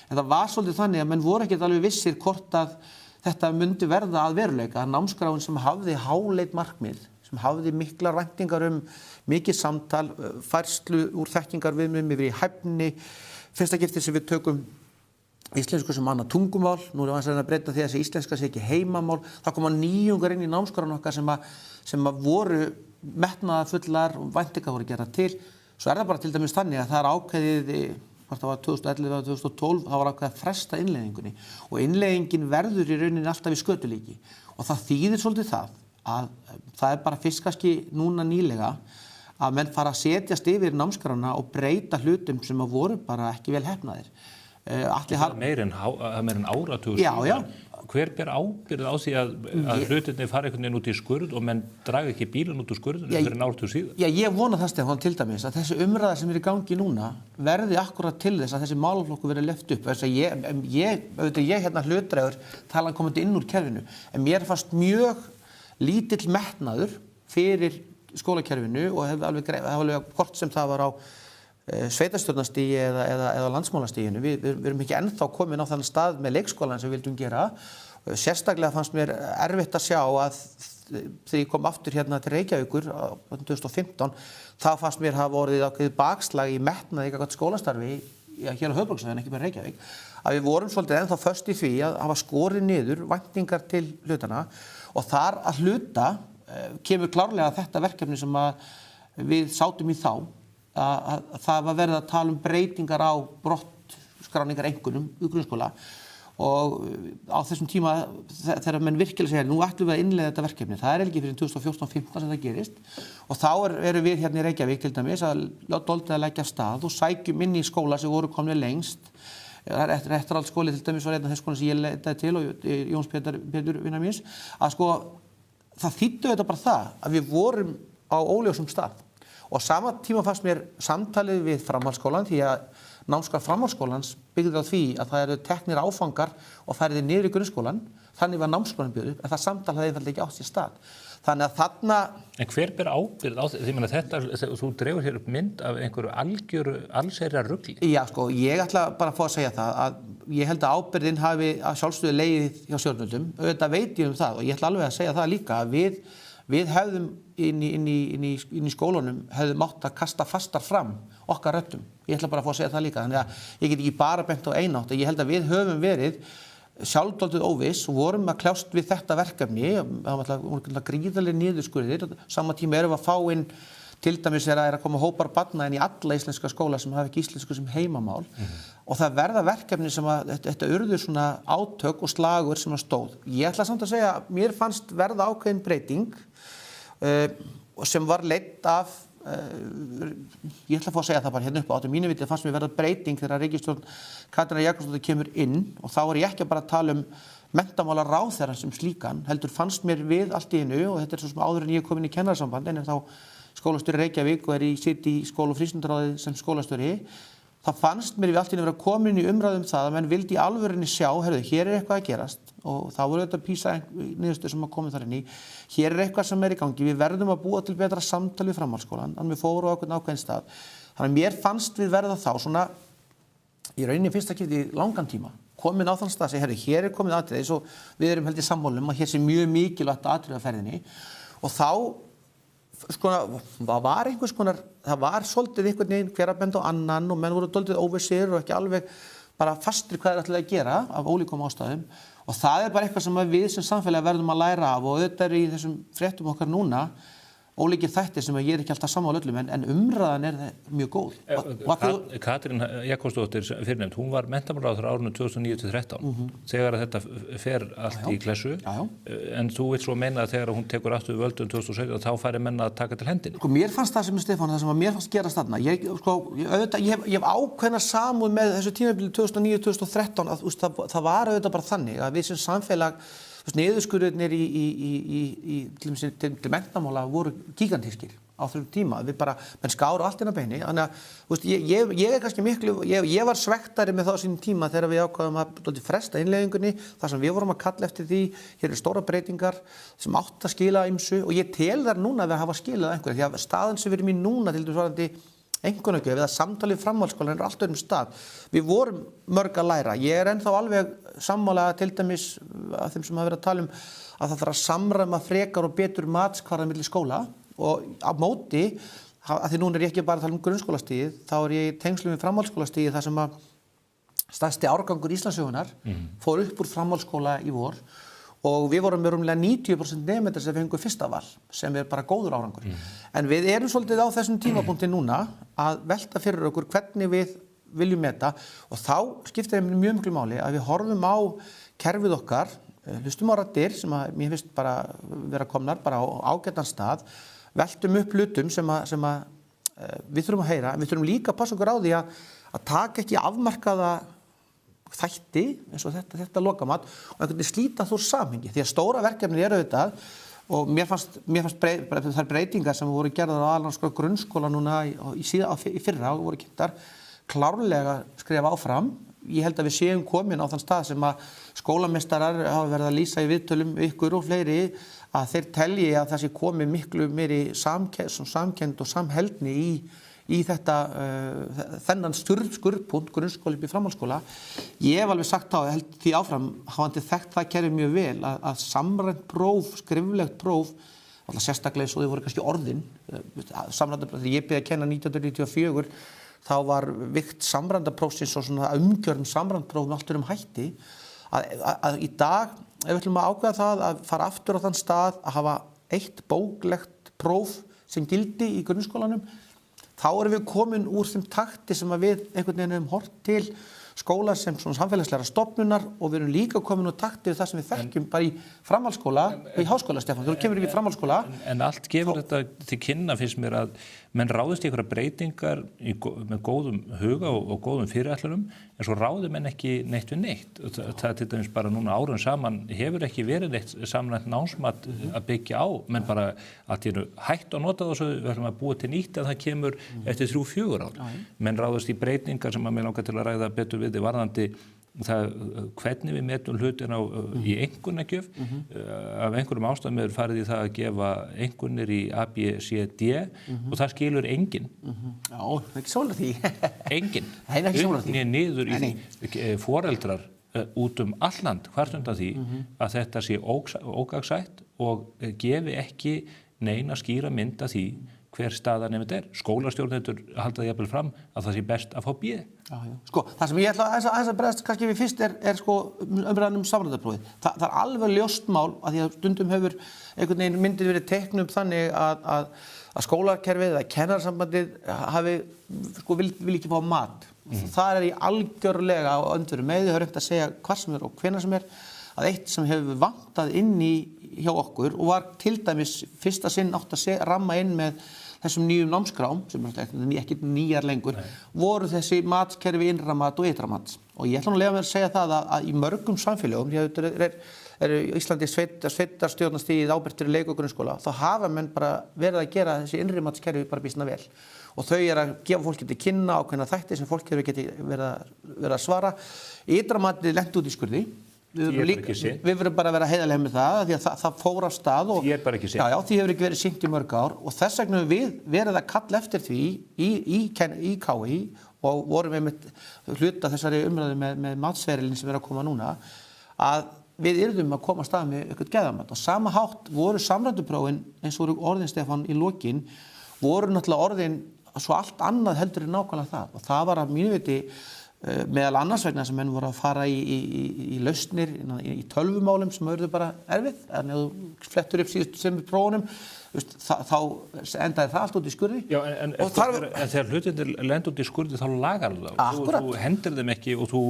en það var svolítið þannig að menn voru ekkert alveg vissir hvort að þetta myndi verða að veruleika, að námskráin sem hafði háleit markmið, sem hafði miklar væntingar mikið samtal, færslu úr þekkingarviðmiðum yfir í hæfni, fyrsta skipti sem við tökum íslensku sem annað tungumál, nú erum við að breyta því að þessi íslenska sé ekki heimamál, það koma nýjungar inn í námskráin okkar sem voru metnaðarfullar og væntingar voru gerðar til. Svo það bara til dæmis þannig að það ákveðið, hvort það var 2011 eða 2012, það var ákveðið að fresta innleiðingunni og innleiðingin verður í rauninni alltaf í skötulíki og það þýðir svolítið það að það bara fyrst kannski núna nýlega að menn fara að setjast yfir námskrána og breyta hlutum sem að voru bara ekki vel heppnaðir. Það er meira en áratugur. Já. Hver ber ábyrgð á því að hlutirnir fara einhvern veginn út í skurð og menn draga ekki bílun út úr skurðinu fyrir en áratug síðan? Já, ég vona það, Stefán, til dæmis að þessi umræða sem er í gangi núna verði akkurat til þess að þessi málaflokkur verði leyft upp. Þess að ég hérna hlutdrægur talan komandi inn úr kerfinu, en mér fannst mjög lítill metnaður fyrir skólakerfinu og hef alveg hvort sem það var á sveitarstjórnarstígi eða landsmálastíginu. Við erum ekki ennþá komin á þann stað með leikskólan sem við vildum gera. Sérstaklega fannst mér erfitt að sjá að þegar ég kom aftur hérna til Reykjavíkur 2015, þá fannst mér hafa orðið ákveðið bakslag í metnaði gagnvart skólastarfi hér á höfuðborgarsvæðinu, ekki bara Reykjavík, að við vorum svolítið ennþá föst í því að hafa skorið niður væntingar til hlutana og þar að hluta kemur klárlega þetta verkefni sem að við sátum í þá að það var verið að tala breytingar á brottskráningar einkunnum í grunnskóla og á þessum tíma þegar menn virkilega segja nú ætlum við að innleiða þetta verkefni, það er ekki fyrir 2014-15 sem það gerist og þá erum við hérna í Reykjavík til dæmis að doldið að leggja af stað og sækjum inn í skóla sem voru komnir lengst. Réttarhaldsskóli til dæmis var einn af þess skóla sem ég leitaði til og Jóns Pétur vinnar míns að sko það þýddi þetta bara það að við vorum á óljósum stað. Og sama tíma fannst mér samtalið við framhaldsskólan því að námskrá framhaldsskólans byggði á því að það eru teknir áfangar og færðir niður í grunnskólan þannig var námskráin byggð upp, en það samtal hafði einfaldlega ekki átt sér stað. Þannig að þarna... En hver ber ábyrgð á þetta? Þú dregur hér upp mynd af einhverju algjöru, allsherjar rugli. Já, sko, ég ætla bara að fá að segja það að ég held að ábyrgðin hafi að sjálfsögðu legið hjá stjórnvöldum. Auðvitað veit ég það og ég ætla alveg að segja það líka að við hefðum inn í skólunum hefðum átt að kasta fastar fram okkar röddum. Ég ætla bara að fá að segja það líka. Þannig að ég get ekki bara bent á einátt. Ég held að við höfum verið sjálfdálítið óviss og vorum að kljást við þetta verkefni. Það var gríðarlega niðurskurðir. Sama tíma erum við að fá inn, til dæmis er að koma hópar barna inn í alla íslenska skóla sem hafa ekki íslensku sem heimamál. Og það verða verkefni sem að þetta urðu svona átök og slagur sem að stóð. Ég ætla samt að segja að mér fannst verða ákveðin breyting sem var leidd af ég ætla að fá að segja það bara hérna upp á þetta. Mínu viti fannst mér verða breyting þegar ríkisstjórn Katrínar Jakobsdóttir kemur inn og þá er ég ekki bara að tala um menntamálaráðherra sem slíkan, heldur fannst mér við allt í einu og þetta er svo sem áður en ég kom inn í kennarasamband en þá skólastjóri Reykjavík og sitt í skóla- og frístundaráði sem skólastjóri. Það fannst mér við allt í einu vera komin í umræðum það að menn vildi í alvörinni sjá, heyrðu, hér er eitthvað að gerast og þá voru þetta PISA niðurstöður sem að koma þar inn í. Hér er eitthvað sem er í gangi, við verðum að búa til betra samtal við framhaldsskólann, þannig við fórum á ákveðin stað. Þannig að mér fannst við verða þá svona, í rauninni fyrsta skipti í langan tíma, komin á þann stað að segja, heyrðu, hér er komið atriði, svo við erum held í sammála að hér sé mjög mikilvægt atriði á ferðinni og þá sko, það var svolítið einhvern veginn hver að benda á annan og menn voru dálítið óvissir og ekki alveg bara fastir hvað þeir ætlaði að gera af ólíkum ástæðum og það er bara eitthvað sem við sem samfélagi verðum að læra af og auðvitað er í þessum fréttum okkar núna ólíkir þættir sem ég er ekki alltaf sammála öllum en umræðan er mjög góð. Katrín Jakobsdóttir fyrirnefnd, hún var menntamálaráðherra árinu 2009-13 þegar þetta fer allt í klessu en þú vilt svo meina að þegar hún tekur aftur völdum 2017 þá færi menna að taka til hendinni. Sko mér fannst það sem Stefán, það sem mér fannst gerast þarna, ég hef ákveðna samúð með þessu tímabili 2009-2013 að það var auðvitað bara þannig að við sem samfélag niðurskurðirnir til menntamála voru gigantískir á þessum tíma. Við bara, menn skáru allt inn á beini. Þannig að ég er kannski miklu, ég var svektari með það á sínum tíma þegar við ákváðum að fresta innleiðingunni, þar sem við vorum að kalla eftir því, hér eru stóra breytingar sem átt að skila ýmsu og ég tel þar núna að við hafa skilað einhverju, því að staðan sem við erum í núna til dæmis varðandi einkunnagjöf eða samtalið framhaldsskólann er allt öðrum stað. Við vorum mörg að læra. Ég er ennþá alveg sammála til dæmis af þeim sem hafa verið að tala um að það þarf að samræma frekar og betur matskvarða milli skóla og á móti, af því núna er ég ekki bara að tala um grunnskólastigið, þá er ég í tengslum við framhaldsskólastigið þar sem að stærsti árgangur Íslandssögunnar fór upp úr framhaldsskóla í vor og við vorum með rúmlega 90% nemendur sem fengu fyrsta val, sem er bara góður árangur. En við erum svolítið á þessum tímapunkti núna að velta fyrir okkur hvernig við viljum meta og þá skiptir mjög miklu máli að við horfum á kerfið okkar, hlustum á raddir sem að mér finnst bara vera komnar bara á ágætan stað, veltum upp hlutum sem að við þurfum að heyra, en við þurfum líka að passa okkur á því að taka ekki afmarkaða þætti eins og þetta lokamat og einhvern veginn slíta þú samhengi því að stóra verkefni eru auðvitað og mér fannst þær breytingar sem voru gerðar á aðalnámskrá grunnskóla núna í fyrra og voru kynntar klárlega skrifa áfram. Ég held að við séum komin á þann stað sem að skólameistarar hafa verið að lýsa í viðtölum ykkur og fleiri að þeir telji að það sé komið miklu meiri samkennd og samheldni í þetta þennan skurðpunkt grunnskóla upp í framhaldsskóla. Ég hef alveg sagt þá held því áfram hafandi þekkt það kerfið mjög vel að samrænt próf, skriflegt próf alltaf sérstaklega svo þau voru kannski orðin samrænt próf, þegar ég byrjaði að kenna 1994 þá var vikt samrænt prófsins og svona umgjörn samrænt próf með allt hætti að í dag ef við ætlum að ákveða það að fara aftur á þann stað að hafa eitt bóklegt próf sem gildi í grunnskólanum þá erum við komin úr þeim takti sem að við einhvern veginn höfum horft til skóla sem svona samfélagslegra stofnunar og við erum líka komin úr takti við það sem við þekkjum bara í framhaldsskóla og í háskóla, Stefán, þú kemur ekki í framhaldsskóla. En allt gefur þetta til kynna finnst mér að menn ráðist í einhverja breytingar með góðum huga og góðum fyrirætlunum en svo ráði menn ekki neitt við neitt. Það til dæmis bara núna árum saman hefur ekki verið neitt samrænt námsmat að byggja á, menn bara allt í einu hætt að nota það og svo við ætlum að búa til nýtt að það kemur eftir 3-4 ár. Menn ráðast í breytingar sem að mér langar til að ræða betur við varðandi hvernig við metum hlutina í einkunnagjöf. Af einhverjum ástæðum er farið í það að gefa einkunnir í A, B, C, D og það skilur enginn. Já, ekki svolítið því. Enginn. Nei, ekki svolítið því. Niður í því. Foreldrar út allt land hvart undan því að þetta sé ógagsætt og gefi ekki neina skýra mynd af því hver staðan ef þetta er. Skólastjórnendur halda jafnvel fram að það sé best að fá B. Já. Sko, það sem ég ætla aðeins að bregðast kannski við fyrst er sko umræðan samræmdaprófið. Það er alveg ljóst mál að því að stundum hefur einhvern veginn myndið verið teiknuð þannig að skólakerfið eða kennarasambandið hafi sko vil ekki fá mat. Það er í algjörlega á öndveru með því, það er reynt að segja hvað sem er og hvenær sem er, að eitt sem hefur vantað inn í hjá okkur og var til dæmis fyrsta sinn átt að ramma inn með þessum nýjum námskrám, sem er ekki nýjar lengur, voru þessi matskerfi innra mat og ytra mat. Og ég ætla nú að leyfa mér að segja það að í mörgum samfélögum, er Íslandi sveitarstjórnarstigið ábyrgt fyrir leik- og grunnskóla, þá hafa menn bara verið að gera þessi innri matskerfi bara býsna vel. Og þau að gefa fólki til kynna ákveðna þætti sem fólk hefur getið verið að svara. Ytra matið lent út í skurði. Við verðum bara að vera heiðarlega með það, því að það fór af stað og því er bara ekki sinnt. Já, því hefur ekki verið sinnt í mörg ár og þess vegna við verið að kalla eftir því í KÍ og vorum með hluta þessari umræðu með matsferilin sem er að koma núna, að við yrðum að koma af stað með eitthvað geðamat. Og sama hátt voru samræmduprófin, eins og orðin Stefán í lokin, voru náttúrulega orðin svo allt annað heldur en nákvæmlega það. Og það var að mínu viti meðal annars vegna sem menn voru að fara í lausnir í tölvumálum sem auðvitað bara erfið, en ef þú flettur upp síðustu sem prófunum, þá endaði það allt út í skurði. Já, en þegar hlutinir lenda út í skurði þá lagar það. Akkurat. Þú hendir þeim ekki og þú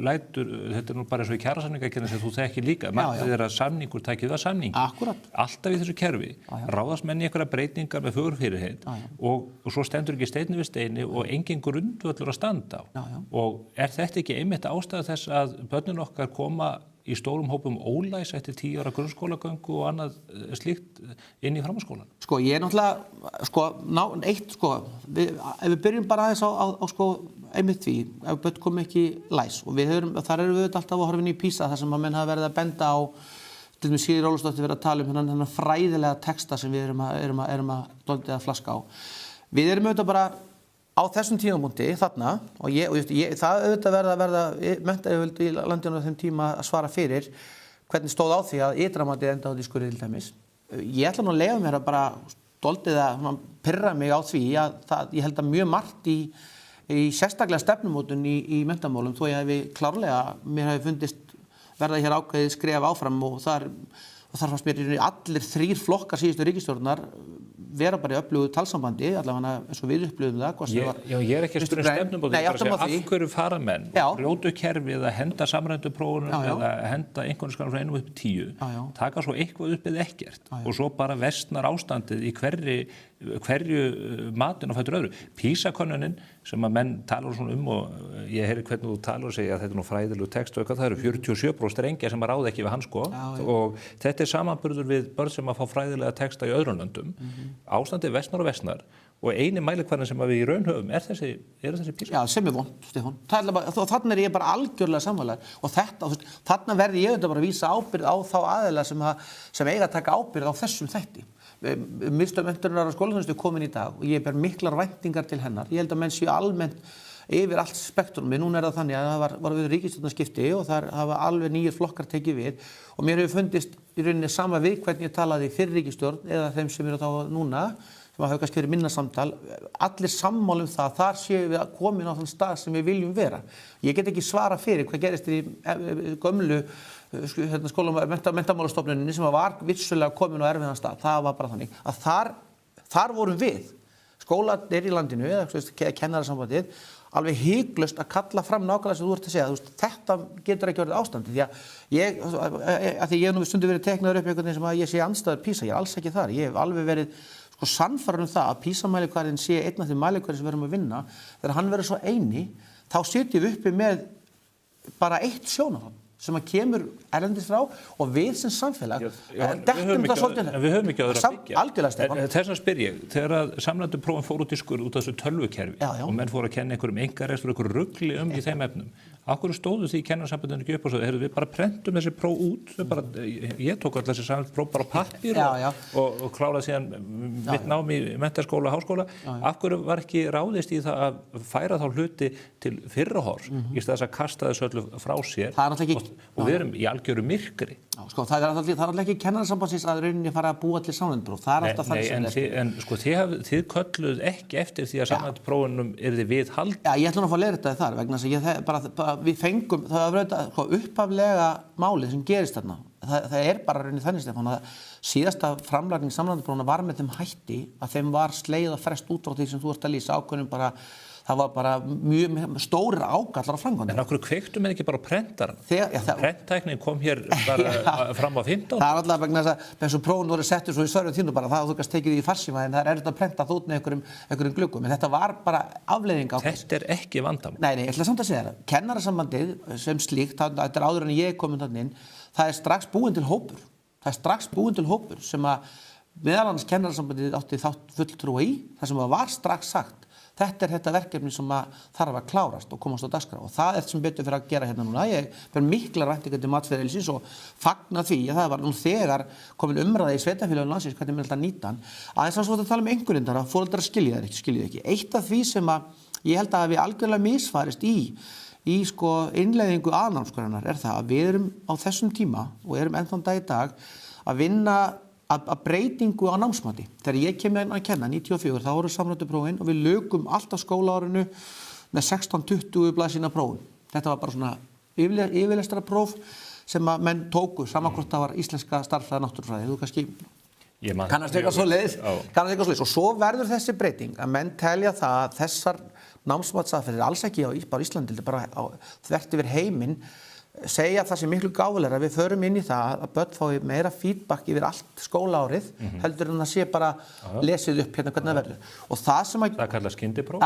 lætur, þetta er nú bara eins og í kjarasamningakerfinu sem þú þekki líka. Margt þeirra samningur tækið það samning. Akkurat. Alltaf í þessu kerfi. Ráðast menn í einhverja breytingar með fögurfyrirheit og svo stendur ekki steini við steini og engin grundvöllur að standa á. Og er þetta ekki einmitt ástæða þess að börnin okkar koma í stórum hópum ólæs eftir 10 ára grunnskólagöngu og annað slíkt inn í framhaldsskólann? Sko, ég er náttúrulega, ef við byrjum bara aðeins á einmitt því, ef börn kom ekki læs og þar erum við alltaf að horfa inn í PISA þar sem að menn hafa verið að benda á, til dæmis Sigríður Ólafsdóttir verið að tala um þennan fræðilega texta sem við erum að dálítið að flaska á. Við erum auðvitað bara á þessum tímapunkti þarna og það auðvitað verða menntaryfirvöld í landinu á þeim tíma að svara fyrir hvernig stóð á því að ytra matið enda út í skurði til dæmis. Ég ætla nú að leyfa mér að bara dálítið að pirra mig á því að ég held að mjög margt í sérstaklega stefnumótun í menntamálum þó ég hefi klárlega, mér hafi fundist verða hér ákveðið skref áfram og þar fannst mér allir 3 flokkar síðustu ríkisstjórnar vera bara í öflugu talsambandi, allavega eins og við upplifum það. Ég er ekki að spyrja stefnumótun, ég er bara að segja af hverju fara menn, brjótu kerfi eða henda samræmduprófunum eða henda einhvern skala frá 1 upp í 10, taka svo eitthvað upp eða ekkert og svo bara versnar ástandið í hverju matinn á fætur öðru. PISA-könnunin sem að menn talar svona og ég heyri hvernig þú talar og segja að þetta er nú fræðilegu text og eitthvað, það eru 47% drengja sem að ráða ekki við hans og þetta er samanburður við börn sem að fá fræðilega texta í öðrum löndum. Ástandið versnar og versnar og eini mælikvarðin sem við í raun höfum er þessi PISA. Já, sem er vont, Stefán. Þannig er ég bara algjörlega sammálaður og þarna verði ég auðvitað bara að vísa ábyrgð á þá aðila sem eiga að taka ábyrgð á þessum þætti. Miðstöð menntunar og skólaþjónustu er komin í dag og ég ber miklar væntingar til hennar. Ég held að menn séu almennt yfir allt spektrumi. Núna er það þannig að það var við ríkisstjórnarskipti og þar hafa alveg nýjir flokkar tekið við og mér hefur fundist í rauninni sama við hvernig ég talaði fyrir ríkisstjórn eða þeim sem eru þá núna sem hafa kannski verið minna samtal, allir sammála um það, þar séum við komin á þann stað sem við viljum vera. Ég get ekki svara fyrir hvað gerist í gömlu menntamálastofnuninni sem var vissulega komin á erfiðan stað, það var bara þannig að þar vorum við, skólarnir í landinu eða kennarasambandið, alveg hiklaust að kalla fram nákvæmlega sem þú ert að segja, þetta getur ekki verið ástandi því að ég hef nú stundum verið teknaður upp einhvern veginn sem að ég sé andstæður PISA, ég er alls ekki þar, ég hef alveg verið sannfærður um það að PISA-mælikvarðinn sé einn af þeim mælikvarðin sem við erum að vinna, þegar hann verður svo eini, þá sitjum við uppi með bara eitt sjónarhorn sem að kemur erlendis frá og við sem samfélag við höfum ekki öðru að byggja. Algjörlega, Stefán. Þess vegna spyr ég, þegar samræmduprófin fór út í skurð út af þessu tölvukerfi og menn fóru að kenna einhverjum einkarekstur, einhverju rugli í þeim efnum, Af hverju stóðu því Kennarasambandinu ekki upp og svo, við bara prentum þessi próf út, ég tók allir þessi próf bara á pappír og kláraði síðan mitt nám í menntaskóla og háskóla. Af hverju var ekki ráðist í það að færa þá hluti til fyrrahors í stað þess að kasta þessu öllu frá sér og við erum í algjöru myrkri. Sko, það er alltaf ekki Kennarasambandsins að rauninni fara að búa til samræmdupróf. Það er alltaf þannig sem það. En sko, þið kölluð ekki eftir því að samræmduprófunum yrði viðhald. Já, ég ætla nú að fá að leiðrétta þar vegna þess að við fengum, það var sko, upphaflega málið sem gerist þarna. Það er bara rauninni þannig, Stefán, að síðasta framlagning samræmduprófuna var með þeim hætti að þeim var slegið og frest út frá því sem þú ert að lýsa ákveðnum bara. Það var bara mjög stórir ágallar á framkvæmdum. En okkur kveiktum við ekki bara á prentaran? Prenttæknin kom hér bara fram á 15. Það er alltaf vegna þess að þessu prófun voru settur svo í störfum þínu bara, það þú kannst tekið í farsíma en það er að prenta þótt með einhverjum gluggum. En þetta var bara afleiðing á þess. Þetta er ekki vandamál. Nei, ég ætla samt að segja það. Kennarasambandið sem slíkt, þetta er áður en ég komin þarna inn, það er strax búinn til hópur. Það er strax búinn til hópur sem að meðal annars Kennarasambandið átti þátt fulltrúa í, það sem var strax sagt. Þetta er þetta verkefni sem þarf að klárast og komast á dagskrá og það er sem betur fyrir að gera hérna núna. Ég fer miklar væntingar til matsferðilsins og fagna því að það var nú þegar komin umræða í sveitarfélögum landsins hvernig við ætlum að nýta hann. Aðeins að tala um einhverjum foreldrar skilja ekki. Eitt af því sem ég held að við algjörlega misfarist í sko innleiðingu aðnámskrárinnar er það að við erum á þessum tíma og erum ennþá dag í dag að vinna að breytingu á námsmati. Þegar ég kem að kenna 94 þá voru samræmduprófin og við lukum alltaf skólaárinu með 16-20 blaðsíðna prófum. Þetta var bara svona yfirlestara próf sem að menn tóku saman hvort það var íslenska starffræði náttúrufræði. Þú kannski kannast eitthvað svoleiðis og svo verður þessi breyting að menn telja það að þessar námsmatsaðferðir alls ekki bara á Íslandi, bara þvert yfir heiminn segja það sem miklu gáfulegra við förum inn í það að börn fái meira feedback yfir allt skólaárið heldur en það sé bara lesið upp hérna hvernig það verður og það kallast skyndipróf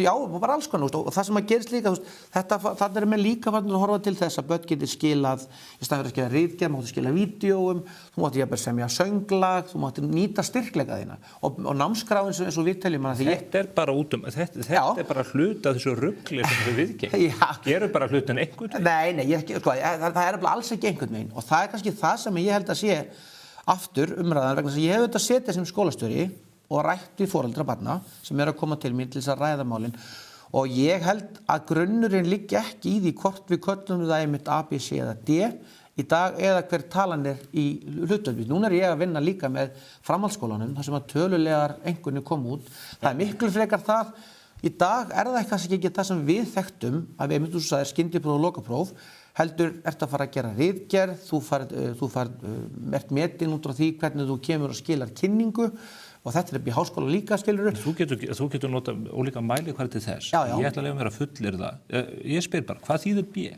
já, bara alls konar og það sem að gerist líka þannig er með líka farnir að horfa til þess að börn getur skilað í staðinn fyrir að skila ritgerð, máttu skila vídeóum þú máttu jafnvel semja sönglag þú máttu nýta styrkleika þína og námskráin eins og við teljum þetta er bara þetta er bara hluta þessu rugli sem við viðgengum gerum bara hlutin einhvern Sko, það er alls ekki einhvern veginn og það er kannski það sem ég held að sé aftur umræðan vegna þess að ég hef auðvitað setið sem skólastjóri og rætt við foreldra barna sem eru að koma til mín til þess að ræða málin og ég held að grunnurinn liggi ekki í því hvort við köllum það einmitt A, B, C eða D í dag eða hver talan er í hlutöfni. Núna er ég að vinna líka með framhaldsskólanum þar sem að tölulegar einhvernig kom út. Það er miklu frekar það. Í dag er það kannski ekki það sem við þekktum að við myndum svo að er skyndipróf og lokapróf heldur ert að fara að gera ritgerð, þú ert metin út frá því hvernig þú kemur og skilar kynningu og þetta er upp í háskóla líka skilur. Þú getur nota ólíka mælikvarða til þess. Já. Ég ætla að leyfa mér að fullyrða. Ég spyr bara, hvað þýðir B?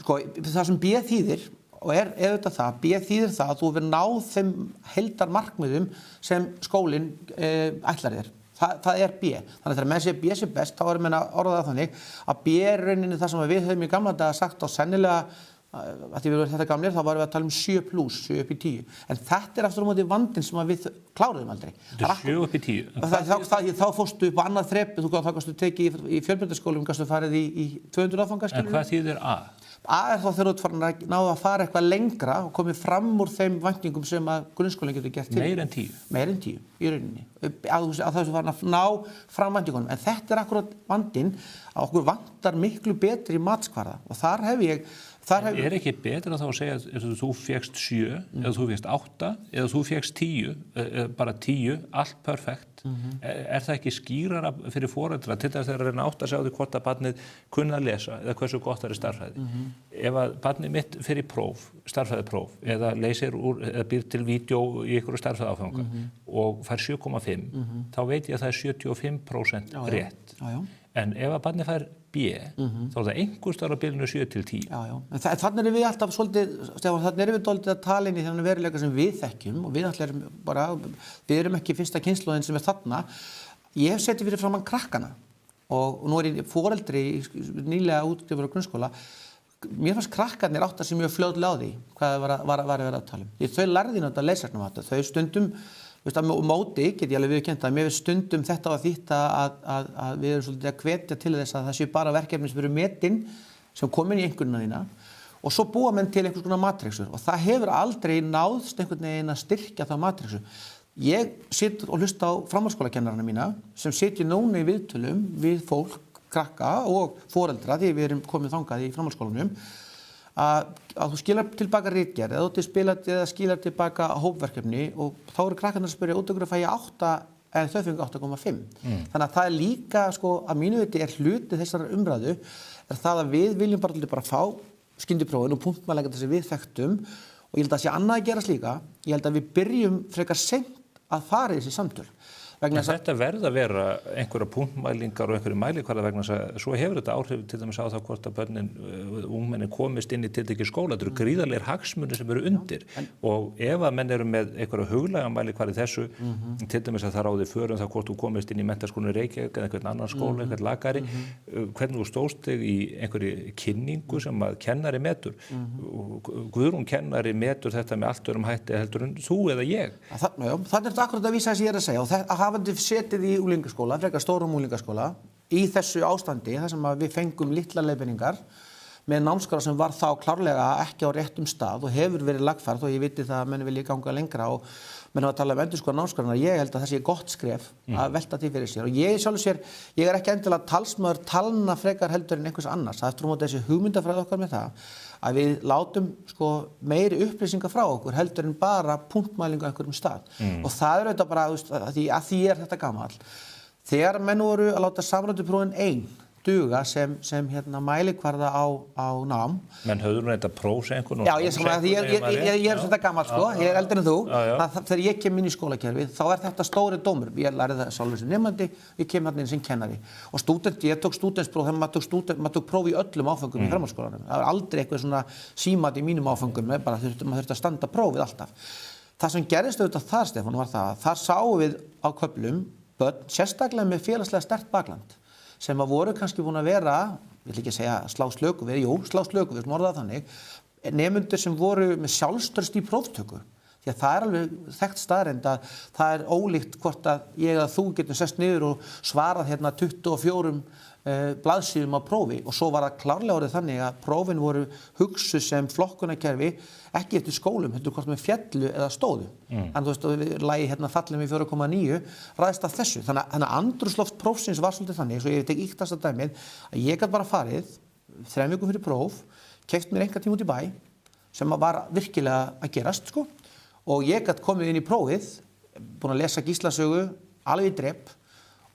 Sko, það sem B þýðir og er auðvitað það, B þýðir það að þú verður náð þeim heildarmarkmiðum sem skólinn ætlar þér. Það er B. Þannig að þegar menn sé B sé best, þá erum við að orða það þannig að B er rauninni það sem við höfum í gamla daga sagt á sennilega, að því við erum þetta gamlir, þá varum við að tala um 7+, 7 upp í 10. En þetta er aftur á móti vandinn sem við kláruðum aldrei. Þetta er 7 upp í 10? Þá fórstu upp á annað þrep, þá gastu tekið í fjölbrautaskólum, gastu farið í 200 áfanga. En hvað þýðir A? A er þá þegar þú ert farin að náða að fara eitthvað lengra og komið fram úr þeim væntingum sem að grunnskólinn getur gert til. Meir en 10? Meir en 10, í rauninni. Að þessu farin að ná fram væntingunum. En þetta er akkurat vandinn að okkur vantar miklu betri matskvarða og þar hef ég Er ekki betra þá að segja að þú fékkst 7, eða þú fékkst 8, eða þú fékkst 10, bara 10, allt perfekt. Er það ekki skýrara fyrir foreldra til þess að þeir reyna átt að sjá því hvort að barnið kunna að lesa eða hversu gott það er stærðfræði? Ef að barnið mitt fyrir próf, stærðfræðipróf, eða leysir úr, eða býr til vídeo í ykkur stærðfræðiáfanga og fær 7,5, þá veit ég að það er 75% rétt. En ef að barnið fær B, þá er það einhvers staðar á bilinu 7 til 10. Já. En þannig erum við alltaf svolítið, Stefán, þannig erum við dálítið að tala inn í þennan veruleika sem við þekkjum og við erum ekki fyrsta kynslóðin sem er þarna. Ég hef setið fyrir framan krakkana og nú er ég foreldri nýlega útskrifaður á grunnskóla. Mér fannst krakkarnir átta sig mjög fljótlega á því hvað var að vera að tala um. Þau lærðu náttúrulega að lesa þetta. Þau stundum á móti, get ég alveg viðurkennt að mér stundum þetta var þýtt að við erum svolítið að hvetja til þess að það séu bara verkefni sem eru metin sem kom inn í einhvernina þína og svo búa menn til einhvers konar matrixur og það hefur aldrei náðst einhvern veginn að styrkja það matrixu. Ég sit og hlusta á framhaldsskólakennarana mína sem sitja núna í viðtölum við fólk, krakka og foreldra því við erum komið þangað í framhaldsskólanum að þú skilar tilbaka ritgerð eða þú skilar tilbaka hópverkefni og þá eru krakkarnir að spyrja út okkur að fæ ég 8 en þau fengu 8,5. Þannig að það er líka sko að mínu viti er hluti þessar umræðu er það að við viljum bara fá skyndiprófin og punktmælingar sem við þekktum og ég held að sé annað að gerast líka. Ég held að við byrjum frekar seint að fara í þessi samtöl. En þetta verða að vera einhverja punktmælingar og einhverju mælikvarða vegna þess að svo hefur þetta áhrif til dæmis á það hvort að börnin, ungmennin komist inn í tiltekið skóla. Þetta eru gríðarlegir hagsmunir sem eru undir og ef að menn eru með einhverja huglæga mælikvarða í þessu, til dæmis að það ráði för það hvort þú komist inn í menntaskólann í Reykjavík eða einhvern annan skóla, einhvern lagari, hvernig þú stóðst þig í einhverju kynningu sem að kennari metur. Guðrún kennari metur þetta með allt öðrum hætti heldur en þú eða ég. Þannig er þetta akkurat að vísa þess ég er að segja og hafandi setið í unglingaskóla, frekar stórum unglingaskóla, í þessu ástandi, þar sem við fengum litlar leiðbeiningar með námskrá sem var þá klárlega ekki á réttum stað og hefur verið lagfært og ég viti það að menn vilja ganga lengra og menn hafa að tala endurskoðun námskrána. Ég held að það sé gott skref að velta því fyrir sér og ég er ekki endilega talsmaður talna frekar heldur en einhvers annars. Það eftir þessi hugmyndafræði okkar með það að við látum sko meiri upplýsingar frá okkur heldur en bara punktmælingu á einhverjum stað og það er auðvitað bara að því er þetta gamall. Þegar menn voru að láta samræmduprófin ein duga sem mælikvarða á nám. Menn höfðu nú þetta próf sem einhvern Já, ég er þetta gamall sko, ég er eldri en þú. Þegar ég kem inn í skólakerfið þá er þetta stóri dómur. Ég lærði það sjálfur sem nemandi, ég kem þarna inn sem kennari. Og ég tók stúdentspróf þegar maður tók próf í öllum áföngum í framhaldsskólanum. Það var aldrei eitthvað svona símat í mínum áföngum, maður þurfti að standa prófið alltaf. Það sem gerðist auðvitað þar, Stefán, var það að þar sáum við á köflum börn, sérstaklega með félagslega sterkt bakland sem að voru kannski búin að vera, ég vil ekki segja slá slöku við, sem orðað þannig, nemendur sem voru með sjálfströst í próftöku. Því að það er alveg þekkt staðreynd að það er ólíkt hvort að ég eða þú getum sest niður og svarað 24 blaðsíðum á prófi og svo var það klárlega orðið þannig að prófin voru hugsuð sem flokkunarkerfi ekki eftir skólum, heldur hvort með fjallu eða stóðu. En þú veist, lagi fallum í 4,9 ræðist af þessu. Þannig að andrúmsloft prófsins var svolítið þannig, svo ég tek íktasta dæmið, að ég gat bara farið 3 vikum fyrir próf, keypt mér einhvern tíma út í bæ, sem var virkilega að gerast, sko, og ég gat komið inn í prófið, búin að lesa Gíslasögu, alveg í drepp,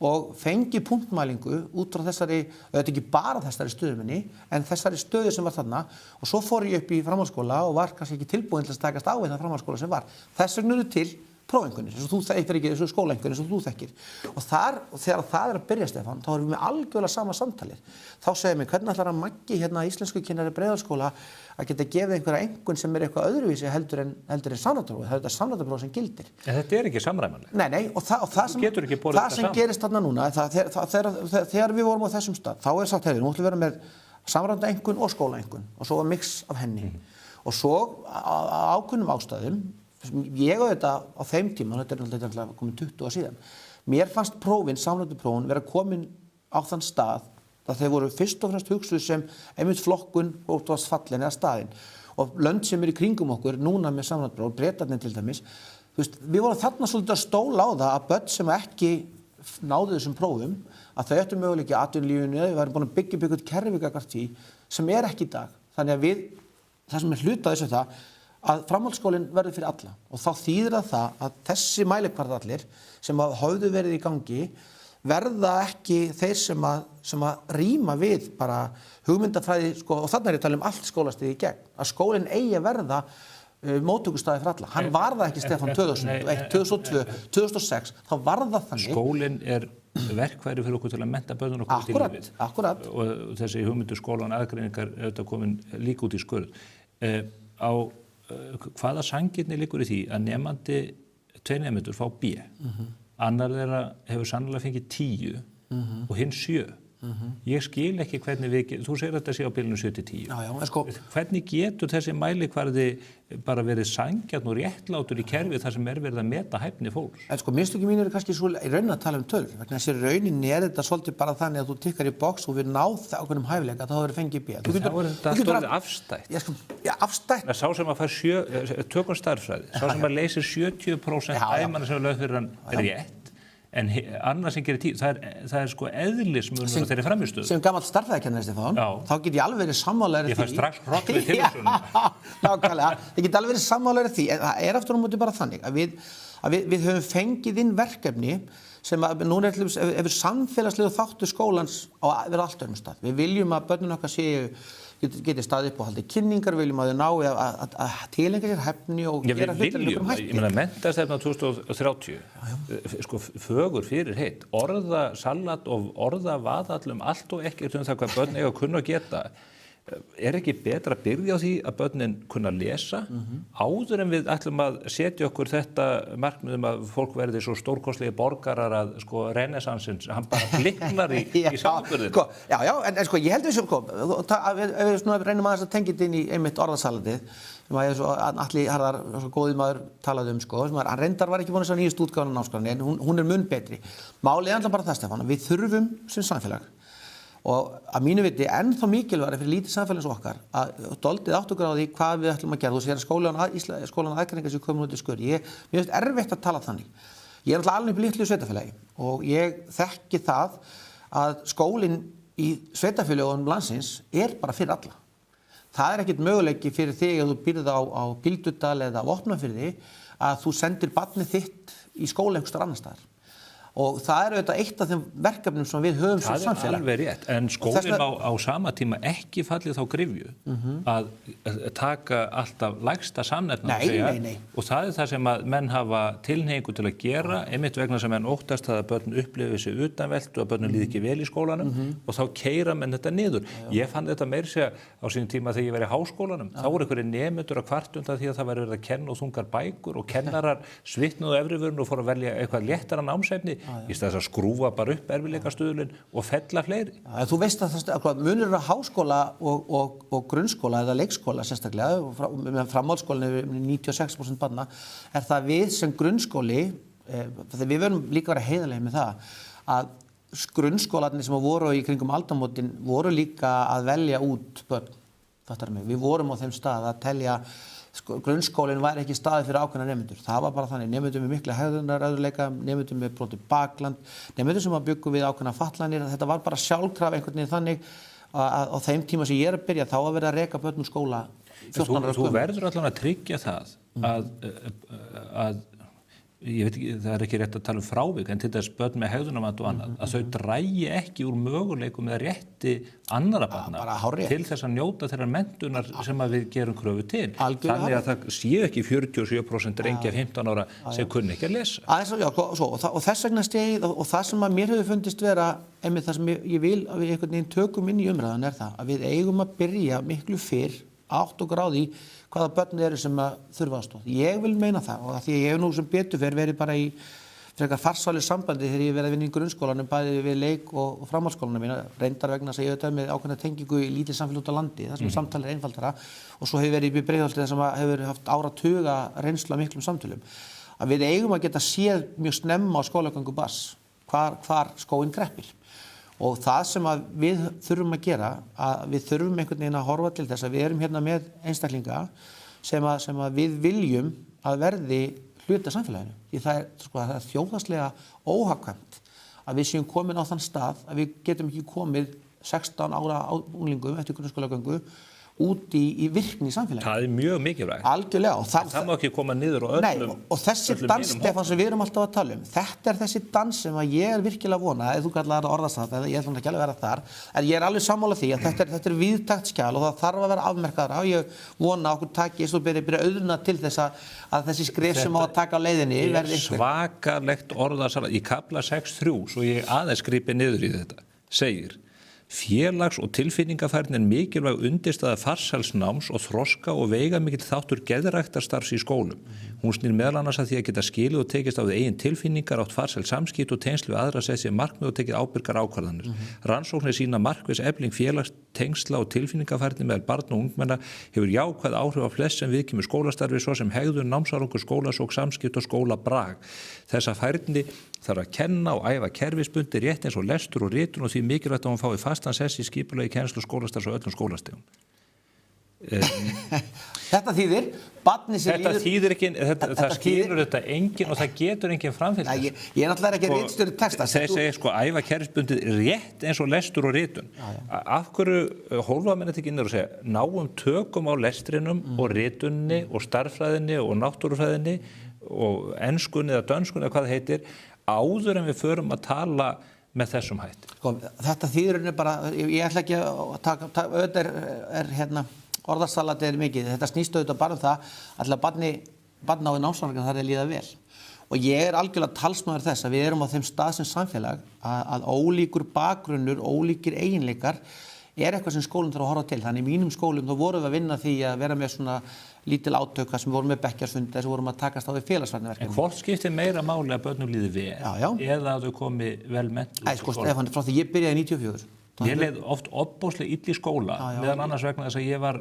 og fengi punktmælingu út frá þessari, auðvitað ekki bara þessari stöðu minni, en þessari stöðu sem var þarna og svo fór ég upp í framhaldsskóla og var kannski ekki tilbúin til að takast á við það framhaldsskóla sem var. Þess vegna eru til prófeinkunnir, þessu skólaeinkunnir sem þú þekkir. Og þegar það er að byrja, Stefán, þá erum við með algjörlega sama samtalið. Þá segir mér, hvernig ætlar að Maggi íslenskukennari Breiðholtsskóla að geta gefið einhverja einkunn sem er eitthvað öðruvísi heldur en samræmdupróf. Það er þetta samræmdupróf sem gildir. En þetta er ekki samræmanlegt. Nei, og það sem gerist þarna núna, þegar við vorum á þessum stað, þá er sagt, nú ætlum við vera með samræmda einkunn og skólaeinkunn og svo var mix af henni. Og svo á ákveðnum ástæðum ég auðvitað á þeim tíma, þetta er náttúrulega komin 20 ára síðan, mér fannst prófin, samræmduprófin, vera komin á þann stað að þeir voru fyrst og fremst hugsuð sem einmitt flokkun og fallin eða staðinn. Og lönd sem eru í kringum okkur núna með samræmdupróf, Bretarnir til dæmis, við vorum þarna svolítið að stóla á það að börn sem ekki náðu þessum prófum, að þau ættu möguleiki í atvinnulífinu eða við værum búin að byggja upp kerfi gagnvart því sem er ekki í dag. Þannig að það sem er hluta þessu það að framhaldsskólinn verður fyrir alla og þá þýðir það að þessi mælikvarðallir sem höfðu verið í gangi verða ekki þeir sem að rýma við bara hugmyndafræði og þarna er ég að tala allt skólastig í gegn, að skólinn eigi að verða móttökustaði fyrir alla. Hann var það ekki, Stefán, 2001, 2002, 2006, þá var það þannig. Skólinn er verkfæri fyrir okkur til að mennta börnun okkur til lífið. Akkurat. Og þessi hugmyndu skólan aðgreiningar auðvitað komin líka út í skurð. Hvaða sanngirni liggur í því að tveir nemendur fá B, annar þeirra hefur sannlega fengið 10 og hinn 7. Ég skil ekki hvernig þú segir að þetta sé á bilinu 7-10. Hvernig getur þessi mælikvarði bara verið sanngjarn og réttlátur í kerfi þar sem verið að meta hæfni fólks? En mistökin mín eru kannski svo í raunin að tala tölur. Vegna þessi rauninni þetta svolítið bara þannig að þú tikkar í box og við náð ákveðnum hæfileika, þá verður fengið B. Þá er þetta alltaf afstætt. Afstætt. Sá sem að fær tökum starffræði, sá sem að leysir 70% æmanna sem er lögð fyrir hann rétt, en annað sem gerir 10, það er sko eðlismunur á þeirri frammistöðu. Sem gamall stærðfræðikennari, Stefán, þá get ég alveg verið sammálaður því. Ég fæ strax hrogn við tilvísunum. Nákvæmlega, ég get alveg verið sammálaður því, en það er aftur á móti bara þannig að við höfum fengið inn verkefni sem að núna hefur samfélagslegu þáttur skólans á að vera allt öðrum stað. Við viljum að börnin okkar geti staðið upp og haldið kynningar, viljum að þau nái að tilengja sér hæfni og gera hlutir í einhverjum hætti. Ég meina, menntastefna 2030, sko fögur fyrir heitt, orðasalat og orðavaðall allt og ekkert það hvað börn eiga að kunna að geta. Er ekki betra að byrja á því að börnin kunna lesa áður en við ætlum að setja okkur þetta markmið að fólk verði svo stórkostlegi borgarar að sko renesansins, hann bara bliknar í samanburðinu. Já, en sko ég held við reynum aðeins að tengja þetta inn í einmitt orðasalatið sem að Atli Harðar, góði maður, talaði sko, sem hann reyndar var ekki búin að nýjast útgáfan á námskránni, en hún er mun betri. Málið er alltaf bara það, Stefán, við þurfum sem samfélag og að mínu viti ennþá mikilvægara fyrir lítið samfélags okkar að doldið áttugur á því hvað við ætlum að gera. Þú segir skólan aðgreiningar sem komur út í skurð. Mér finnst erfitt að tala þannig. Ég er alltaf alveg upp í litlu sveitarfélagi og ég þekki það að skólinn í sveitarfélögunum landsins er bara fyrir alla. Það er ekkert möguleiki fyrir þig að þú býrð á Bíldudal eða Vopnafirði að þú sendir barnið þitt í skóla einhvers staðar annars staðar. Og það er auðvitað eitt af þeim verkefnum sem við höfum sem samfélag. Það er alveg rétt, en skólinn á sama tíma ekki fallið þá gryfju að taka alltaf lægsta samnefna Nei. Og það er það sem að menn hafa tilhneigingu til að gera, einmitt vegna sem menn óttast að börn upplifi sig utanveltu og að börnum líði ekki vel í skólanum og þá keyra menn þetta niður. Ég fann þetta meira segja á sínum tíma þegar ég var í háskólanum. Þá voru einhverjir nemendur að kvarta því að það væri verið að kenna og þungar bækur og kennarar svitnuðu á efrivörinu og fóru að velja eitthvað léttara námsefni í stað þess að skrúfa bara upp erfiðleikastuðlinn og fella fleiri. Þú veist að munur á háskóla og grunnskóla eða leikskóla sérstaklega, með framhaldsskólanum er 96% barna, er það við sem grunnskóli, þegar við verðum líka að vera heiðarlegir með það, að grunnskólarnir sem voru í kringum aldamótin voru líka að velja út börn. Við vorum á þeim stað að telja grunnskólinn væri ekki staðið fyrir ákveðna nemendur. Það var bara þannig, nemendur með mikla hegðunarörðugleika, nemendur með brotið bakland, nemendur sem að byggja við ákveðna fatlanir. Þetta var bara sjálfkrafa einhvern veginn þannig að á þeim tíma sem ég er að byrja þá að vera að reka börn úr skóla 14 ára. Þú verður allavega að tryggja það að ég veit ekki, það er ekki rétt að tala frávik, en til þess börn með hegðunarvanda og annað, að þau drægi ekki úr möguleikum eða rétti annarra barna til þess að njóta þeirrar menntunar sem að við gerum kröfu til. Þannig að það sé ekki 47% drengja 15 ára sem kunni ekki að lesa. Og þess vegna stegið, og það sem að mér hefur fundist vera, einmitt það sem ég vil að við einhvern veginn tökum inn í umræðan er það, að við eigum að byrja miklu fyrr átt og gráði hvaða börn eru sem að þurfa aðstoð. Ég vil meina það og því ég hef nú sem betur verið bara í frekar farsælu sambandi þegar ég verið að vinna í grunnskólanum, bæði við leik og framhaldsskólanum mína, reyndar vegna þess að ég hef með ákveðna tengingu í lítið samfélag út á landi, þar sem samtalið er einfaldara og svo hefur verið í Breiðholti þar sem hefur haft áratuga reynslu af miklum samtölum. Að við eigum að geta séð mjög snemma á skólagöngu barns hvar skóinn kreppir. Og það sem að við þurfum að gera, að við þurfum einhvern veginn að horfa til þess að við erum hérna með einstaklinga sem að við viljum að verði hluti af samfélaginu. Því það er þjóðhagslega óhagkvæmt að við séum komin á þann stað að við getum ekki komið 16 ára unglingum eftir grunnskólagöngu út í virkni í samfélaginu. Það er mjög mikilvægt. Algjörlega. Það má ekki koma niður á öllum. Nei, og þessi dans, Stefán, sem við erum alltaf að tala þetta er þessi dans sem að ég er virkilega að vona, ef þú kallar það orðastað, ég ætlum ekki alveg að vera þar, en ég er alveg sammála því að þetta er víðtækt skjal og það þarf að vera afmerkaðra og ég vona okkur taki eins og byrja auðna til þess að þessi skref sem á að taka á leiðinni verði eitthvað. Svakalegt orðasala í kafla 6.3, svo ég aðeins grípi niður í þetta, segir Félags- og tilfinningafærni mikilvæg undirstaða farsælsnáms og þroska og veigamikill þáttur geðræktarstarfs í skólum. Hún snýr meðal annars að því að geta skilið og tekist á við eigin tilfinningar, átt farsæl samskipt og tengsl við aðra, sett sér markmið og tekið ábyrgar ákvarðanir. Rannsóknir sýna markviss efling félagstengsla og tilfinningafærni meðal barna og ungmenna hefur jákvæð áhrif á flest sem viðkemur skólastarfi, svo sem hegðun, námsárangur, skólasók, samskipt og skólabrag. Þessa færni þarf að kenna og æfa kerfisbundi rétt eins og lestur og ritun og því mikilvægt að hún fái fastan sess í skipulagi kennslu skólastarfs og öllum skólastigum. Þetta þýðir, barni sem Þetta þýðir ekki, það skilur þetta enginn og það getur enginn framfylgt. Ég er náttúrulega ekki ritstjóri texta. Þeir segja sko æfa kerfisbundið rétt eins og lestur og ritun. Af hverju hólfa menn þetta ekki inn og segja náum tökum á lestrinum og ritunni og starffræðinni og náttúrufræðinni og enskunni eða dönskunni eða hvað það heitir áður en við förum að tala með þessum hætti. Sko, þetta þýðir bara, ég ætla ekki að taka auðvitað orðasalati mikið, þetta snýst auðvitað bara það að barni á námsframvindu þar líða vel. Og ég algjörlega talsmaður þess að við erum á þeim stað sem samfélag að ólíkur bakgrunnur, ólíkir eiginleikar eitthvað sem skólinn þarf að horfa til. Þannig í mínum skólum þá vorum við að vinna því að vera með svona lítil átöka sem vorum með bekkjarsfundi sem vorum að takast á við félagsverkefni. En hvort skiptir meira máli að börnum líði vel eða að þau komi vel menntuð? Sko Stefán, frá því ég byrjaði 94. Ég leið oft ofboðslega illa í skóla, meðan annars vegna þess að ég var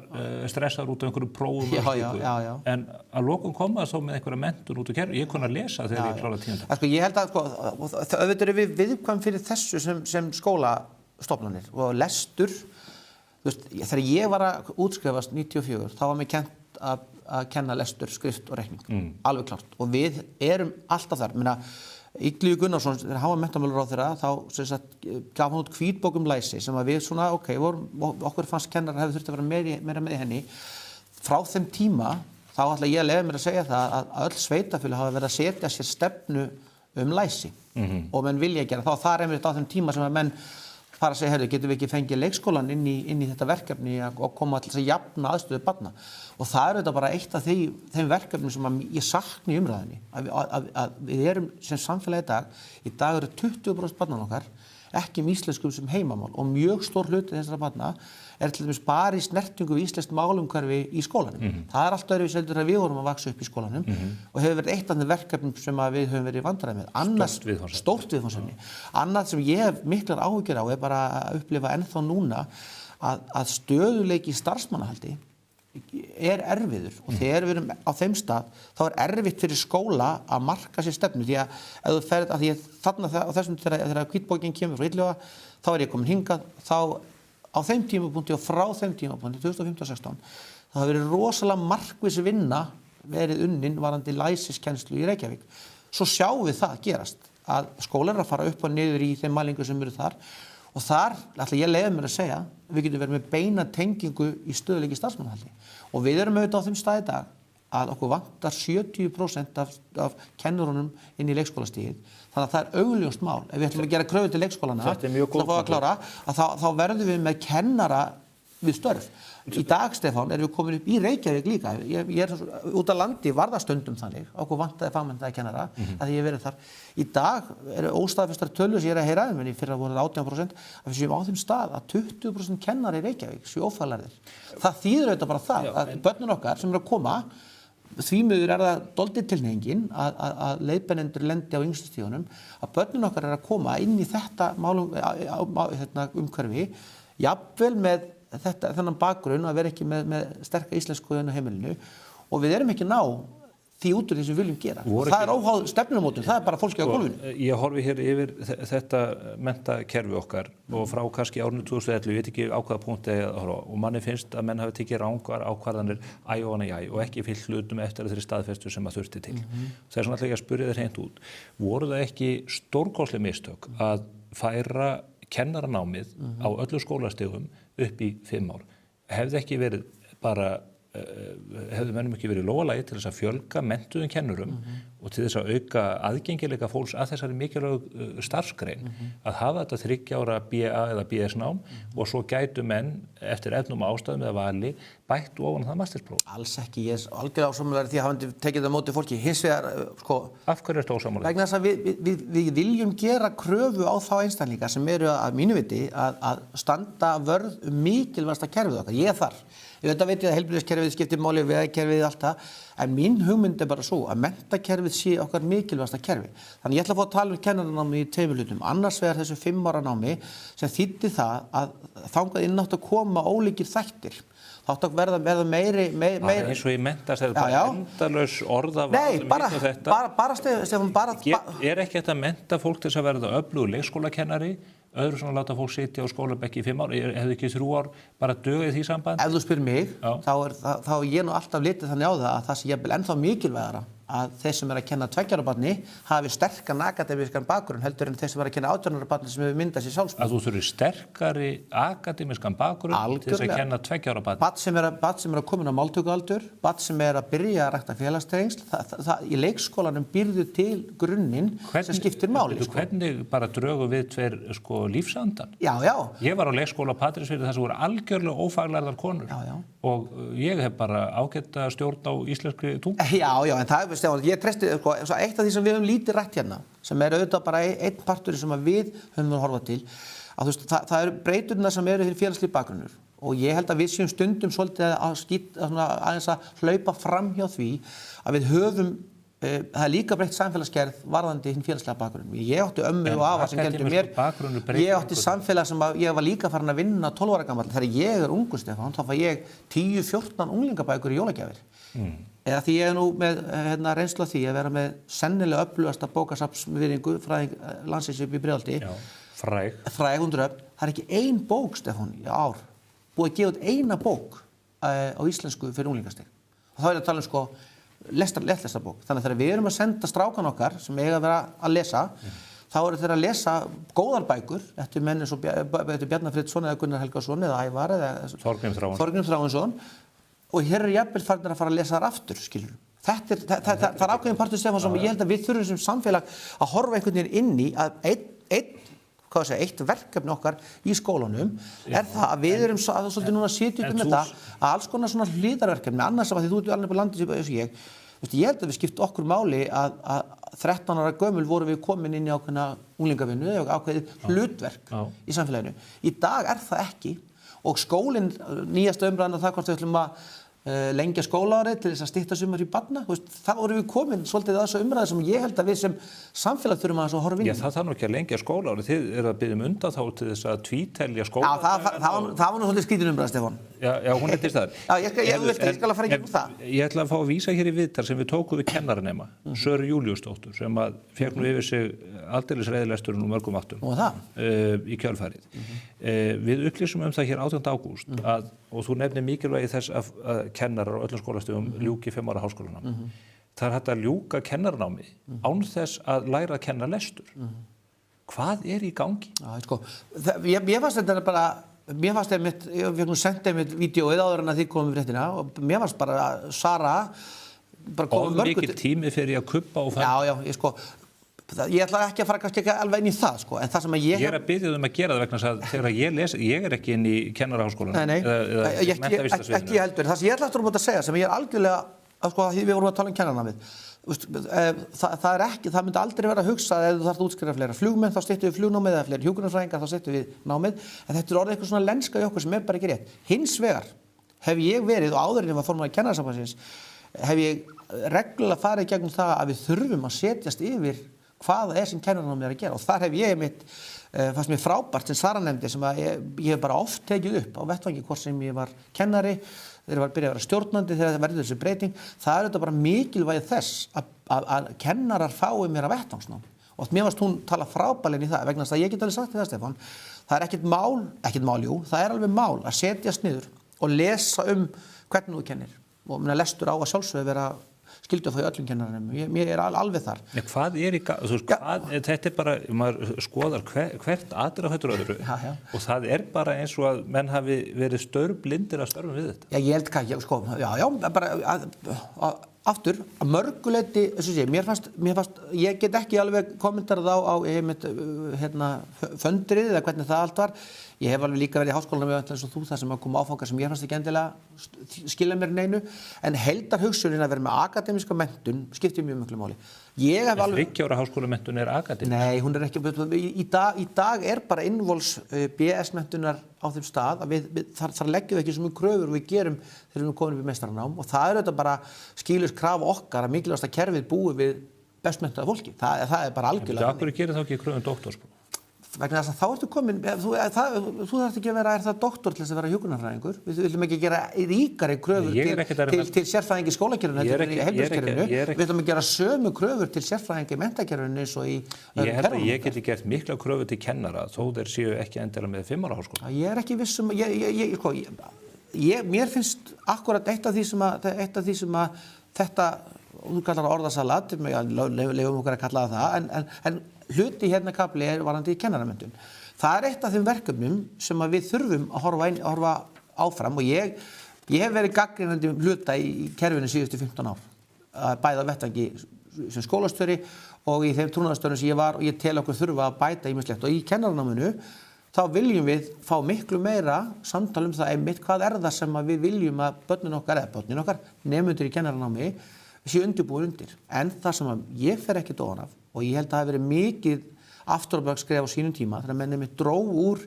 stressaður út af einhverjum prófum og slíku. En að lokum kom það þó með einhverja menntun út úr kerfi. Ég kunni að lesa þegar ég kláraði 10. Sko ég held að auðvitað erum við viðkvæm fyrir þessu sem skólastofnanir og lestur. Þegar ég var að útskrifast 94, þá var mér kennt að kenna lestur, skrift og reikning. Alveg klárt. Og við erum alltaf þar. Illugi Gunnarsson, þegar hann var menntamálaráðherra, þá gaf hann út hvítbók læsi sem að við svona, okkur fannst kennarar hefði þurft að vera meira með henni. Frá þeim tíma, þá ætla ég að leyfa mér að segja það að öll sveitafélög hafa verið að setja sér stefnu læsi og menn vilja gera það og það einmitt á þeim tíma sem að menn fara að segja, heyrðu, getum við ekki fengið leikskólan inn í þetta verkefni og koma til að jafna aðstöðu barna. Og það þetta bara eitt af þeim verkefni sem ég sakna í umræðinni. Að við erum sem samfélagi í dag eru 20% barnan okkar ekki með íslenskum sem heimamál og mjög stór hluti þessara barna til dæmis bara í snertingu við íslenskt málumhverfi í skólanum. Það allt öðruvísi heldur að við vorum að vaksa upp í skólanum og hefur verið eitt af þeim verkefnum sem við höfum verið í vandræði með. Stórt viðfangsefni. Annað sem ég hef miklar áhyggjur á bara að upplifa ennþá núna að stöðuleiki í starfsmannahaldi erfiður og þegar við erum á þeim stað þá erfitt fyrir skóla að marka sér stefnu því að ef þú ferð að því þarna á þessum þegar hvítbókin kemur frá Illuga þá ég komin hingað þá á þeim tímapunkti og frá þeim tímapunkti 2015-16 það hafi verið rosalega markviss vinna verið unnin varðandi læsiskennslu í Reykjavík. Svo sjáum við það gerast að skólar að fara upp og niður í þeim mælingum sem eru þar og þar ætla ég að leyfa mér að segja við getum verið með beina tengingu í stöðuleiki starfsmannahaldi og við erum auðvitað á þeim stað í dag að okkur vantar 70% af kennurunum inn í leikskólastigið þannig að það er augljóst mál ef við ætlum að gera kröfu til leikskólana til að fá að klára þá verðum við með kennara við störf. Í dag, Stefán, erum við komin upp í Reykjavík líka. Ég er út á landi var það stundum þannig, okkur vantaði fagmenntaða kennara, að ég hef verið þar. Í dag eru óstaðfestar tölur sem ég er að heyra en í fyrra voru það 18% að við séum á þeim stað að 20% kennari í Reykjavík séu ófaglærðir. Það þýðir auðvitað bara það að börnin okkar sem eru að koma því miður það dálítið tilhneigingin að leiðbeinendur lendi á yngstu stígunum að börnin okkar að koma inn í þetta umhverfi jafnvel með þennan bakgrunn að vera ekki með sterka íslensku á heimilinu og við erum ekki ná því út úr því sem við viljum gera. Það óháð stefnumótun, það bara fólki á gólfinu. Ég horfi hér yfir þetta menntakerfi okkar og frá kannski árinu 2011, ég veit ekki á hvaða punkti og manni finnst að menn hafi tekið rangar ákvarðanir og ekki fyllt hlutum eftir þeirri staðfestu sem að þurfti til. Það svona alltaf ekki að spyrja þér hreint út. Voru það ekki stórkostleg mistök að færa kennaranámið á öllu skólastigum upp í 5 ár? Hefði ekki verið bara hefðu mönnum ekki verið lógalagi til þess að fjölga menntuðum kennurum og til þess að auka aðgengileika fólks að þessari mikilvægu starfsgrein að hafa þetta 3 ára BA eða BS-nám og svo gætu menn eftir efnum ástæðum eða vali bætt ofan það masterspróf. Alls ekki, ég algjörlega ósammála því að hafandi tekið það móti fólki. Hins vegar, sko... Af hverju ertu ósammála? Vegna þess að við viljum gera kröfu á þá einstaklinga sem eru að mínu viti að standa vörð mikilvægasta kerfið okkar. Ég þar. Þetta veit ég að heilbrigðiskerfið skiptir máli, vegakerfið, allt það. En mín hugmynd bara svo að menntakerfið sé okkar mikilvægasta kerfi. Þannig ég ætla að fá að tala kennaranámi í 2 hlutum. Annars vegar þessu 5 ára námi sem þýddi það að þangað inn átt að koma ólíkir þættir. Það átt að verða meiri... eins og í menntastefnu, bara endalaus orðaval bara Stefán, bara... Er ekki þetta að mennta fólk til þess að verða öflugur leikskólakennari, öðru svona láta fólk sitja á skólabekki í 5 ár, hefðu ekki 3 ár bara dugið því samband? Ef þú spyr mig, þá ég nú alltaf litið þannig á það sé jafnvel ennþá mikilvægara að þeir sem að kenna 2 ára barni hafi sterkan akademískan bakgrunn heldur en þeir sem að kenna 18 ára barni sem hefur myndað sér sjálfsmynd. Að þú þurfir sterkari akademískan bakgrunn til þess að kenna 2 ára barni? Barn sem að komin á máltökualdur, barn sem að byrja að rækta félagstengsl, í leikskólanum býrðu til grunninn sem skiptir máli. Hvernig bara drögu við 2 lífsandan? Já. Ég var á leikskóla á Patreksfirði þar sem voru algjörlega ófaglærðar konur. Já. Og ég hef bara ágæta stjórn á íslenskri tungu. Já, en það Stefán, ég treysti, eitt af því sem við höfum lítið rætt hérna, sem auðvitað bara einn partur sem við höfum að horfa til, að það eru breyturnar sem eru fyrir félagslega bakgrunnur og ég held að við séum stundum svolítið aðeins að hlaupa fram hjá því að við höfum, það líka breytt samfélagsgerð varðandi hinn félagslega bakgrunn. Ég átti ömmu og afa sem geldur mér, ég átti samfélag sem ég var líka farin að vinna 12 ára gamall. Þegar ég ungur, Stefán, þá fæ ég 10-14 unglingabækur í jólagjafir. Eða því ég nú með reynslu af því að vera með sennilega öflugasta bókasafnsvirðingu fræðing landsins upp í Breiðholti. Fræg 100 öfl. Það ekki ein bók, Stefán, í ár búið að gefa út eina bók á íslensku fyrir unglingastig. Og þá að tala lettlesta bók. Þannig að þegar við erum að senda strákan okkar sem eiga að vera að lesa, þá eru þeir að lesa góðar bækur eftir menn eins og Bjarnar Friðsson eða Gunnar Helgason eða Ævar eða Þorgrímur Þráinsson. Og hér jafnvel farin að fara að lesa þar aftur, skilur. Það er ákveðin partur, Stefán, sem ég held að við þurfum sem samfélag að horfa einhvern veginn inn í að eitt verkefni okkar í skólanum það að við erum svolítið núna að sitja upp þetta að alls konar svona hliðarverkefni, annars af því þú ert alveg upp á landi eins og ég held að við skiptum okkur máli að 13 ára gömul vorum við komin inn í ákveðna unglingavinnu eða ákveðið hlutverk í samfélaginu. Í dag það ekki og skólinn, nýjasta umræðan það hvort við ætlum að lengja skólaárið til þess að stytta sumar í barna, þá vorum við komin svolítið að þessu umræðu sem ég held að við sem samfélag þurfum að horfa inn. Já, það þarf nú ekki að lengja skólaárið, þið eru að biðja undanþágu til þess að tvítelja skólaárið. Já, það var nú svolítið skrítin umræða, Stefán. Já, hún til staðar. Já, ég skal að fara ekki það. Ég ætla að fá að vísa hér í viðtal sem við tókum við kennaranema, Söru Júlíusdóttur, sem að fékk nú yfir sig aldeilis reiðilesturinn úr mörgum áttum í kjölfarið. Við upplýsum það hér 18. ágúst og þú nefnir mikilvægi þess að kennarar á öllum skólastigum ljúki 5 ára háskólanám. Það er hægt að ljúka kennaranámi án þess að læra að kenna lestur. Hvað í gangi? Mér fannst þetta bara, ég fekk nú sendið mitt vídeóið áður en að þið komum við fréttina og mér fannst bara Sara og mikil tími fyrir að kuppa og Já, ég ætla ekki að fara kannski alveg inn í það, en það sem að ég er að biðja að gera það vegna þess að þegar ég les, ég er ekki inn í kennaraháskólanum eða menntavísindasviðinu. Ekki heldur. Það sem ég ætla aftur að segja, sem ég er algjörlega, því við vorum að tala um kennaranámið, það myndi aldrei vera að hugsa ef þú þarft að útskrifa fleira flugmenn, þá styttum við flugnámið eða fleiri hjúkrunarfræðingar, þá styttum við námið, en þetta er orðið eitthvað svona lenska í okkur sem bara ekki rétt. Hins vegar hef ég verið, og áður en ég var formaður Kennarasambandsins, hef ég reglulega farið gegnum það að við þurfum að setjast yfir hvað sem kennaranámið að gera og þar hef ég fannst mér frábært sem Sara nefndi sem að ég hef bara oft tekið upp á vettvangi hvort sem ég var kennari, þegar ég var byrjað að vera stjórnandi þegar það verður þessi breyting, það er þetta bara mikilvægi þess að kennarar fái mér að vettvangsnám og mér varst hún tala frábærlega í það vegna þess að ég get alveg sagt það, Stefán, það er ekkert mál, það er alveg mál að setjast niður og lesa hvernig þú kennir og lestur á að sjálfsögðu vera skildu að fá í öllum kennarunum. Mér er alveg þar. Hvað í þetta bara, maður skoðar hvert aðra hættur öðru og það er bara eins og að menn hafi verið störblindir að störfum við þetta. Já, ég held ekki, bara aftur, að mörguleiti, þess að sé, mér fannst, ég get ekki alveg kommentarað á föndrið eða hvernig það allt var. Ég hef alveg líka verið í háskólanum eins og þú, þar sem að koma áfangar sem ég fannst ekki endilega skilja mér neinu, en heildarhugsunin að vera með akademíska menntun skiptir mjög miklu máli. Ég hef alveg... 30 ára háskólamenntun akademísk? Nei, hún ekki, í dag bara innvols BS-menntunar á þeim stað að þar leggjum við ekki svo mjög kröfur og við gerum þegar við komum upp í meistaranám, og það þetta bara skýlaus krafa okkar að mikilvægasta kerfið búi við bestmenntaða fólki. Það bara algjörlega. Af hverju gerir þá ekki kröfum doktorspróf? Vegna þess að þá ertu komin, þú þarft ekki að vera, það doktor til þess að vera hjúkrunarfræðingur. Við viljum ekki gera ríkari kröfur til sérfræðinga í skólakerfinu heldur en í heilbrigðiskerfinu. Við viljum að gera sömu kröfur til sérfræðinga í menntakerfinu eins og í Ég held að ég geti gert mikla kröfur til kennara þó þeir séu ekki endilega með 5 ára háskóla. Ég ekki viss mér finnst akkurat eitt af því sem að þetta, þú kallar það orðasalat, leyfum okkur að kalla það, en hluti hérna kafli varðandi í kennaramenntun. Það eitt af þeim verkefnum sem að við þurfum að horfa áfram, og ég hef verið gagnrýnandi hluta í kerfinu síðustu 15 ár. Bæði á vettvangi sem skólastjóri og í þeim trúnaðarstörfum sem ég var, og ég tel okkur þurfa að bæta ýmislegt. Og í kennaranáminu þá viljum við fá miklu meira samtal það einmitt hvað það sem að við viljum að börnin okkar, nemendur í kennaranámi, séu undirbúin undir. En það sem að ég fer ekki ofan af, og ég held að það hafi verið mikið afturábakskref á sínum tíma þegar menn einmitt dró úr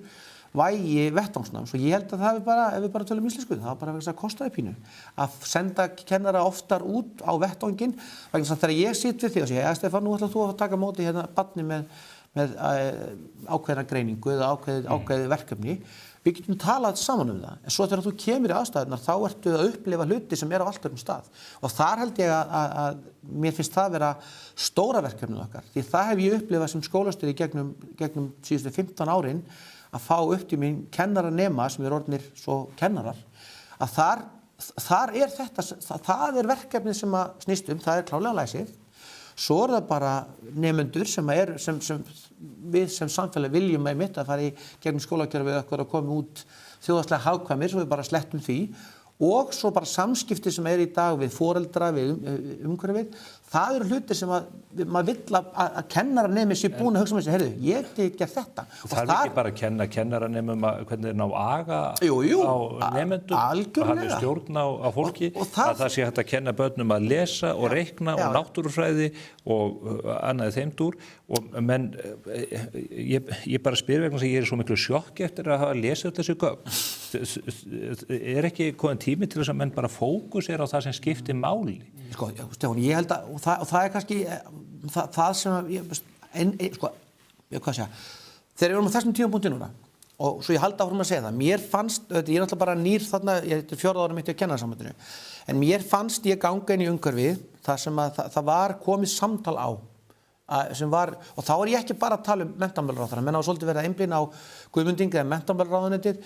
vægi vettvangsnáms, og ég held að það hafi bara, ef við bara tölum íslensku, það var bara að kostaði pínu að senda kennara oftar út á vettvanginn, vegna þess að þegar ég sit við því og segja, Stefán, nú ætlar þú að taka móti hérna barni með ákveðna greiningu eða ákveðið verkefni. Við getum talað saman það, en svo þegar þú kemur í aðstæðunar þá ertu að upplifa hluti sem á allt öðrum stað. Og þar held ég að mér finnst það vera stóra verkefnið okkar. Því það hef ég upplifað sem skólastjóri gegnum síðustu 15 árin að fá upp til mín kennaranema sem orðnir svo kennarar. Að þar það verkefnið sem að snýst það klárlega læsið. Svo það bara nemendur sem við sem samfélag viljum að fara í gegnum skólakerfið okkar og koma út þjóðhagslega hagkvæmir, svo við bara slettum því. Og svo bara samskipti sem í dag við foreldra, við umhverfið. Það eru hlutir sem maður vill að kennaranemi sé búin að hugsa með þessu, heyrðu, ég get gert þetta. Það er ekki bara að kenna kennaranemum hvernig þeir ná aga á nemendum, að hafa stjórn á fólki, að það sé hægt að kenna börnum að lesa og reikna og náttúrufræði og annað þeim dúr. Men ég bara spyr vegna þess að ég svo miklu sjokk eftir að hafa lesið öll þessu gögn. Ekki komin tími til þess að menn bara fókusera á það sem skiptir máli? Sko, Stefán, ég held að, og það kannski það sem hvað segja, þegar við vorum á þessum tímapunkti núna, og svo ég haldi áfram að segja það, mér fannst, ég náttúrulega bara nýr þarna, ég er 4 ára mitt í kennarasambandinu, en mér fannst ég ganga inn í umhverfið þar sem að það var komið samtal á, sem var, og þá ég ekki bara að tala menntamálaráðherra, menn á svolítið verið að einblína á Guðmund Inga eða menntamálaráðuneytið.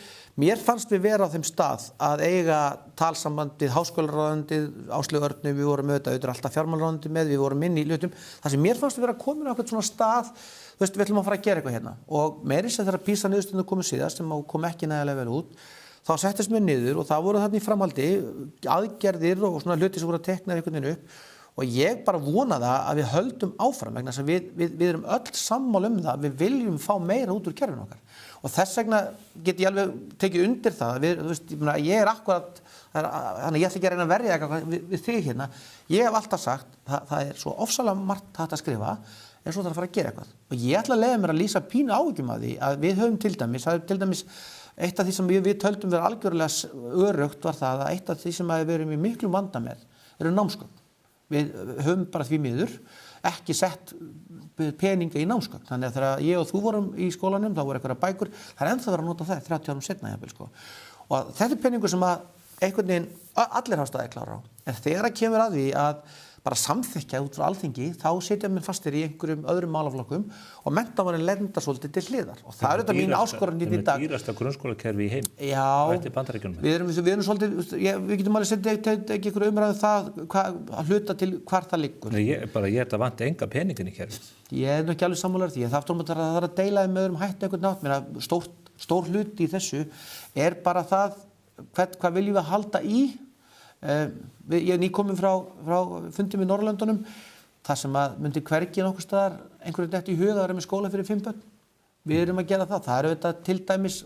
Mér fannst við vera á þeim stað að eiga talsambandið, háskólaráðuneytið, Áslaugu Örnu, við vorum auðvitað alltaf fjármálaráðuneytið með, við vorum inn í hlutum. Það sem mér fannst við vera komin á eitthvað svona stað, við ætlum að fara að gera eitthvað hérna. Og meira sem þegar PISA niðurstöðurnar komu síðast, sem kom ekki nægilega vel út, þá settist mér niður og það voru þarna í framhaldi aðgerðir og svona hluti sem voru að tekna einhvern veginn upp. Og ég bara vona það að við höldum áfram vegna þess að við erum öll sammála það, við viljum fá meira út úr kerfinu okkar. Og þess vegna get ég alveg tekið undir það, ég akkurat, þannig ég ætla ekki að reyna að verja eitthvað við þig hérna. Ég hef alltaf sagt, það svo ofsalega margt hægt að skrifa, en svo þarf að fara að gera eitthvað. Og ég ætla að leyfa mér að lýsa pínu áhyggjum af því að við höfum til dæmis, eitt af því sem við töldum vera algjörlega öruggt var það að eitt af því sem við erum í miklum vanda með eru námsgögn. Við höfum bara því miður ekki sett peninga í námsgögn. Þannig að þegar ég og þú vorum í skólanum, þá voru einhverja bækur, það er ennþá verið að nota það 30 árum seinna jafnvel, sko. Og þetta er peningur sem að einhvern veginn allir hafa staðið klára á. En þegar það kemur að því að bara samþykkja út frá Alþingi, þá sitja menn fastir í einhverjum öðrum málaflokkum og menntamálin lenda svolítið til hliðar. Og það er þetta mín áskorun í dag. Það er dýrasta grunnskólakerfi í heim. Já, við erum svolítið, við getum alveg setið ekki einhverju umræðu það að hluta til hvar það liggur. Ég er þetta vanti enga peningin í kerfið. Ég er nú ekki alveg sammála því, það er að deila með öðrum hætti einhvern nátt, menn stór hluti í þessu er bara það, hvað viljum við halda í Ég er nýkominn frá fundum í Norðurlöndunum, þar sem að myndi hvergi nokkuð staðar einhverju dett í hug að vera með skóla fyrir 5 börn. Við erum að gera það. Það er auðvitað til dæmis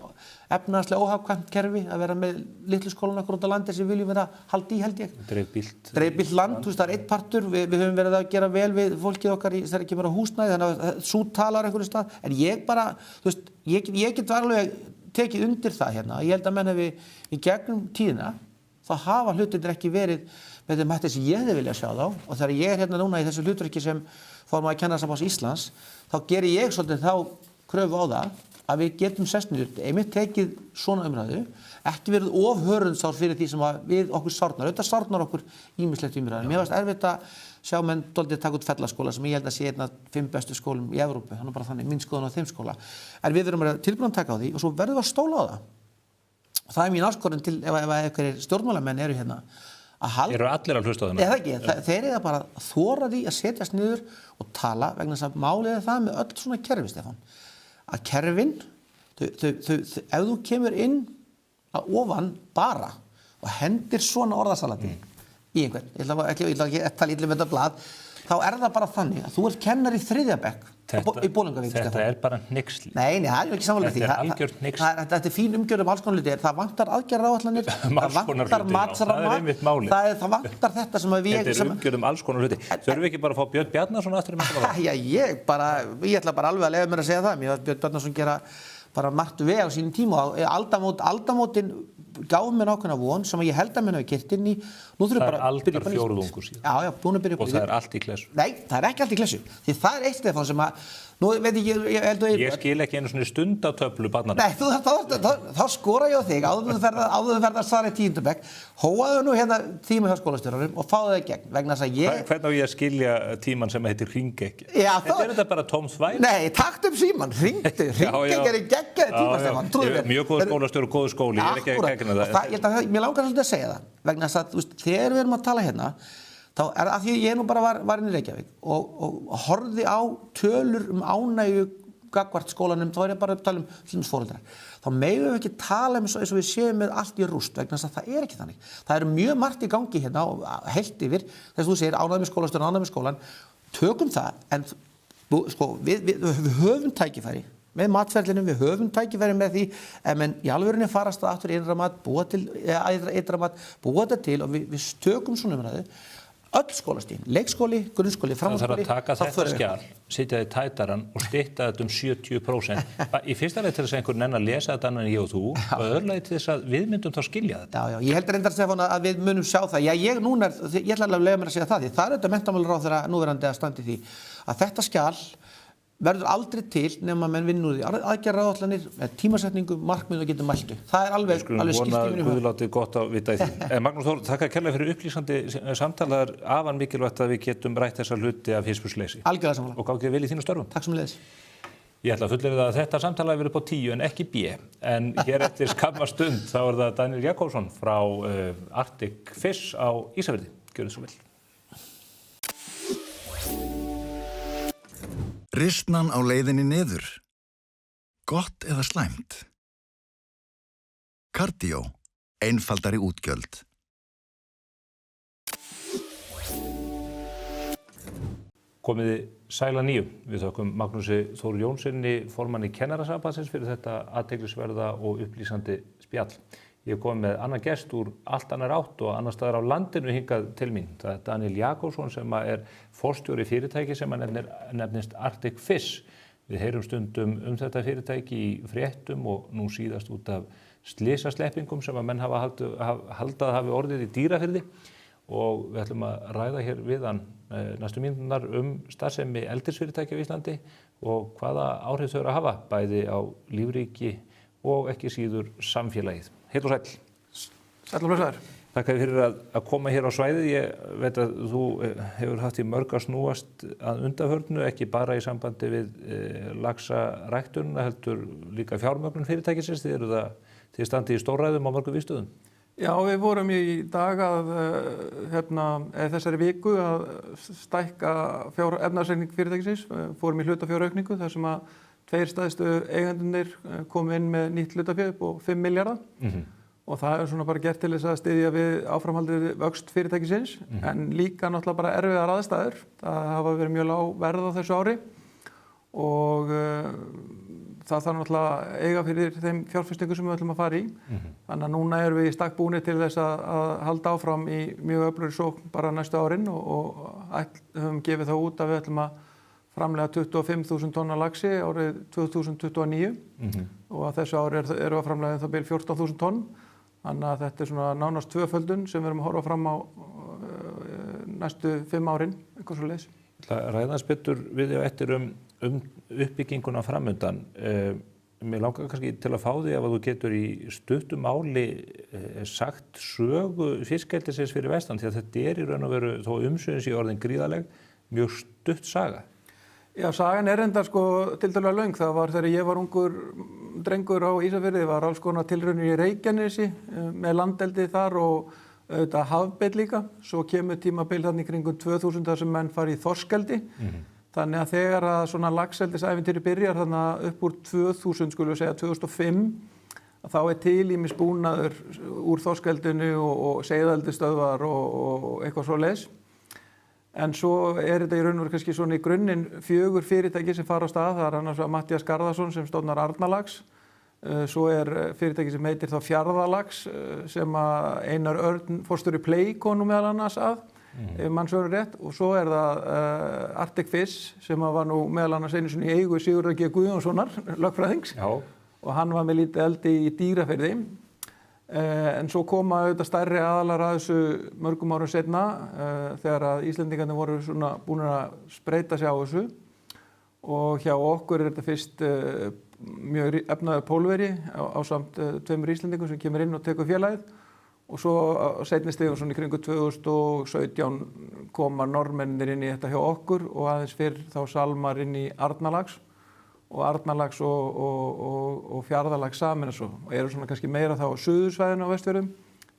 efnahagslega óhagkvæmt kerfi að vera með litlu skólan okkur út á landi sem við viljum vera halda í, held ég. Dreifbýlt land, þú veist, það er einn partur. Við höfum verið að gera vel við fólkið okkar þegar kemur á húsnæði, þannig að sú talar einhverju stað. En ég bara, þú veist, ég get alveg tekið undir það hérna. Ég held að menn hefði í gegnum tíðina, þá hafa hlutirnir ekki verið með þeim hætti sem ég hefði viljað sjá þá. Og þegar ég er hérna núna í þessu hlutverki sem formaður Kennarasambands Íslands, þá geri ég svolítið þá kröfu á það að við getum sest niður, einmitt tekið svona umræðu, ekki verið of hörundsár fyrir því sem við okkur sárnar. Auðvitað sárnar okkur ýmislegt umræðu. Mér fannst erfitt að sjá menn dálítið taka út Fellaskóla sem ég held að sé einn af 5 bestu skólum í Evrópu. Þannig bara þannig, mín skoðun á þeim skóla. En við erum tilbúin að taka á því og svo verðum við að stóla á það. Það er mín áskorun til ef einhverjir stjórnmálamenn eru hérna að halda. Eru allir að hlusta á þennan? Eða ekki, þeir eiga bara að þora því að setjast niður og tala vegna þess að málið er það með öll svona kerfi, Stefán. Að kerfin, ef þú kemur inn að ofan bara og hendir svona orðasalati í einhvern, ég ætla ekki að tala illa um þetta blað, þá er það bara þannig að þú ert kennari í 3. bekk í Bolungarvík. Þetta er bara hneyksli. Nei, það er ekki sammála því. Þetta er algjört hneyksli. Þetta er fín umgjörð alls konar hluti. Það vantar aðgerðaráætlanir, það vantar matsramma, það vantar þetta sem við... Þetta er umgjörð alls konar hluti. Þurfum við ekki bara að fá Björn Bjarnason aftur í menntamála? Já, ég ætla bara alveg að leyfa mér að segja það. Mér finnst Björn Bjarnason gera bara margt vel á sínum tíma. Aldamótin gáðu mér ákveðna von sem ég held að menn hafi keyrt inn í. Það er aldarfjórðungur síðan. Já, búin að byrja upp. Og það er allt í klessu. Nei, það er ekki allt í klessu. Því það er eitt, Stefán, sem að, nú veit ég held að ég skil ekki einu svona stundatöflu barnanna. Nei, þá skora ég á þig, áður þú ferð að svara í 10. bekk, hóaðu nú hérna tíma hjá skólastjóranum og fáðu það í gegn, vegna þess að ég... Hvernig á ég að skilja tíman sem heitir hringekki? Þetta er þetta bara tóm þvæl? Nei, takt síman, hringekki er í geggjaði tíma, Stefán, trúðu mér. Mjög góður skólastjóri og góður skóli, ég er ekki að gegna það. Ég held að mér langar svolítið að segja það, vegna þess að, þú veist, þegar við erum að tala hérna, þá er að því ég nú bara var inn í Reykjavík og horfði á tölur ánægju gagnvart skólanum, þá er ég bara að tala um foreldrar. Þá megum við ekki tala eins og við séum með allt í rúst vegna þess að það er ekki þannig. Það eru mjög margt í gangi hérna og heilt yfir, þess að þú segir ánægð með skólastjórann, ánægð með skólann, tökum það, en sko, við höfum tækifæri með matferlinum, við höfum tækifæri með því, en í alvörunni farast það aftur innra mat, búa til ytra mat, búa þetta til og við tökum svona umræðu. Öll skólastigin, leikskóli, grunnskóli, framhaldsskóli. Það þarf að taka þetta skjal, setja þið tætaran og stytta þetta 70%. Í fyrsta leið til þess að einhver nenn að lesa þetta annan en ég og þú, og öðru leið til þess að við myndum þá skilja þetta. Já, ég held reyndar, Stefán, að við munum sjá það. Já, ég ætla alveg að leyfa mér að segja það, því það er auðvitað menntamálaráðherra núverandi að standa í því að þetta skjal verður aldrei til nema menn vinna úr því aðgerðaráætlanir með tímasetningu, markmið og getum mæltu. Það er alveg skipt í mínum huga. Guðlátið gott að vita í því. Magnús Þór, þakka kærlega fyrir upplýsandi samtal. Það er afar mikilvægt að við getum rætt þessa hluti af hispursleysi. Algjörlega sammála. Og gangið vel í þínu störfum. Takk sömuleiðis. Ég ætla að fullyrða að þetta samtal hafi verið upp á 10 en ekki B. En hér eftir skamma stund þá er það Daníel Jakobsson frá Arctic Fish á Ísafirði. Gjörðu svo vel. Ristnan á leiðinni niður. Gott eða slæmt? Cardio. Einfaldari útgjöld. Komiði sæla nýju. Við þökkum Magnúsi Þór Jónssoni, formanni Kennarasambandsins, fyrir þetta athyglisverða og upplýsandi spjall. Ég kom með annan gest úr allt annar átt og annar staðar á landinu hingað til mín. Það er Daníel Jakobsson sem er forstjóri fyrirtæki sem nefnist Arctic Fish. Við heyrum stundum þetta fyrirtæki í fréttum og nú síðast út af slysasleppingum sem að menn haldað hafi orðið í Dýrafirði. Og við ætlum að ræða hér við hann næstu mínúturnar starfsemi eldisfyrirtækja á Íslandi og hvaða áhrif þau eru að hafa, bæði á lífríki og ekki síður samfélagið. Heill og sæll. Sæll og blessaður. Takk fyrir að koma hér á svæðið. Ég veit að þú hefur haft í mörg að snúast að undanförnu, ekki bara í sambandi við laxaræktunina, heldur líka fjármögnun fyrirtækisins. Þið standið í stórræðum á mörgum vígstöðum. Já, við vorum í dag þessari viku að stækka efnahagsreikning fyrirtækisins. Fórum í hlutafjáraukningu þar sem að 2 stærstu eigendurnir komu inn með nýtt hlutafé upp á 5 milljarða og það svona bara gert til þess að styðja við áframhaldið vöxt fyrirtækisins en líka náttúrulega bara erfiðar aðstæður. Það hafa verið mjög lág verð á þessu ári og það þarf náttúrulega að eiga fyrir þeim fjárfestingum sem við ætlum að fara í. Þannig að núna erum við í stakk búnir til þess að halda áfram í mjög öflugri sókn bara næstu árin og höfum gefið það út að við ætlum að framleiða 25.000 tonna laxi árið 2029 og að þessu ári erum við að framleiða það byrja 14.000 tonn. Þannig að þetta svona nánast tvöföldun sem við erum að horfa fram á næstu 5 árin, eitthvað svo leiðis. Ræðans betur við þig eftir uppbygginguna framundan. Mér langar kannski til að fá því að þú getur í stuttu máli sagt sögu fiskeldisins fyrir vestan því að þetta í raun og veru, þó umsvifin sé orðin gríðarleg, mjög stutt saga. Já, sagan enda tiltölulega löng. Það var þegar ég var ungur drengur á Ísafirði, var alls konar tilraunir í Reykjanesi með landeldi þar og auðvitað hafbeit líka. Svo kemur tímabil þarna í kringum 2000 þar sem menn fari í þorskeldi. Þannig að þegar að svona laxeldisævintýri byrjar þarna upp úr 2000, skulum við segja 2005, þá til ýmis búnaður úr þorskeldinu og seiðeldisstöðvar og eitthvað svoleiðis. En svo þetta í raun og veru kannski svona í grunninn 4 fyrirtæki sem fara á stað. Það annars Matthías Garðarsson sem stofnar Arnarlax. Svo fyrirtæki sem heitir þá Fjarðalax sem Einar Örn forstjóri Playconu meðal annars að, ef mann sögur rétt. Og svo það Arctic Fish sem var nú meðal annars einu sinni í eigu Sigurðar G. Guðjónssonar, lögfræðings. Já. Og hann var með lítið eldi í Dýrafirði. En svo koma auðvitað stærri aðalar að þessu mörgum árum seinna þegar að Íslendingarnir voru svona búin að spreyta sig á þessu og hjá okkur þetta fyrst mjög efnaður Pólveri ásamt 2 Íslendingum sem kemur inn og tekur félagið og svo seinni stigum svona í kringu 2017 koma Norðmennir inn í þetta hjá okkur og aðeins fyrr þá Salmar inn í Arnarlax og Arnarlax og Fjarðalax saman og eru svona kannski meira þá á suðursvæðinu á Vestfjörðum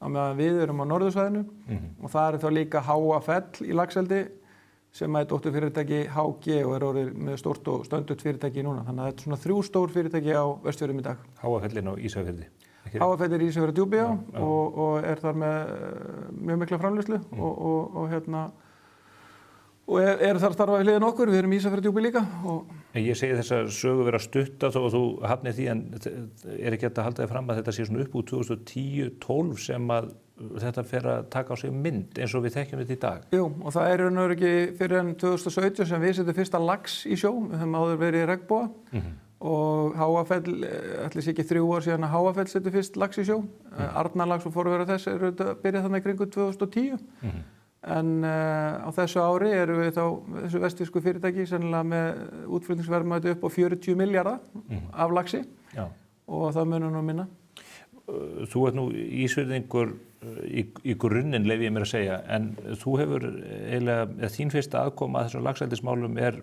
á meðan við erum á norðursvæðinu og það þá líka Háafell í laxeldi sem dótturfyrirtæki HG og orðið með stórt og stöndugt fyrirtæki núna. Þannig að þetta svona 3 stór fyrirtæki á Vestfjörðum í dag. Háafellin á Ísafirði. Háafell í Ísafjarðardjúpi og þar með mjög mikla framleiðslu og þar starfa við hliðin okkur, við erum í Ísafjarðardjúpi líka. Ég segi þessa sögu vera stutta þó að þú hafnir því en ekki hægt að halda þig fram að þetta sé svona upp úr 2010-12 sem að þetta fer að taka á sig mynd eins og við þekkjum þetta í dag. Jú, og það raun og veru ekki fyrir enn 2017 sem við setjum fyrsta lax í sjó, við höfum áður verið í regnboga og Háafell, ætli sé ekki 3 ár síðan að Háafell setjum fyrst lax í sjó. Arnarlax og forvera þess byrjað þannig í kringu 2010. En á þessu ári erum við þá þessu vestfísku fyrirtæki sennilega með útflutningsverðmæti upp á 40 milljarða af laxi og það munur nú minna. Þú nú Ísfirðingur í grunninn leyfi ég mér að segja en þú hefur eiginlega, þín fyrsta aðkoma að þessum laxeldismálum þar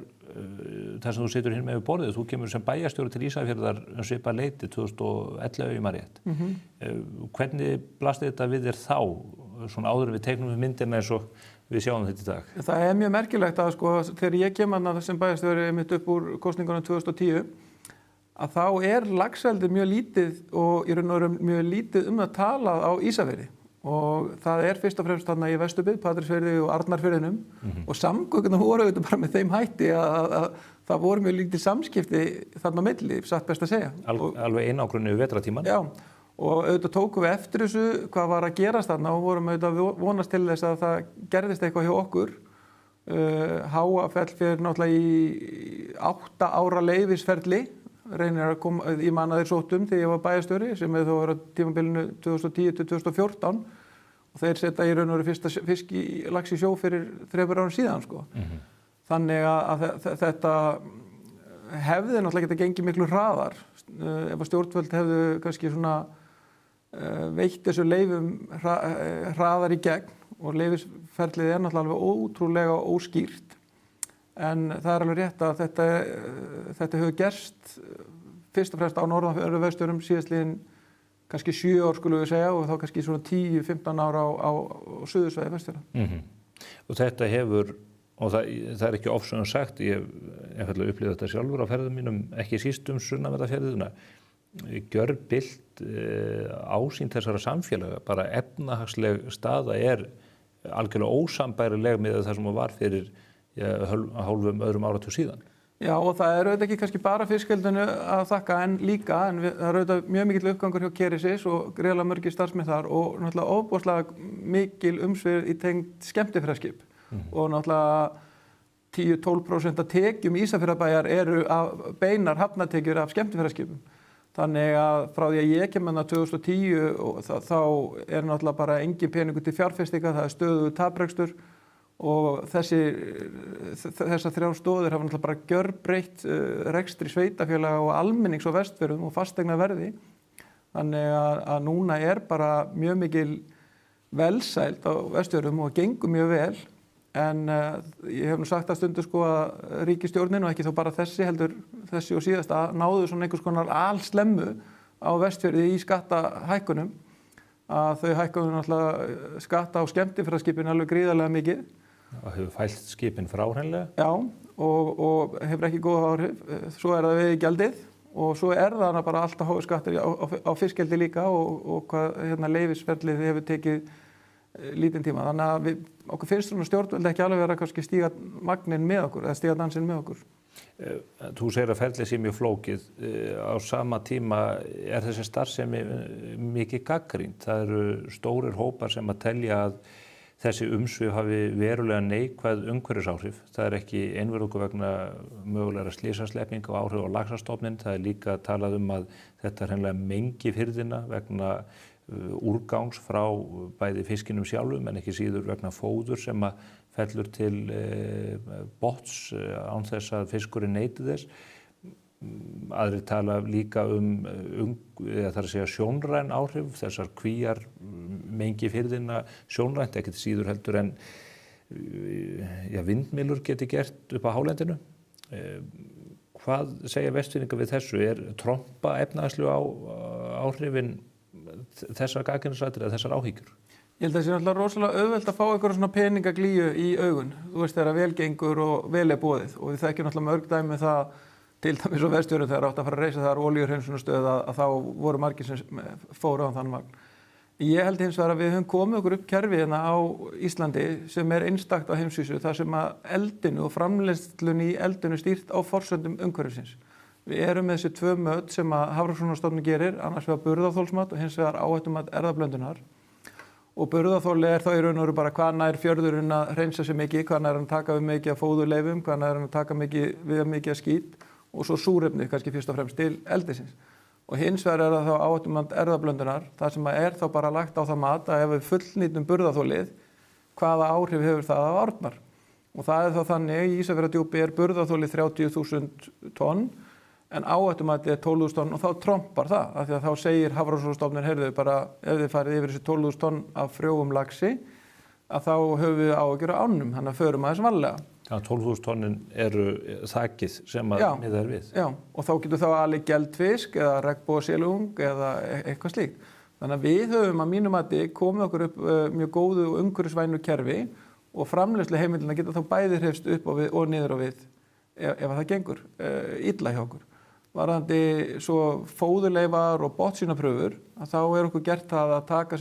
sem þú situr hinn með við borðið. Þú kemur sem bæjarstjóri til Ísafjarðar svipað leyti 2011 í Maríett. Hvernig blasti þetta við þér þá? Svona áður við teiknum við myndina eins og við sjáum þetta í dag. Það mjög merkilegt að þegar ég kem sem bæjarstjóri mitt upp úr kosningunum 2010 að þá laxeldi mjög lítið og í raun og veru mjög lítið að tala á Ísafirði og það fyrst og fremst þarna í Vesturbyggð, Patreksfirði og Arnarfirðinum og samgöngunar voru auðvitað bara með þeim hætti að það voru mjög lítið samskipti þarna á milli, satt best að segja. Alveg einangrunni við vetratímann. Já. Og auðvitað tókum við eftir þessu hvað var að gerast þarna og vorum auðvitað vonast til þess að það gerðist eitthvað hjá okkur. Háafell fyrir náttúrulega í 8 ára leyfisferli, reynir að koma, ég man að þeir sóttum þegar ég var bæjarstjóri sem þó var á tímabilinu 2010 til 2014 og þeir setja í raun og veru fyrsta lax í sjó fyrir 3 árum síðan sko. Þannig að þetta hefði náttúrulega getað gengið miklu hraðar ef að stjórnvöld hefðu kannski svona veitt þessu leyfum hraðar í gegn og leyfisferlið náttúrulega alveg ótrúlega óskýrt en það alveg rétt að þetta hefur gerst fyrst og fremst á norðanverðum Vestfjörðum síðastliðin kannski 7 ár skulum við segja og þá kannski svona 10-15 ár á suðursvæði Vestfjarða. Og þetta hefur og það ekki ofsögum sagt, ég hef einfaldlega upplifað þetta sjálfur á ferðum mínum, ekki síst sunnanverða fjörðina. gjörbylt ásýnd þessara samfélaga. Bara efnahagsleg staða algjörlega ósambærileg með það sem var fyrir hálfum öðrum áratug síðan. Já, og það auðvitað ekki kannski bara fiskeldinu að þakka en líka, en það auðvitað mjög mikill uppgangur hjá Kerecis og greiðlega mörgir starfsmenn þar og náttúrulega ofboðslega mikil umsvif í tengd skemmtifræðskip og náttúrulega 10-12% af tekjum Ísafjarðarbæjar eru beinar hafnatekjur af skemmtifræðskipum. Þannig að frá því að ég kem 2010 þá náttúrulega bara engin peningur til fjárfestinga, það stöðugur taprekstur og þessar 3 stoðir hafa náttúrulega bara gjörbreytt rekstri sveitafélaga og almennings á Vestfjörðum og fasteignaverði. Þannig að núna bara mjög mikil velsæld á Vestfjörðum og gengur mjög vel. En ég hef nú sagt að stundu að ríkisstjórnin og ekki þá bara heldur þessi og síðasta náðu svona einhvers konar alslemmu á Vestfjörði í skattahækkunum að þau hækkuðu náttúrulega skatta á skemmtifræðskipin alveg gríðarlega mikið. Það hefur fælt skipin frá hreinlega? Já, og hefur ekki góð áhrif. Svo það veiðigjaldið og svo það bara alltaf háir skattar á fiskeldi líka og hvað leyfisferlið hefur tekið lítinn tíma. Þannig að okkur finnst svona stjórnvöld ekki alveg vera kannski stíga magnin með okkur eða stíga dansinn með okkur. Þú segir að ferlið sé mjög flókið. Á sama tíma þessi starfsemi mikið gagnrýnd. Það eru stórir hópar sem að telja að þessi umsvif hafi verulega neikvæð umhverfisáhrif. Það ekki einvörðungu vegna mögulegra slysasleppinga og áhrif á laxastofninn. Það líka talað að þetta hreinlega mengi firðina vegna úrgangs frá bæði fiskinum sjálfum en ekki síður vegna fóður sem að fellur til botns án þess að fiskurinn neyti þess. Aðrir tala líka það að segja sjónræn áhrif, þessar kvíar mengi firðina sjónrænt, ekkert síður heldur en vindmyllur geti gert upp á hálendinu. Hvað segja Vestfirðingar við þessu? Trompa efnahagslegu áhrifin þessar gagnrýnisrætur eða þessar áhyggjur? Ég held að það sé náttúrulega rosalega auðvelt að fá einhverja svona peningaglýju í augun. Þú veist þegar vel gengur og vel boðið og við þekkjum náttúrulega mörg dæmi það til dæmis á Vestfjörðum þegar átt að fara að reisa þar olíuhreinsunarstöð að þá voru margir sem fóru á þann vagn. Ég held hins vegar að við höfum komið okkur upp kerfi hérna á Íslandi sem einstakt á heimsvísu þar sem að eldinu og framleiðslunni í eldinu stýrt á forsendum umhverfisins. Við erum með þessi 2 möt sem að Hafrannsóknastofnun gerir, annars vegar burðarþolsmat og hins vegar áhættumat erfðablöndunar. Og burðarþoli þá í raun og veru bara hvað nær fjörðurinn að hreinsa sig mikið, hvað nær hann taka við mikið af fóðurleifum, hvað nær hann taka við mikið af skít og svo súrefni kannski fyrst og fremst til eldisins. Og hins vegar það þá áhættumat erfðablöndunar, það sem þá bara lagt á það mat að ef við fullnýtum burðarþolið, hvaða áhrif hefur það á árnar. Og það þá þannig, í Ísafjarðardjúpi burðarþolið 30.000 tonn, en áhættumatið 12.000 tonn og þá trompar það. Af því að þá segir Hafrannsóknastofnun, heyrðu bara, ef þið farið yfir þessi 12.000 tonn af frjóum laxi, að þá höfum við áhyggjur á ánum, þannig að förum aðeins varlega. Já, 12.000 tonnin eru þakið sem að miðað við. Já, og þá getur þá alveg geldfisk eða regnbogasilung eða eitthvað slíkt. Þannig að við höfum að mínu mati komið okkur upp mjög góðu og umhverfisvænu kerfi og framleiðsluheimildina geta þá bæði hrifst upp og niður á við ef það gengur illa hjá okkur. Varðandi svo fóðurleifar og botnsýnaprufur, þá okkur gert það að taka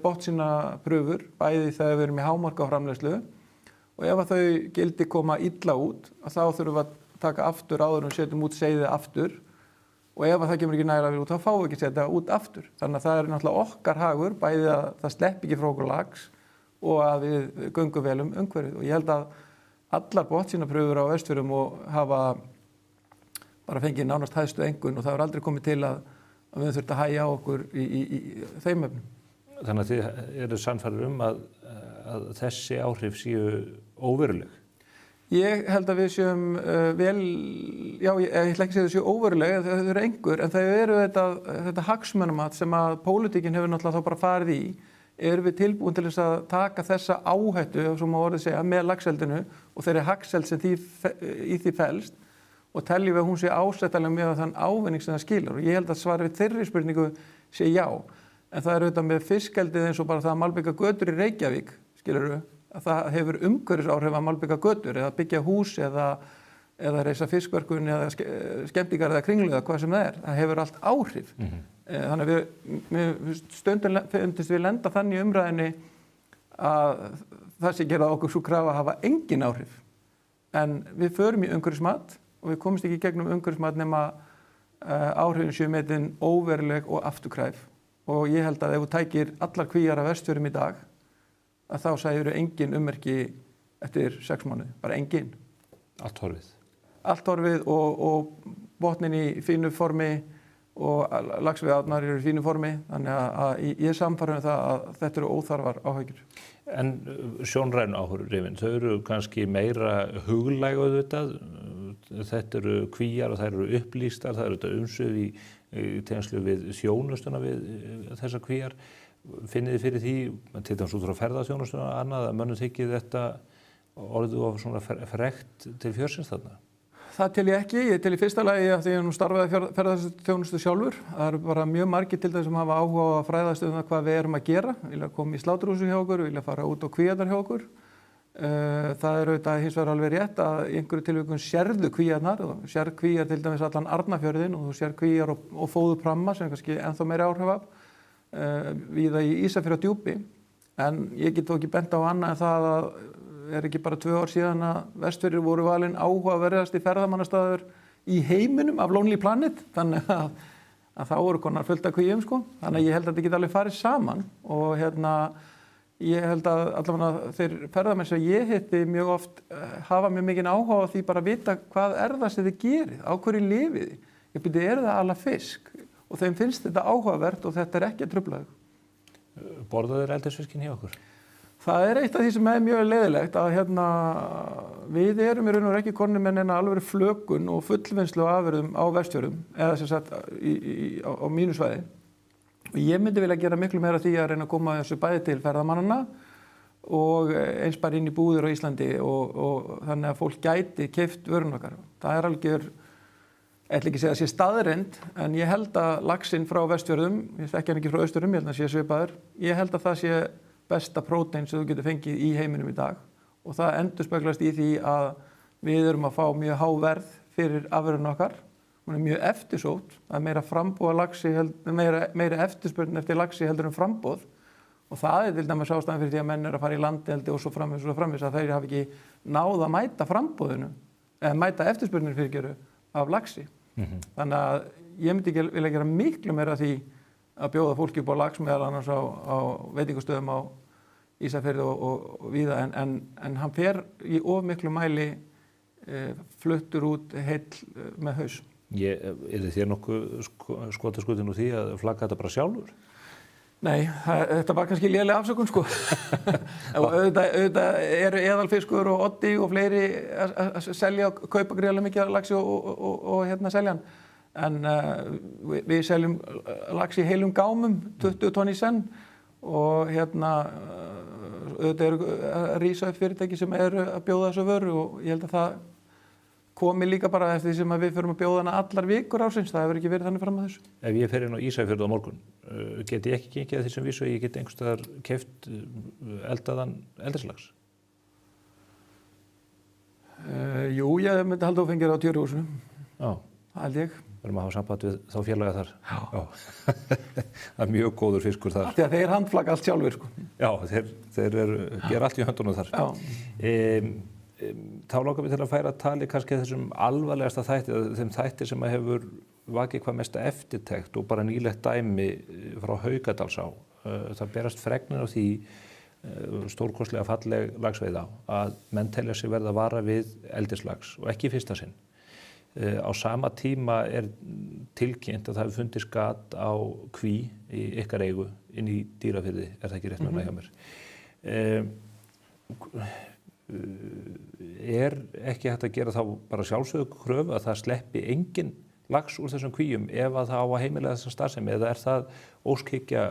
botnsýnaprufur bæði þegar við erum í hámarka á framleiðslu og ef að þau gildi koma illa út, þá þurfum við að taka aftur áður en setjum út seiðið aftur og ef að það kemur ekki nægilega vel út, þá fáum við ekki setja út aftur. Þannig að það náttúrulega okkar hagur, bæði að það sleppi ekki frá okkur lax og að við göngum vel umhverfið. Og ég held að allar botnsýnaprufur á Vestfjörðum og hafa bara fengið nánast hæstu engun og það hefur aldrei komið til að við þurfum að hægja á okkur í þeim efnum. Þannig að þið eru sannfærðir að þessi áhrif séu óveruleg? Ég held að við séum ég ætla ekki að segja þau séu óveruleg, þau eru einhver, en þau eru þetta hagsmunamat sem að pólitíkin hefur náttúrulega þá bara farið í. Erum við tilbúin til þess að taka þessa áhættu, sem má orðið segja, með laxeldinu og þeirri hagseld sem í því felst og teljum við að hún sé ásættanlega með þann ávinning sem það skilar. Og ég held að svarið við þeirri spurningu sé já. En það auðvitað með fiskeldið eins og bara það að malbika götur í Reykjavík, skilurðu, að það hefur umhverfisáhrif að malbika götur eða byggja hús eða eða reisa fiskverkun eða skemmtingar eða kringlu eða hvað sem það hefur allt áhrif. Þannig að við stundum fundist við lenda þannig í umræðinni að það sé gera okkur svo krafa að hafa engin áhrif. En við förum í umhverfismat og við komumst ekki í gegnum umhverfismat nema áhrifin séu metin óveruleg og afturkræf. Og ég held að ef þú tækir allar kvíar af Vestfjörðum í dag, að þá sæður engin ummerki eftir 6 mánuði, bara engin. Allt horfið. Allt horfið og botnin í fínu formi og laxveiðarnar eru í fínu formi, þannig að ég er sannfærður um það að þetta eru óþarfar áhyggjur. En sjónræn áhrifin, þau eru kannski meira huglæg auðvitað. Þetta eru kvíar og þær eru upplýstar, það eru þetta umsvif í tengslu við þjónustuna við þessar kvíar. Finnið þið fyrir því, til dæmis út frá ferðaþjónustuna annað, að mönnum þykir þetta orðið of svona frekt til fjörsins þarna? Það tel ég ekki. Ég tel í fyrsta lagi að því að nú starfaði ferðaþjónustu sjálfur. Það eru bara mjög margir til þess sem hafa áhuga á að fræðast um það hvað við erum að gera. Vilja koma í sláturhúsi hjá okkur, vilja fara út á kvíarnar hjá okkur. Það er auðvitað hins vegar alveg rétt að í einhverju tilvikum sérðu kvíarnar. Þú sér kvíar til dæmis allan Arnarfjörðinn og þú sér kvíar og fóðupramma sem kannski ennþá meiri áhrif af víða í Ísafjarðardjúpi. En ég get þó ekki bent á annað en það að er ekki bara 2 ár síðan að Vestfirðir voru valin áhugaverðasti ferðamannastaður í heiminum af Lonely Planet. Þannig að þá voru konar fullt af kvíum sko. Þannig að ég held að þetta geti alveg farið saman og ég held að allavega þeir ferðamenn sem ég hitti mjög oft hafa mjög mikinn áhuga á því bara að vita hvað er það sem þið gerið, á hverju lifið þið. Ég byrja, er það alla fisk? Og þeim finnst þetta áhugavert og þetta er ekki að trufla þau. Borða þeir eldisfiskin hjá okkur? Það er eitt af því sem er mjög leiðilegt að við erum í raun og veru ekki konur með neina alveg flökun og fullvinnslu afurðum á Vestfjörðum eða sem sagt á mínu svæði. Og ég myndi vilja gera miklu meira því að reyna að koma þessu bæði til ferðamannanna og eins bara inn í búðir á Íslandi og þannig að fólk gæti keypt vörun okkar. Það er algjör, ég ætla ekki að segja að sé staðreynd, en ég held að laxinn frá Vestfjörðum, ég þekki hann ekki frá Austurum, ég held að sé svipaður, ég held að það sé besta prótein sem þú getur fengið í heiminum í dag og það endurspeglast í því að við erum að fá mjög há verð fyrir afurðina okkar. Hún er mjög eftirsótt, það er meira framboð af laxi, meira eftirspurn eftir laxi heldur en framboð og það er til dæmis ástæðan fyrir því að menn eru að fara í landeldi og svo framvegis að þeir hafa ekki náð að mæta framboðinu eða mæta eftirspurninu fyrirgeru af laxi. Þannig að ég myndi ekki vilja gera miklu meira því að bjóða fólki upp á lax meðal annars á veitingastöðum á Ísafirði og víða en hann fer í of miklu mæli fluttur út heill með haus. Er þér nokkuð skotaskutin úr því að flagga þetta bara sjálfur? Nei, þetta var kannski léleg afsökun sko. Auðvitað eru eðalfiskur og oddi og fleiri að selja og kaupa gríðarlega mikið laxi og selja hann. En við seljum laxi í heilum gámum, 20 tonn í senn og auðvitað eru að rísa upp fyrirtæki sem eru að bjóða þessu vöru og ég held að það komi líka bara eftir því sem að við förum að bjóða hana allar vikur ársins, það hefur ekki verið þannig fram að þessu. Ef ég fer inn á Ísafjörð á morgun, get ég ekki gengið að því sem vísu að ég get einhvers staðar keypt eldaðan eldislax? Jú, ég myndi halda að fengja það á Tjörjuhúsinu. Já. Það held ég. Verðum að hafa samband við þá félaga þar. Já. Það er mjög góður fiskur þar. Því að þeir handflagga allt sjálfur, sko. Já, þeir gera allt í höndunum þar. Já. Þá langar við til að færa tali kannski þessum alvarlegasta þætti, þeim þætti sem hefur vakið hvað mesta eftirtekt og bara nýlegt dæmi frá Haukadalsá. Það berast fregnir á því stórkostlega falleg laxveiða að menn telja sig verða að vara við eldislax og ekki í fyrsta sinn. Á sama tíma er tilkynnt að það hefur fundist gat á kví í ykkar eigu inn í Dýrafirði, er það ekki rétt með hjá mér? Er ekki hægt að gera þá bara sjálfsögðu kröfu að það sleppi engin lax úr þessum kvíum ef að það á að heimilega þessa starfsemi eða er það óskhyggja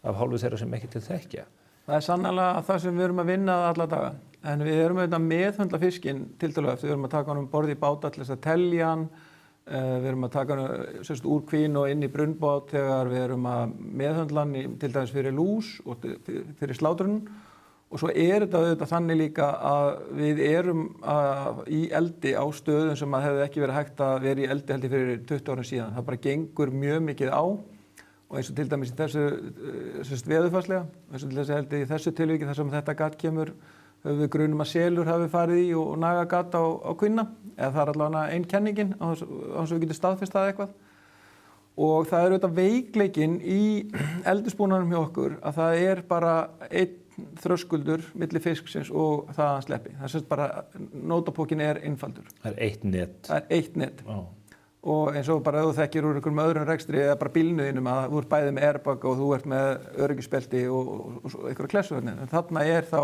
af hálfu þeirra sem ekki til þekkja? Það er sannarlega það sem við erum að vinna alla daga en við erum auðvitað meðhöndla fiskinn tiltölulega eftir, við erum að taka hann borð í báta til þess að telja hann, við erum að taka hann úr kvín og inn í brunnbát þegar við erum að meðhöndla hann til dæmis fyrir lús og fyrir slátrun Og svo þetta auðvitað þannig líka að við erum í eldi á stöðum sem að hefði ekki verið hægt að vera í eldi held ég fyrir 20 árum síðan. Það bara gengur mjög mikið á og eins og til dæmis í þessu veðurfarslega, eins og til þess að held ég í þessu tilviki þar sem þetta gat kemur, höfum við grunum að selur hafi farið í og naga gat á kvinna, eða það allavega einn kenningin á þess að við getum staðfest það eitthvað. Og það auðvitað veikleikinn í eldisbúnaðinum hjá okkur að það bara einn þröskuldur milli fisksins og það að hann sleppi. Það er bara, nótapókin einfaldur. Það eitt net. Það eitt net. Og eins og bara ef þú þekkir úr einhverjum öðrum rekstri eða bara bílnuðinum að þú ert bæði með airbag og þú ert með öryggisbelti og einhverja klessuhörni. En þarna þá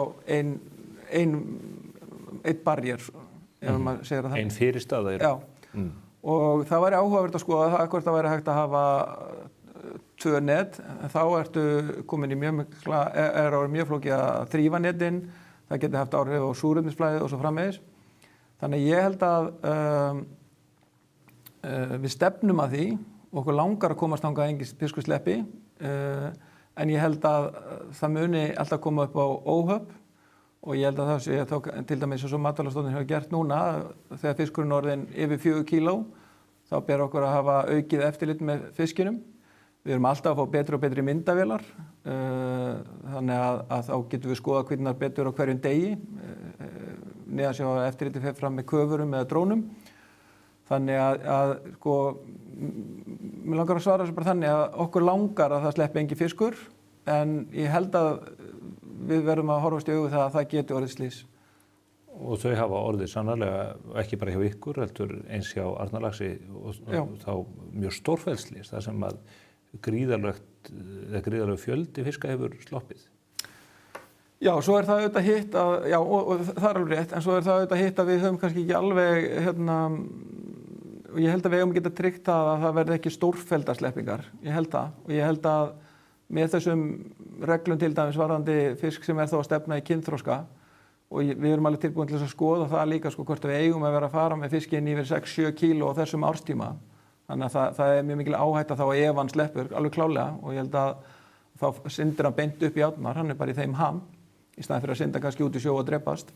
einn barrier, ef maður segir það. Ein fyrirstaða. Já. Og það væri áhugavert að skoða það hvort það væri hægt að hafa 2 net, en þá ertu komin í mjög flókið að þrífa netin, það geti haft áhrif á súrefnisflæðið og svo framvegis. Þannig ég held að við stefnum að því, okkur langar að komast þangað engin fiskur sleppi, en ég held að það muni alltaf koma upp á óhöpp og ég held að það sé til dæmis eins og Matvælastofnun hefur gert núna, þegar fiskurinn orðinn yfir 4 kíló, þá ber okkur að hafa aukið eftirlit með fiskinum. Við erum alltaf að fá betri og betri myndavélar, þannig að þá getum við skoða kvinnar betur á hverjum degi, neðansjá að eftirliti fer fram með köfurum eða drónum. Þannig að sko, mér langar að svara þessu bara þannig að okkur langar að það sleppi engin fiskur, en ég held að við verðum að horfast í augu það að það geti orðið slys. Og þau hafa orðið sannarlega, ekki bara hjá ykkur, heldur eins hjá Arnarlaxi og þá mjög stórfelld slys, það sem að gríðarleg fjöldi fiska hefur sloppið. Já, svo það auðvitað hitt að, já, og það alveg rétt, en svo það auðvitað hitt að við höfum kannski ekki alveg, og ég held að við höfum geta tryggt að það verði ekki stórfelldar sleppingar, ég held það, og ég held að með þessum reglum til dæmis varðandi fisk sem þá að stefna í kynþroska, og við erum alveg tilbúin til þess að skoða það líka hvort við eigum að vera að fara með fiskinn yfir 6-7 kíló á þessum árstíma. Þannig að það mjög mikil áhætta þá ef hann sleppur alveg klálega og ég held að þá syndir hann beint upp í árnar, hann bara í þeim ham í staðinn fyrir að synda kannski út í sjó og drepast.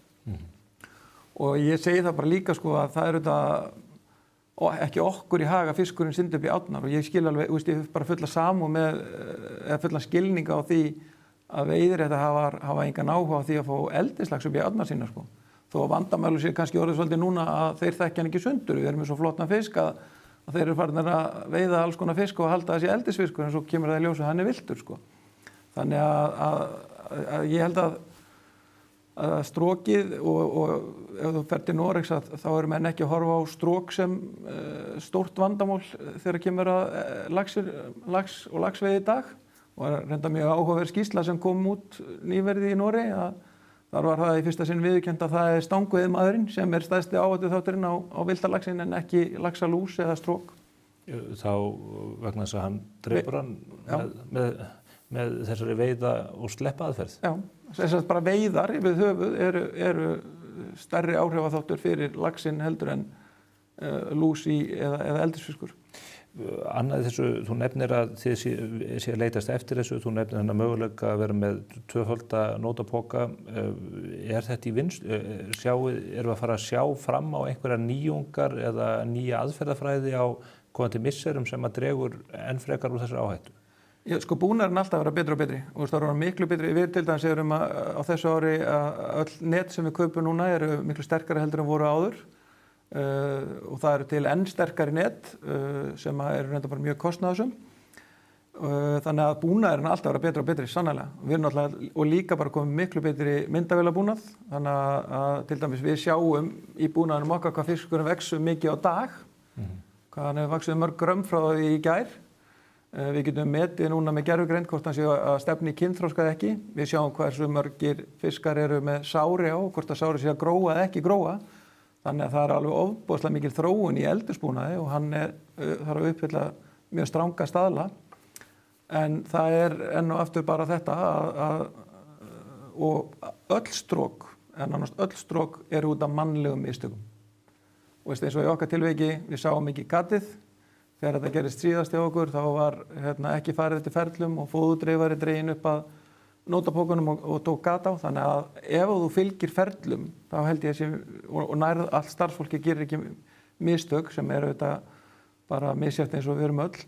Og ég segi það bara líka að það ekki okkur í hag að fiskurinn syndi upp í árnar og ég skil alveg, ég hef bara fulla samúð með, eða fulla skilninga á því að veiðiréttar hafa engan áhuga á því að fá eldislax upp í árnar sína Þó að vandamælu sé kannski orðið svolítið núna að þeir þekkja hann ekki sundur, við erum með svo flottan fisk að þeir eru farin að veiða alls konar fisk og halda þessi eldisfiskur en svo kemur það í ljós að hann viltur Þannig að ég held að strókið og ef þú fer til Noregs þá eru menn ekki að horfa á strók sem stórt vandamál þegar kemur að lax og laxveiði í dag og reynda mjög áhugaverð skýrsla sem kom út nýverið í Noregi að þar var það í fyrsta sinn viðurkennt að það stangveiðimaðurinn sem stærsti áhættuþátturinn á villta-laxinn en ekki laxalús eða strók. Þá vegna þess að hann drepur hann með þessari veiða og sleppa aðferð. Já, þess að bara veiðar yfir höfuð eru stærri áhrifaþáttur fyrir laxinn heldur en lús eða eldisfiskur. Annað þessu, þú nefnir að þið sé að leitast eftir þessu, þú nefnir þennan möguleika að vera með 2 nótapoka. Þetta í vinst? Erum við að fara að sjá fram á einhverja nýjungar eða nýja aðferðafræði á komandi misserum sem að dregur enn frekar úr þessari áhættu? Já, búnaðurinn alltaf að vera betri og betri og það eru miklu betri. Við til dæmis erum á þessu ári að öll net sem við kaupum núna eru miklu sterkari heldur en voru áður. Og það eru til enn sterkari net sem eru reynda bara mjög kostnaðarsöm. Þannig að búnaðurinn alltaf vera betri og betri, sannarlega. Við erum náttúrulega og líka bara komið miklu betri myndavélabúnað. Þannig að til dæmis við sjáum í búnaðinum okkar hvað fiskurinn vex mikið á dag. Hvað hann hefur vaxið mörg grömm frá því í gær. Við getum metið núna með gervigreind hvort hann sé að stefni í kynþroska eða ekki. Við sjáum hversu mörgir fiskar eru með sári á, hvort að sári sé að gróa eða ekki gróa. Þannig að það alveg ofboðslega mikil þróun í eldursbúnaði og hann þarf að uppfylla mjög stranga staðla. En það enn og aftur bara þetta og öll strók, nánast öll strók eru út af mannlegum mistökum. Og eins og í okkar tilviki, við sáum ekki gatið. Þegar þetta gerist síðast hjá okkur, þá var ekki farið eftir ferlum og fóðudreifari dregin upp að nótapókunum og tók gat á, þannig að ef þú fylgir ferlum þá held ég og nær allt starfsfólki gerir ekki mistök sem auðvitað bara misjæft eins og við erum öll,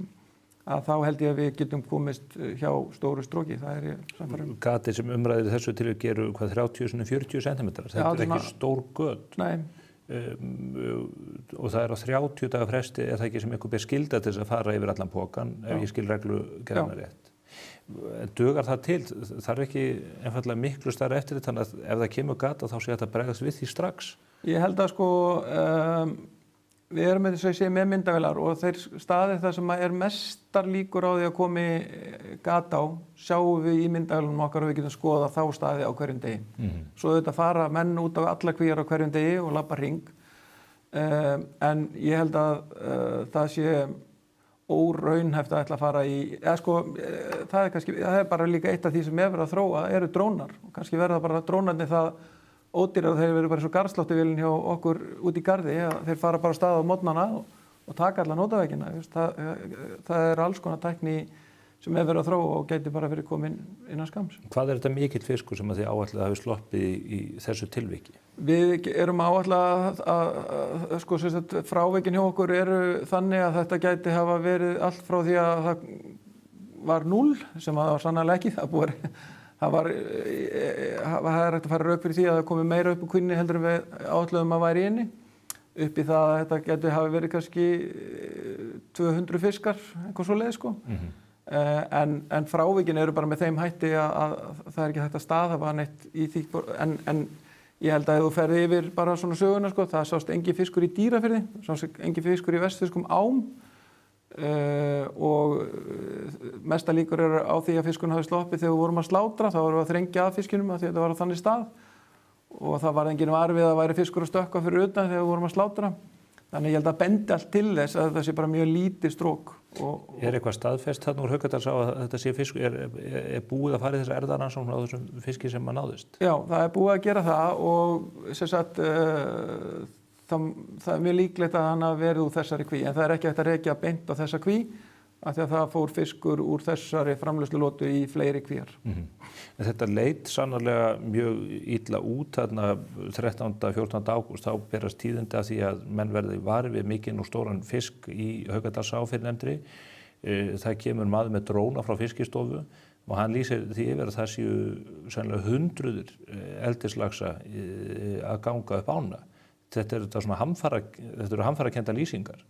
að þá held ég að við getum komist hjá stóru stróki, það er ég sannfærður um. Gatið sem umræðir þessu tilviki eru 30–40 cm, þetta er ekki stór göt. Nei. Og það er á 30 daga fresti, er það ekki sem einhver ber skylda til þess að fara yfir allan pokan, ef ég skil reglugerðina rétt. Dugar það til? Þarf ekki einfaldlega miklu stærra eftir þetta, þannig að ef það kemur gata þá sé þetta bregðast við því strax? Ég held að sko, við erum með myndavélar og þeir staðir það sem er mestar líkur á því að komi gata á, sjáum við í myndavélunum okkar og við getum skoða þá staði á hverjum degi. Svo þetta fara menn út á alla kvíar á hverjum degi og labba hring. En ég held að það sé óraunhæft að ætla að fara í, eða sko, það er bara líka eitt af því sem verið að þróa, eru drónar. Og kannski verða bara drónarnir það ódýrar og þeir verður bara eins og garðsláttuvélinni hjá okkur út í garði, þeir fara bara af stað á morgnana og taka alla nótaveggina. Það er alls konar tækni sem verið að þróa og gæti bara verið komin innan skamms. Hvað er þetta mikill fiskur sem að þið áætlið hafi sloppið í þessu tilviki? Við erum áætlað að sko, frávikin hjá okkur eru þannig að þetta gæti hafa verið allt frá því að það var 0, sem að það var sannarlega ekki, það er hægt að fara rauk fyrir því að það komi meira upp úr kvinni heldur en við áætluðum að væri inni, upp í það að þetta gæti hafi verið kannski 200 fiskar, eitthvað svoleiðis sko. En frávikin eru bara með þeim hætti að það er ekki hægt að staðhafa neitt í því, en ég held að ef þú ferði yfir bara svona söguna sko, það sást engin fiskur í Dýrafirði, sást engin fiskur í vestfirskum ám, og mesta líkur eru á því að fiskurinn hafi sloppið þegar við vorum að slátra, þá vorum við að þrengja að fiskinum af því að þetta var á þannig stað og það var engin var við að væri fiskur að stökkva fyrir utan þegar við vorum að slátra. Þannig ég held að bendi allt til þess að það sé bara mjög lítið strók. Er eitthvað staðfest þarna úr Haukadals á að þetta sé fiskur, er búið að fara í þessa erfðarannsókn á þessum fiski sem að náðist? Já, það er búið að gera það og sem sagt, það er mjög líklegt að hann hafi verið úr þessari kví, en það er ekki hægt að rekja beint á þessa kví, af því að það fór fiskur úr þessari framleiðslulótu í fleiri kvíar. En þetta leit sannarlega mjög illa út þarna 13.–14. ágúst, þá berast tíðindi af því að menn verði varið við mikinn og stóran fisk í Haukadalsá fyrrnefndri. Það kemur maður með dróna frá Fiskistofu og hann lýsir því yfir að það séu sennilega hundruður eldislaxa að ganga upp ána. Þetta eru hamfarakennda lýsingar,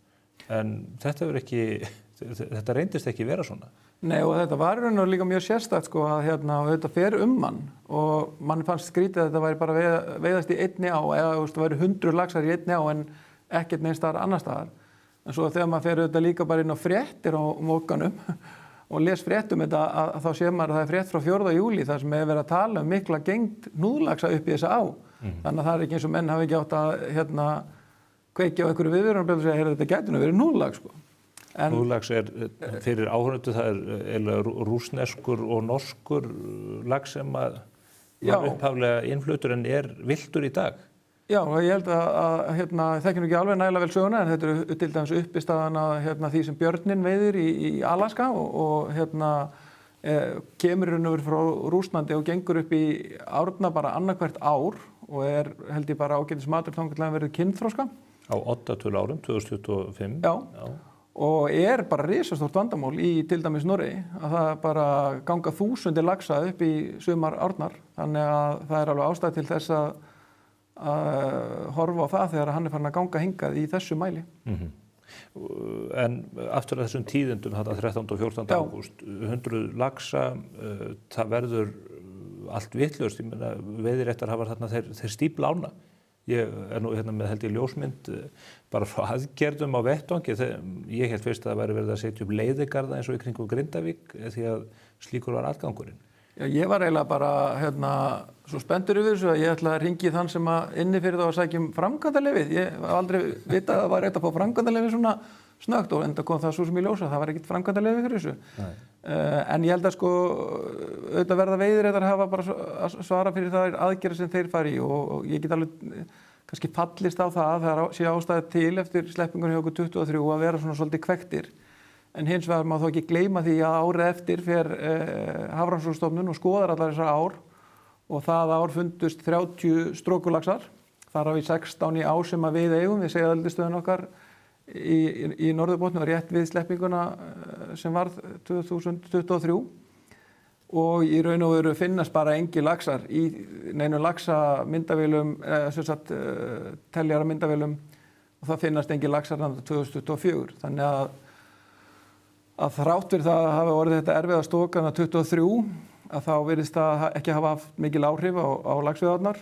en þetta reyndist ekki vera svona. Nei, og þetta var raun og líka mjög sérstakt sko, að þetta fer mann og mann fannst skrítið að þetta væri bara veiðast í einni á, eða það væri 100 laxar í einni á en ekkert neins staðar annar staðar. En svo þegar maður fer auðvitað líka bara inn á fréttir á mókanum og les fréttum þetta, að þá sér maður að það er frétt frá 4. júlí þar sem verið að tala mikla gengd núðlaxa upp í þessa á. Þannig að það er ekki eins og menn hafi ekki átt að kveikja á einhverju viðvörunarbrjöf og segja þetta gæti nú verið núðlax sko. Núðlax er fyrir áhörundu, það er rússneskur og norskur lax sem var upphaflega innfluttur en er villtur í dag. Já, og ég held að þekkir nú ekki alveg nægilega vel söguna, en þetta er til dæmis uppistaðan að því sem björninn veiðir í Alaska og kemur raun og veru frá Rússlandi og gengur upp í árna bara annarkvært ár og er held ég bara ágætis matur þangað til hann verður kynþroska. Á 8 árum, 2025. Já. Og er bara risastórt vandamál í til dæmis Noregi að það bara ganga 1000 laxa upp í sumar árnar, þannig að það er alveg ástæða til þess að horfa á það þegar hann er farin að ganga hingað í þessu mæli. En aftur að þessum tíðindum þarna 13. og 14. ágúst, 100 laxa, það verður allt vitlaust, ég meina veiðiréttar hafa þarna þeir stípla ána. Ég er nú með held ég ljósmynd bara frá aðgerðum á vettvangi. Ég held fyrst að það væri verið að setja upp leiðigarða eins og í kringum Grindavík því að slíkur var aðgangurinn. Já, ég var eiginlega bara svo spenntur yfir þessu að ég ætlaði að hringi þann sem inni fyrir þá að sækja framkvæmdaleyfið. Ég hef aldrei vitað að það var rétt að fá framkvæmdaleyfið svona snöggt og enda kom það svo sem ég ljósa, það var ekkert framkvæmdaleyfið fyrir þessu. En ég held að sko auðvitað verða veiðiréttar hafa bara að svara fyrir það aðgerðir sem þeir fari í og ég get alveg kannski fallist á það að það sé ástæða til eftir sleppingunni hjá okkur 23 að vera svona svolítið kvektir. en hins vegar má þó ekki gleyma því að árið eftir fer Hafrannsóknastofnun og skoðar allar þessar ár og það ár fundust 30 strókulaxar, þar af í 16 í ár sem að við eigum, við segjaðeldisstöðin okkar í Norðurbotni og rétt við sleppinguna sem varð 2023 og í raun og veru finnast bara engir laxar í neinu laxamyndavélum, teljara myndavélum og það finnast engir laxar 2024. Þannig að þrátt fyrir það hafi orðið þetta erfiða stók 23 að þá virðist það ekki hafa haft mikil áhrif á laxveiðarnar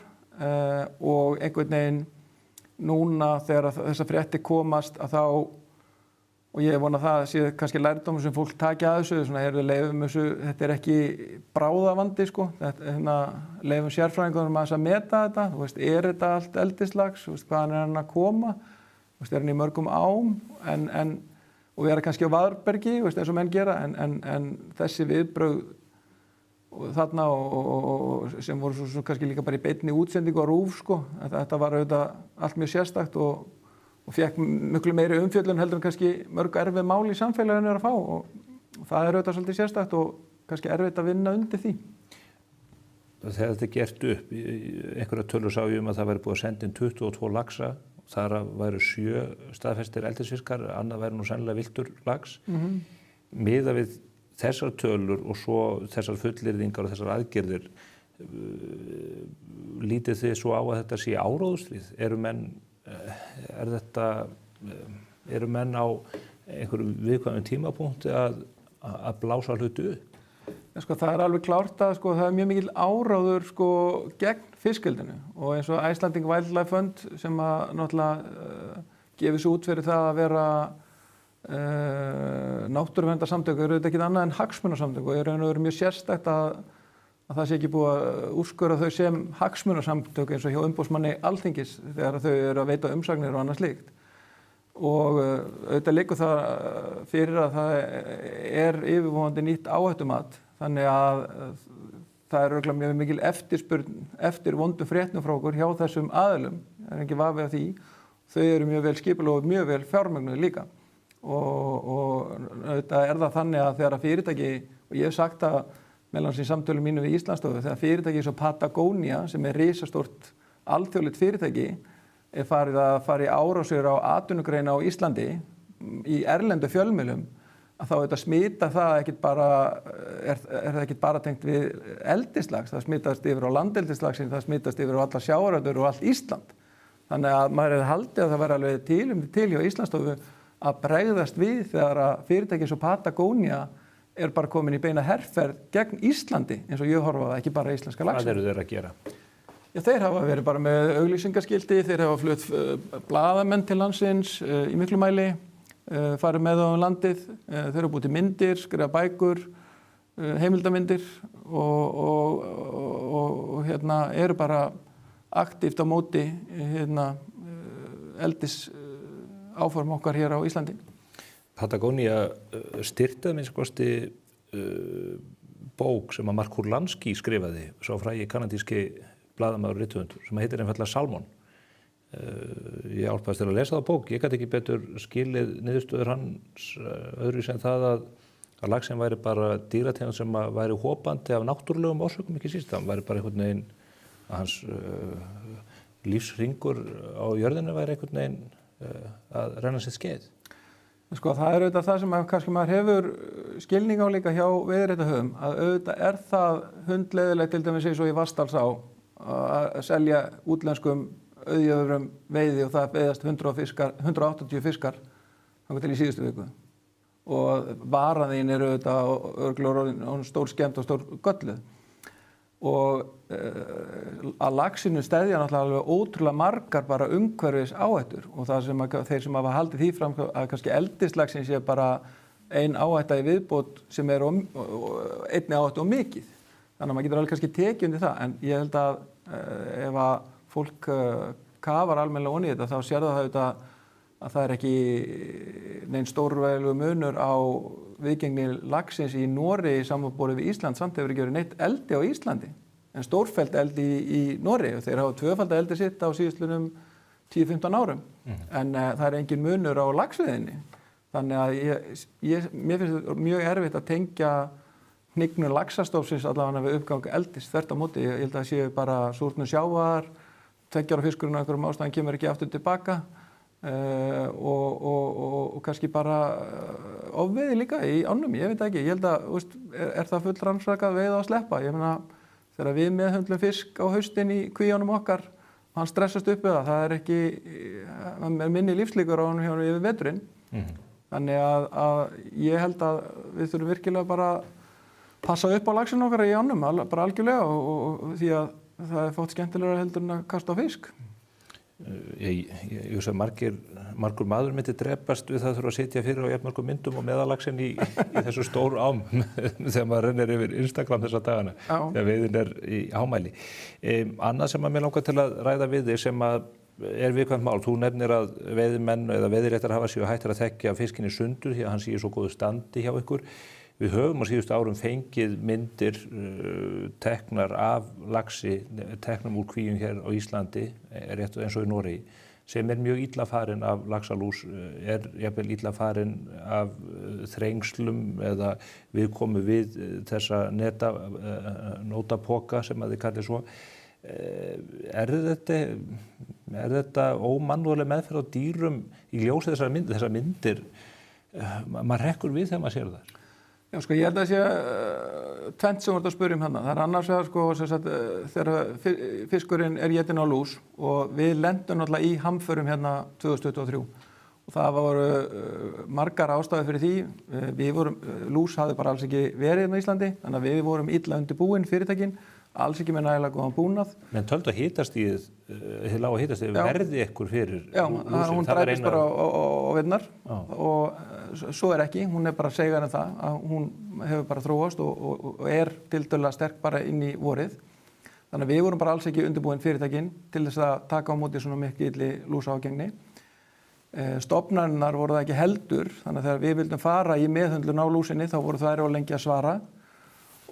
og einhvern veginn núna þegar þessar fréttir komast að þá, og ég vona það sé kannski lærdómur sem fólk taki að þessu, svona leifum þessu, þetta ekki bráðavandi sko, leifum sérfræðingunum að meta þetta, þú veist, þetta allt eldislax, þú veist, hvaðan hann að koma, þú veist, hann í mörgum ám, og vera kannski á Vaðbergi, þú veist, eins og menn gera, en þessi viðbrögð þarna og sem voru svo kannski líka bara í beinni útsendingu á RÚV sko, þetta var auðvitað allt mjög sérstakt og fekk miklu meiri umfjöllun heldur en kannski mörg erfið mál í samfélaginu að fá og það auðvitað svolítið sérstakt og kannski erfitt að vinna undir því. Þegar þetta gert upp, einhverja tölur sá ég að það væri búið að senda inn 22 laxa, þar væru 7 staðfestir eldisfiskar, annað væri nú sennilega villtur lax. Miðað við þessar tölur og svo þessar fullyrðingar og þessar aðgerðir, lítið þið svo á að þetta sé áróðustrið? Eru menn á einhverjum viðkvæmum tímapunkti að blása hluti upp? Sko, það alveg klárt að sko, það mjög mikil áráður sko, gegn fiskeldinu og eins og Icelandic Wildlife Fund sem að náttúrulega gefið svo út fyrir það að vera náttúruverndarsamtök eru þetta ekki annað en hagsmunasamtök og eru mjög sérstætt að það sé ekki búið að úrskurða þau sem hagsmunasamtök eins og hjá umboðsmanni Alþingis þegar þau eru að veita umsagnir og annað slíkt og auðvitað liggur það fyrir að það yfirvofandi nýtt áhættumat þannig að það örugglega mjög mikil eftirspurn eftir vondum fréttum frá okkur hjá þessum aðilum, það engin vafi að því, þau eru mjög vel skipulögð og mjög vel fjármögnuð líka. Og auðvitað það þannig að þegar fyrirtæki, og ég hef sagt það meðal annars í samtölum mínu við Íslandsstofu, þegar fyrirtæki eins og Patagonia sem risastórt alþjóðlegt fyrirtæki farið að fara í árásir á atvinnugreina á Íslandi í erlendu fjölmiðlum að þá auðvitað smita það ekkert bara, það ekkert bara tengt við eldislax, það smitast yfir á landeldislaxin, það smitast yfir á allar sjávaröldur og allt Ísland. Þannig að maður hefði haldið að það væri alveg til hjá Íslandsstofu að bregðast við þegar að fyrirtæki eins og Patagonia bara komin í beina herferð gegn Íslandi eins og ég horfa á það, ekki bara íslenska laxi. Hvað eru þeir að gera? Já, þeir hafa verið bara með auglýsingaskilti, þeir hafa flutt blaðamenn til landsins í miklu mæli, farið með á landið, þeir hafa búið til myndir, skrifa bækur, heimildamindir og eru bara aktíft á móti eldis áform okkar hér á Íslandi. Patagonia styrtaði minnst kosti bók sem að Mark Kurlansky skrifaði, svo frægi kanadíski blaðamaður rithöfundur sem heitir einfaldlega Salmon. Ég álpaðist til að lesa það bók, ég gat ekki betur skilið niðurstöður hans öðru sem það að laxinn væri bara dýrategund sem væri hopandi af náttúrulegum orsökum, ekki síst, það væri bara einhvern veginn að hans lífsringur á jörðinu væri einhvern veginn að renna sitt skeið. Sko, það auðvitað það sem kannski maður hefur skilning á líka hjá veiðiréttarhöfum að auðvitað það hundleiðilegt til dæmis eins og í Vatnsdalsá að selja útlenskum auðjöfrum veiði og það veiðast 180 fiskar þangað til í síðustu viku og varaðin auðvitað örglur stór skemmt og stór gölluð og að laxinu steðja náttúrulega ótrúlega margar bara umhverfis áhættur og það sem þeir sem hafa haldið því fram að kannski eldislaxinn sé bara ein áhætta í viðbót sem einni áhættu og mikið. Þannig að maður getur alveg kannski tekið undir það en ég held að ef að fólk kafar almennilega onni í þetta þá sér það auðvitað að það ekki neinn stórvægilegur munur á viðgengni laxins í Noregi samanborið við Ísland samt hefur ekki verið neitt eldi á Íslandi en stórfellt eldi í Noregi og þeir hafa tvöfalda eldi sitt á síðustlunum 10-15 árum en það engin munur á laxveiðinni Þannig að mér finnst þetta mjög erfitt að tengja hnignun laxastofnsins allavega við uppgang eldis. Þvert á móti, ég held að það séu bara súrnun sjávar, 2 ára fiskurinn á einhverjum ástæðum kemur ekki aftur tilbaka og kannski bara ofveiði líka í ánum, ég veit ekki. Ég held að, er það full rannsakað veiða að sleppa? Ég meina, þegar við meðhöndlum fisk á haustin í kvíunum okkar, hann stressast upp við það er ekki, hann er minni lífslíkur á hann hjá yfir veturinn. Þannig að ég held að við þurfum virkilega bara að passa upp á laxinn okkar í ánum, bara algjörlega og því að það er fátt skemmtilegra heldur en að kasta á fisk. Ég hugsa að margur maður myndi drepast við það þurfa að sitja fyrir á jafnmörgum myndum og meðalaxinn í þessu stóru ám þegar maður rennir yfir Instagram þessa dagana þegar veiðin er í hámæli. Annað sem að mér langar til að ræða við þig sem að er viðkvæmt mál. Þú nefnir að veiðimenn eða veiðiréttar hafa séu hættir að þekkja fiskinn í sundur því að hann sé í svo góðu standi hjá ykkur. Við höfum á síðustu árum fengið myndir teknar af laxi, teknum úr kvíum hér á Íslandi, rétt eins og í Noregi, sem er mjög illa farin af laxalús, er jafnvel illa farin af þrengslum eða viðkomu við þessa nótapoka sem að þið kallir svo. Er þetta ómannúðleg meðferð á dýrum í ljósi þessar myndir? Maður rekkur við þegar maður sér það. Já, sko, ég held að sé tvennt sem voru að spyrja hana. Það er annars vegar, sko, þegar fiskurinn er étinn á lús og við lendum náttúrulega í hamförum hérna 2023 og það voru margar ástæður fyrir því. Lús hafði bara alls ekki verið hérna í Íslandi, þannig að við vorum illa undirbúin fyrirtækin, alls ekki með nægilega góðan búnað. Men töldu að hitastigið, þið lágu að hitastigið verði ykkur fyrir lúsin? Já, hún dræpist bara á veturnar og svo er ekki, hún er bara segar en það að hún hefur bara þróast og er tiltölulega sterk bara inn í vorið. Þannig að við vorum bara alls ekki undirbúin fyrirtækin til þess að taka á móti svona mikilli lúságengni. Stofnanirnar voru það ekki heldur, þannig að þegar við vildum fara í meðhöndlun á lúsinni þá voru þær of lengi að svara.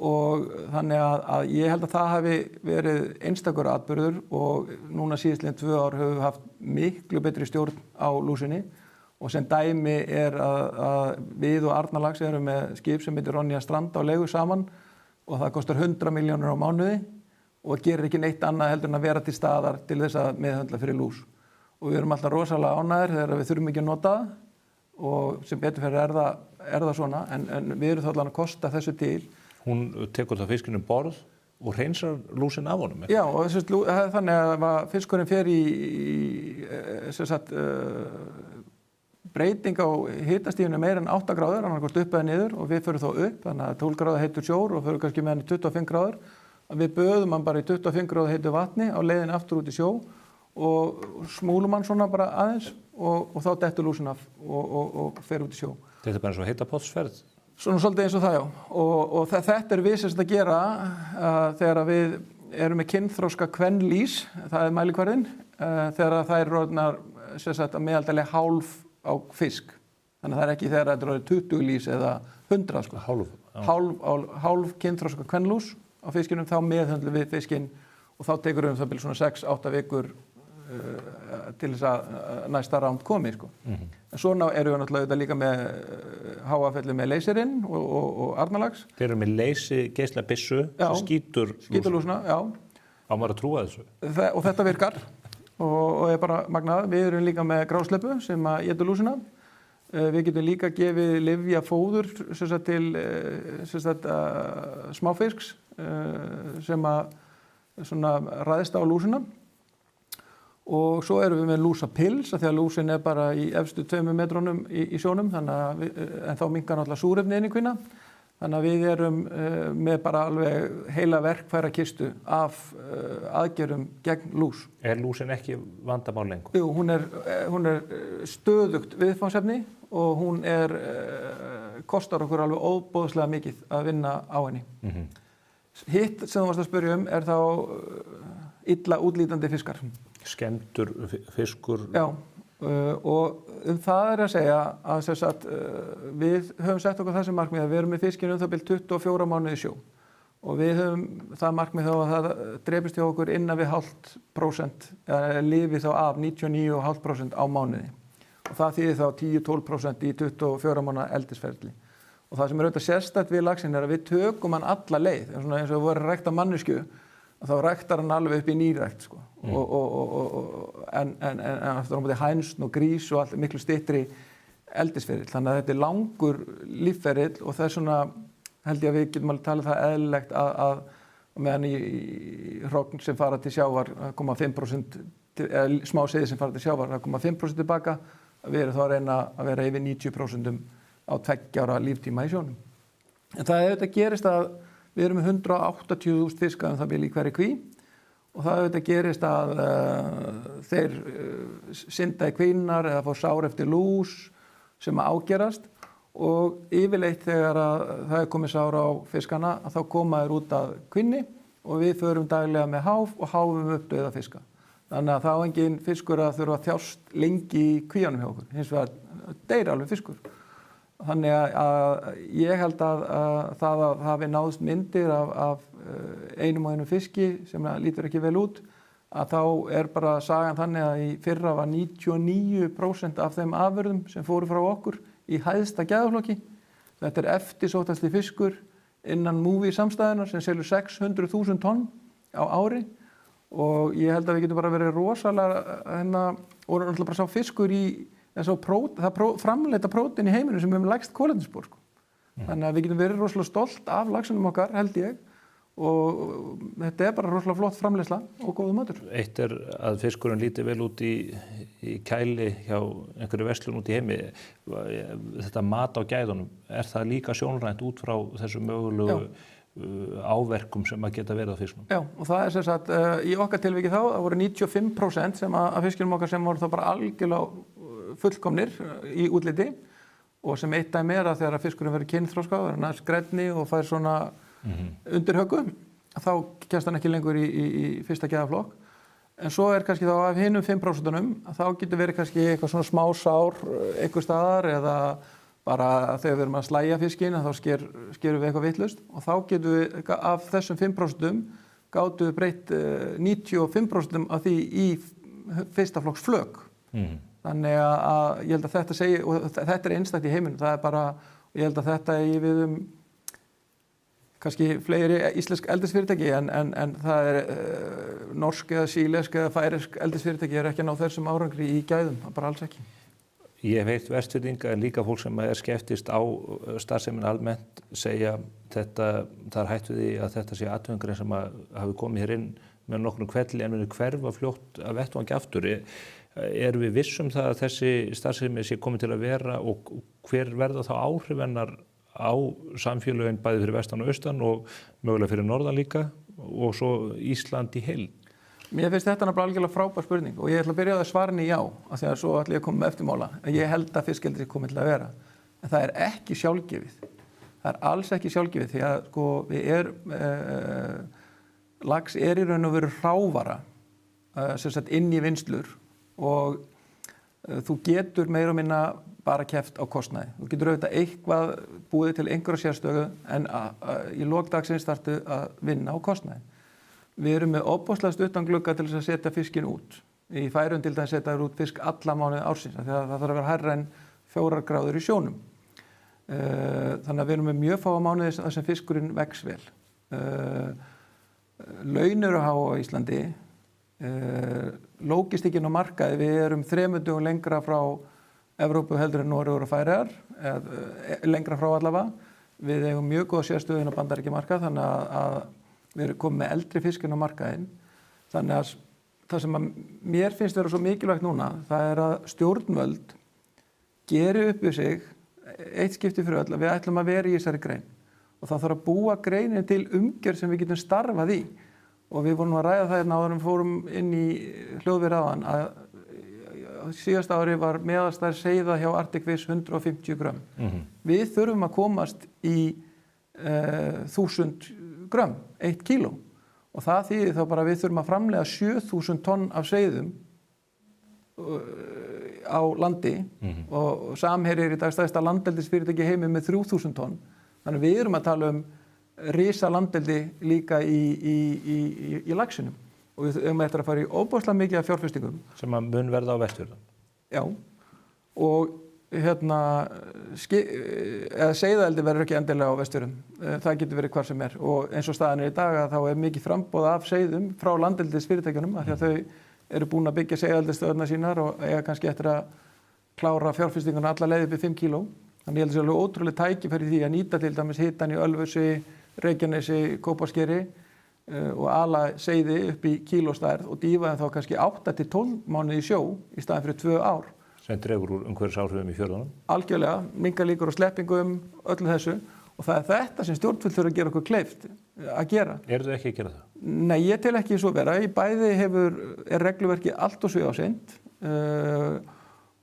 Og þannig að ég held að það hafi verið einstakur atburður og núna síðastliðin 2 ár höfum við haft miklu betri stjórn á lúsinni og sem dæmi er að við og Arnarlax erum með skip sem heitir Ronja Strand á leigu saman og það kostar 100 milljónir á mánuði og gerir ekki neitt annað heldur en að vera til staðar til þess að meðhöndla fyrir lús. Og við erum alltaf rosalega ánægðir þegar við þurfum ekki að nota það og sem betur fyrir er það svona en við erum þá allan að kosta þessu til. Hún tekur það fiskinn borð og hreinsar lúsin af honum? Já, og þannig að fiskurinn fer í breyting á hitastiginu meira en 8 gráður, hann er hvort upp eða niður og við förum þá upp, þannig að 12 gráður heitur sjór og förum kannski með hann í 25 gráður. Við böðum hann bara í 25 gráður heitu vatni á leiðin aftur út í sjó og smúlum hann svona bara aðeins og þá dettur lúsin af og fer út í sjó. Þetta er bara eins og heitapottsferð? Svona svolítið eins og það, já. Og þetta er við sem þetta gera þegar við erum með kynþroska kvenlýs, það er mælikvarðinn, þegar það er orðnar að meðaltali hálf á fisk. Þannig að það er ekki þegar þetta er orðið 20 lýs eða 100, sko. Hálf kynþroska kvenlús á fiskinum, þá meðhöndlum við fiskinn og þá tekur það byrja svona 6-8 vikur til þess að næsta ránd komi, sko. En svona erum við náttúrulega líka með háafelli með leyserinn og Arnarlax. Þeir eru með leysigeislabyssu sem skýtur lúsuna, já. Á maður að trúa þessu? Og þetta virkar og er bara magnað. Við erum líka með grásleppu sem að étur lúsuna. Við getum líka gefið lyfjafóður til smáfisks sem að ræðist á lúsuna. Og svo erum við með lúsapils af því að lúsin er bara í efstu 2 metrónum í sjónum en þá minnkar náttúrulega súrefni inn í kvína. Þannig að við erum með bara alveg heila verkfæra kistu af aðgerðum gegn lús. Er lúsin ekki vandamál lengur? Jú, hún er stöðugt viðfangsefni og hún kostar okkur alveg óboðslega mikið að vinna á henni. Hitt sem þú varst að spyrja er þá illa útlítandi fiskar. Skemmtur fiskur? Já, og það er að segja að við höfum sett okkur þessi markmið að við erum með fiskinn það byrjum 24 mánuði sjó og við höfum það markmið þá að það drepist hjá okkur innan við 0,5% eða lifi þá af 99,5% á mánuði og það þýðir þá 10-12% í 24 mánaða eldisferli. Og það sem auðvitað sérstætt við laxinn að við tökum hann alla leið, eins og við vorum að rækta manneskju, þá ræktar hann alveg upp í nýrækt sko. En aftur á móti hænsn og grís og allt miklu styttri eldisferill. Þannig að þetta er langur lífferill og það er svona, held ég að við getum alveg talið það eðlilegt að meðan í hrogn sem fara til sjávar koma 5%, eða smá seiði sem fara til sjávar koma 5% tilbaka, við erum þá að reyna að vera yfir 90% á 2 ára líftíma í sjónum. En það auðvitað gerist að við erum með 180.000 fiska það bil í hverri kví og það auðvitað gerist að þeir synda í kvínar eða fá sár eftir lús sem ágerast og yfirleitt þegar það er komið sár á fiskana að þá koma þeir út af kvinni og við förum daglega með háf og háfum upp dauða fiska. Þannig að þá engin fiskur að þurfa að þjást lengi í kvíanum hjá okkur. Hins vegar deyr alveg fiskur. Þannig að ég held að það hafi náðst myndir af einum og einum fiski sem lítur ekki vel út, að þá er bara sagan þannig að í fyrra var 99% af þeim afurðum sem fóru frá okkur í hæðsta gæðaflokki. Þetta er eftirsóttasti fiskur innan Mowi samstæðunar sem selur 600.000 tonn á ári og ég held að við getum bara verið rosalega og náttúrulega bara sá fiskur í það framleita prótein í heiminum sem hefur lægst kolefnisspor sko. Þannig að við getum verið rosalega stolt af laxinum okkar, held ég, og þetta er bara rosalega flott framleiðsla og góður matur. Eitt er að fiskurinn líti vel út í kæli hjá einhverju verslun út í heimi. Þetta mat á gæðunum, er það líka sjónrænt út frá þessu mögulegu áverkum sem að geta verið á fiskunum? Já, og það er sem sagt, í okkar tilviki þá, það voru 95% af fiskinum okkar sem voru þá bara algjörlega fullkomnir í útliti og sem eitt dæmi er að þegar fiskurinn verður kynþroskaður, hann er skredni og fær svona undirhöggu, þá kemst hann ekki lengur í fyrsta gæðaflokk. En svo er kannski þá af hinum 5%-unum, þá getur verið kannski eitthvað svona smá sár einhver staðar eða bara þegar við erum að slægja fiskinn, þá skerum við eitthvað vitlaust og þá getum við af þessum 5% gátum við breytt 95% af því í fyrsta flokks flök. Þannig að ég held að þetta segi, og þetta er einstakt í heiminum, það er bara, ég held að þetta er við kannski fleiri íslensk eldisfyrirtæki en það er norsk eða sílesk eða færesk eldisfyrirtæki er ekki að ná þessum árangri í gæðum, bara alls ekki. Ég hef heyrt Vestfirðinga en líka fólk sem er skeptist á starfsemin almennt segja þetta, það er hætt við því að þetta sé atvinnugrein sem hafi komið hér inn með nokkrum kvelli en muni hverfa fljótt að vettvangi aftur. Erum við vissum það að þessi starfsemi sé komið til að vera og hver verða þá áhrif hennar á samfélögin bæði fyrir vestan og austan og mögulega fyrir norðan líka og svo Ísland í heild? Mér finnst þetta bara algjörlega frábær spurning og ég ætla að byrja á að svara henni já, af því að svo ætla ég að koma með eftirmála. Ég held að fiskeldi sé komið til að vera, en það er ekki sjálfgefið. Það er alls ekki sjálfgefið því að sko lax er í raun og veru hrávara sem sagt inn í vinnslur og þú getur meira og minna bara keppt á kostnaði. Þú getur auðvitað eitthvað búið til einhverja sérstöðu en í lok dagsins þarftu að vinna á kostnaði. Við erum með ofboðslega stuttan glugga til þess að setja fiskinn út. Í Færeyjum til dæmis setja út fisk alla mánuði ársins af því að það þarf að vera hærra en 4 gráður í sjónum. Þannig að við erum með mjög fáa mánuði þar sem fiskurinn vex vel. Laun eru há á Íslandi. Lógistikinn á markaði, við erum 3 dögum lengra frá Evrópu heldur en Noregur og Færeyjar, lengra frá allavega. Við eigum mjög góða sérstöðu inn á Bandaríkjamarkað þannig að við erum komið með eldri fiskinn á markaðinn. Þannig að það sem mér finnst vera svo mikilvægt núna, það er að stjórnvöld geri upp við sig eitt skipti fyrir öll að við ætlum að vera í þessari grein. Og það þarf að búa greinin til umgjörð sem við getum starfað í. Og við vorum að ræða það hérna áður en fórum inn í hljóðvél áðan að síðasta ári var meðalstærð seiða hjá Arctic Fish 150 grömm. Við þurfum að komast í 1000 grömm, 1 kíló. Og það þýðir þá bara að við þurfum að framleiða 7000 tonn af seiðum á landi og Samherji er í dag stærsta landeldisfyrirtæki í heimi með 3000 tonn. Þannig við erum að tala risa landeldi líka í laxinum. Og við höfum eftir að fara í ofboðslega mikið af fjárfestingum. Sem að mun verða á Vestfjörðum. Já. og seiðaeldi verður ekki endilega á Vestfjörðum. Það getur verið hvar sem og eins og staðan í dag að þá mikið framboð af seiðum frá landeldisfyrirtækjunum af því að þau eru búin að byggja seiðaeldisstöðvarnar sínar og eiga kannski eftir að klára fjárfestinguna alla leið upp í 5 kíló. Þannig ég held að það sé alveg ótrúlega tækifæri í því að nýta til dæmis hitann í Ölfusi, Reykjanesi, Kópaskeri og ala seiði upp í kílóstærð og dýfa þeim þá kannski 8 til 12 mánuði í sjó í staðinn fyrir 2 ár. Sem dregur úr umhverfisáhrifum í fjörðunum? Algjörlega, minnka líkur á sleppingum, öllu þessu og það þetta sem stjórnvöld þurfa að gera okkur kleift að gera. Eru þau ekki að gera það? Nei, ég tel ekki svo vera. Í bæði regluverkið allt og sviðáseint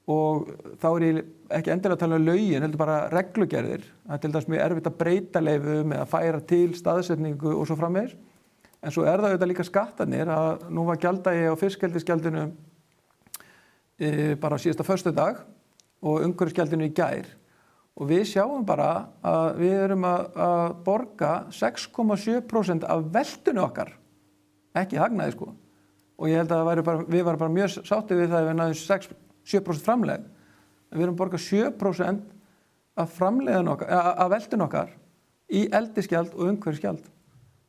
og þá ég ekki endilega að tala um lögin, heldur bara reglugerðir. Það er til dæmis mjög erfitt að breyta leyfum eða færa til staðsetningu og svo framvegis. En svo það auðvitað líka skattarnir að nú var gjaldagi á fiskeldisgjaldinu bara síðasta föstudag og umhverfisgjaldinu í gær og við sjáum bara að við erum að borga 6,7% af veltunni okkar, ekki hagnaði sko. Og ég held að við varum bara mjög sáttið við það ef við náðum 7% framlegð. Við erum að borga 7% af framlegðin okkar, af veltunni okkar í eldisgjald og umhverfisgjald.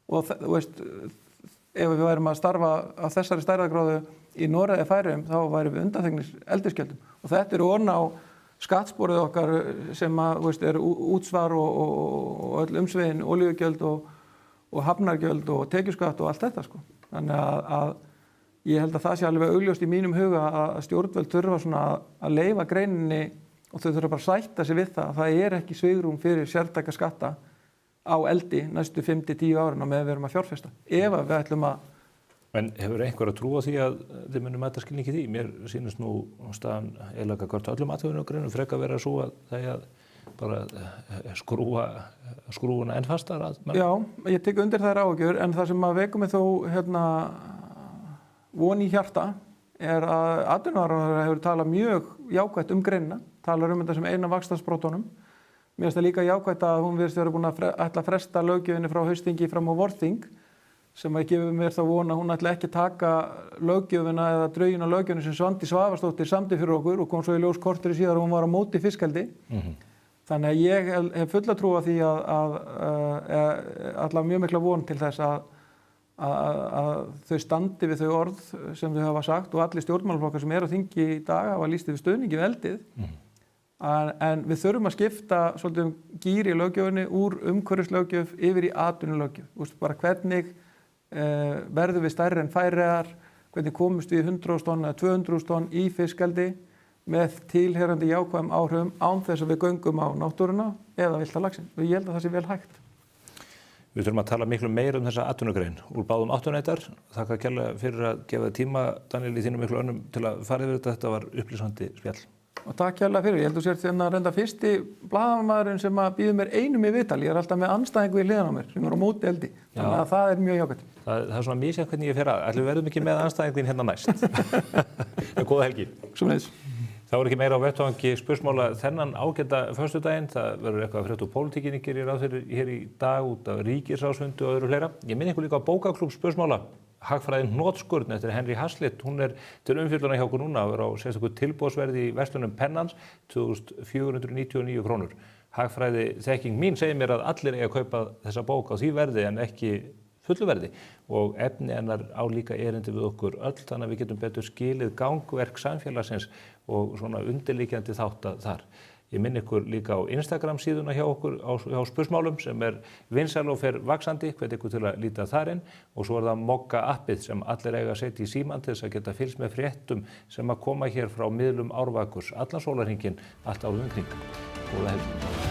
Og þú veist, ef við værum að starfa á þessari stærðargráðu í Noregi eða Færeyjum, þá værum við undanþegnir eldisgjöldum. Og þetta ofan á skattsporið okkar sem útsvar og öll umsvegin, olíugjöld og hafnargjöld og tekjuskatt og allt þetta sko. Þannig að ég held að það sé alveg augljóst í mínum huga að stjórnvöld þurfa svona að leyfa greininni og þau þurfa bara að sætta sig við það. Það ekki svigrúm fyrir sértæka skatta á eldi næstu 5-10 árin og með við erum að fjárfesta. Ef við ætlum að... En hefur einhver að trúa því að þið munum mæta skilningi því? Mér sýnist nú staðan eiginlega hvort öllum atvinnugreinum frekar vera svo að það að bara skrúfuna enn fastar að... Já, ég tek undir þær áhyggjur en það sem að vekur mig þó von í hjarta að atvinnuráðherra hefur talað mjög jákvætt greinina, talar þetta sem eina vaxtarsprotunum. Mér finnst það líka jákvætt að hún virðist vera búin að ætla að fresta löggjöfinni frá haustþingi fram á vorþing sem að gefur mér þá von að hún ætla ekki að taka löggjöfina eða drögin á löggjöfinni sem Svandís Svavarsdóttir samdi fyrir okkur og kom svo í ljós korteri síðar og hún var á móti fiskeldi. Þannig að ég hef fulla trú á því að allavega mjög mikla von til þess að þau standi við þau orð sem þau hafa sagt og allir stjórnmálaflokkar sem eru á þingi í dag hafa lýst yfir stuðningi við eldið. En við þurfum að skipta svolítið gír í löggjöfinni úr umhverfislöggjöf yfir í atvinnulöggjöf. Bara hvernig verðum við stærri en Færeyjar, hvernig komumst við 100.000 tonn eða 200.000 tonn í fiskeldi með tilheyrandi jákvæðum áhrifum án þess að við göngum á náttúruna eða villta laxinn. Og ég held að það sé vel hægt. Við þurfum að tala miklu meira þessa atvinnugrein úr báðum áttunættar. Þakka kærlega fyrir að gefa tíma, Daniel, í þínum miklu önnum til að fara yfir þetta. Þetta var upplýsandi spjall. Og takk kærlega fyrir. Ég held að þú sért þérna reynda fyrsti blaðamaðurinn sem að býður mér einum í viðtal. Ég alltaf með andstæðingu í hliðan á mér sem á móti eldi. Þannig að það mjög jákvætt. Það svona misjafnt hvernig ég fer að. Ætlum við verðum ekki með andstæðinguinn hérna næst. Góða helgi. Sömuleiðis. Það voru ekki meira á vettvangi spursmála þennan ágæta föstudaginn. Það verður eitthvað frétt úr pólitíkinni gerir ráð fyrir hér í dag út af ríkisráðsfundi og öðru fleira. Ég minni ykkur líka á bókaklúbb spursmála. Hagfræðin hnotskurn eftir Henry Hazlitt. Hún til umfjöllunar hjá okkur núna að vera á sérstöku tilboðsverði í verslunum Pennans 2.499 krónur. Hagfræði þekking mín segir mér að allir eiga að kaupa þessa bók á því verði en ekki fullu verði og efni hennar á líka erindi við okkur öll þannig að við getum betur skilið gangverk samfélagsins og svona undirliggjandi þátta þar. Ég minni ykkur líka á Instagram síðuna hjá okkur hjá Spursmálum sem vinsæl og fer vaxandi, hvet ykkur til að líta þar inn og svo það Mogga appið sem allir eiga að setja í símann til þess að geta fylgst með fréttum sem að koma hér frá miðlum Árvakurs allan sólarhringinn allt árið kring. Góða helgi.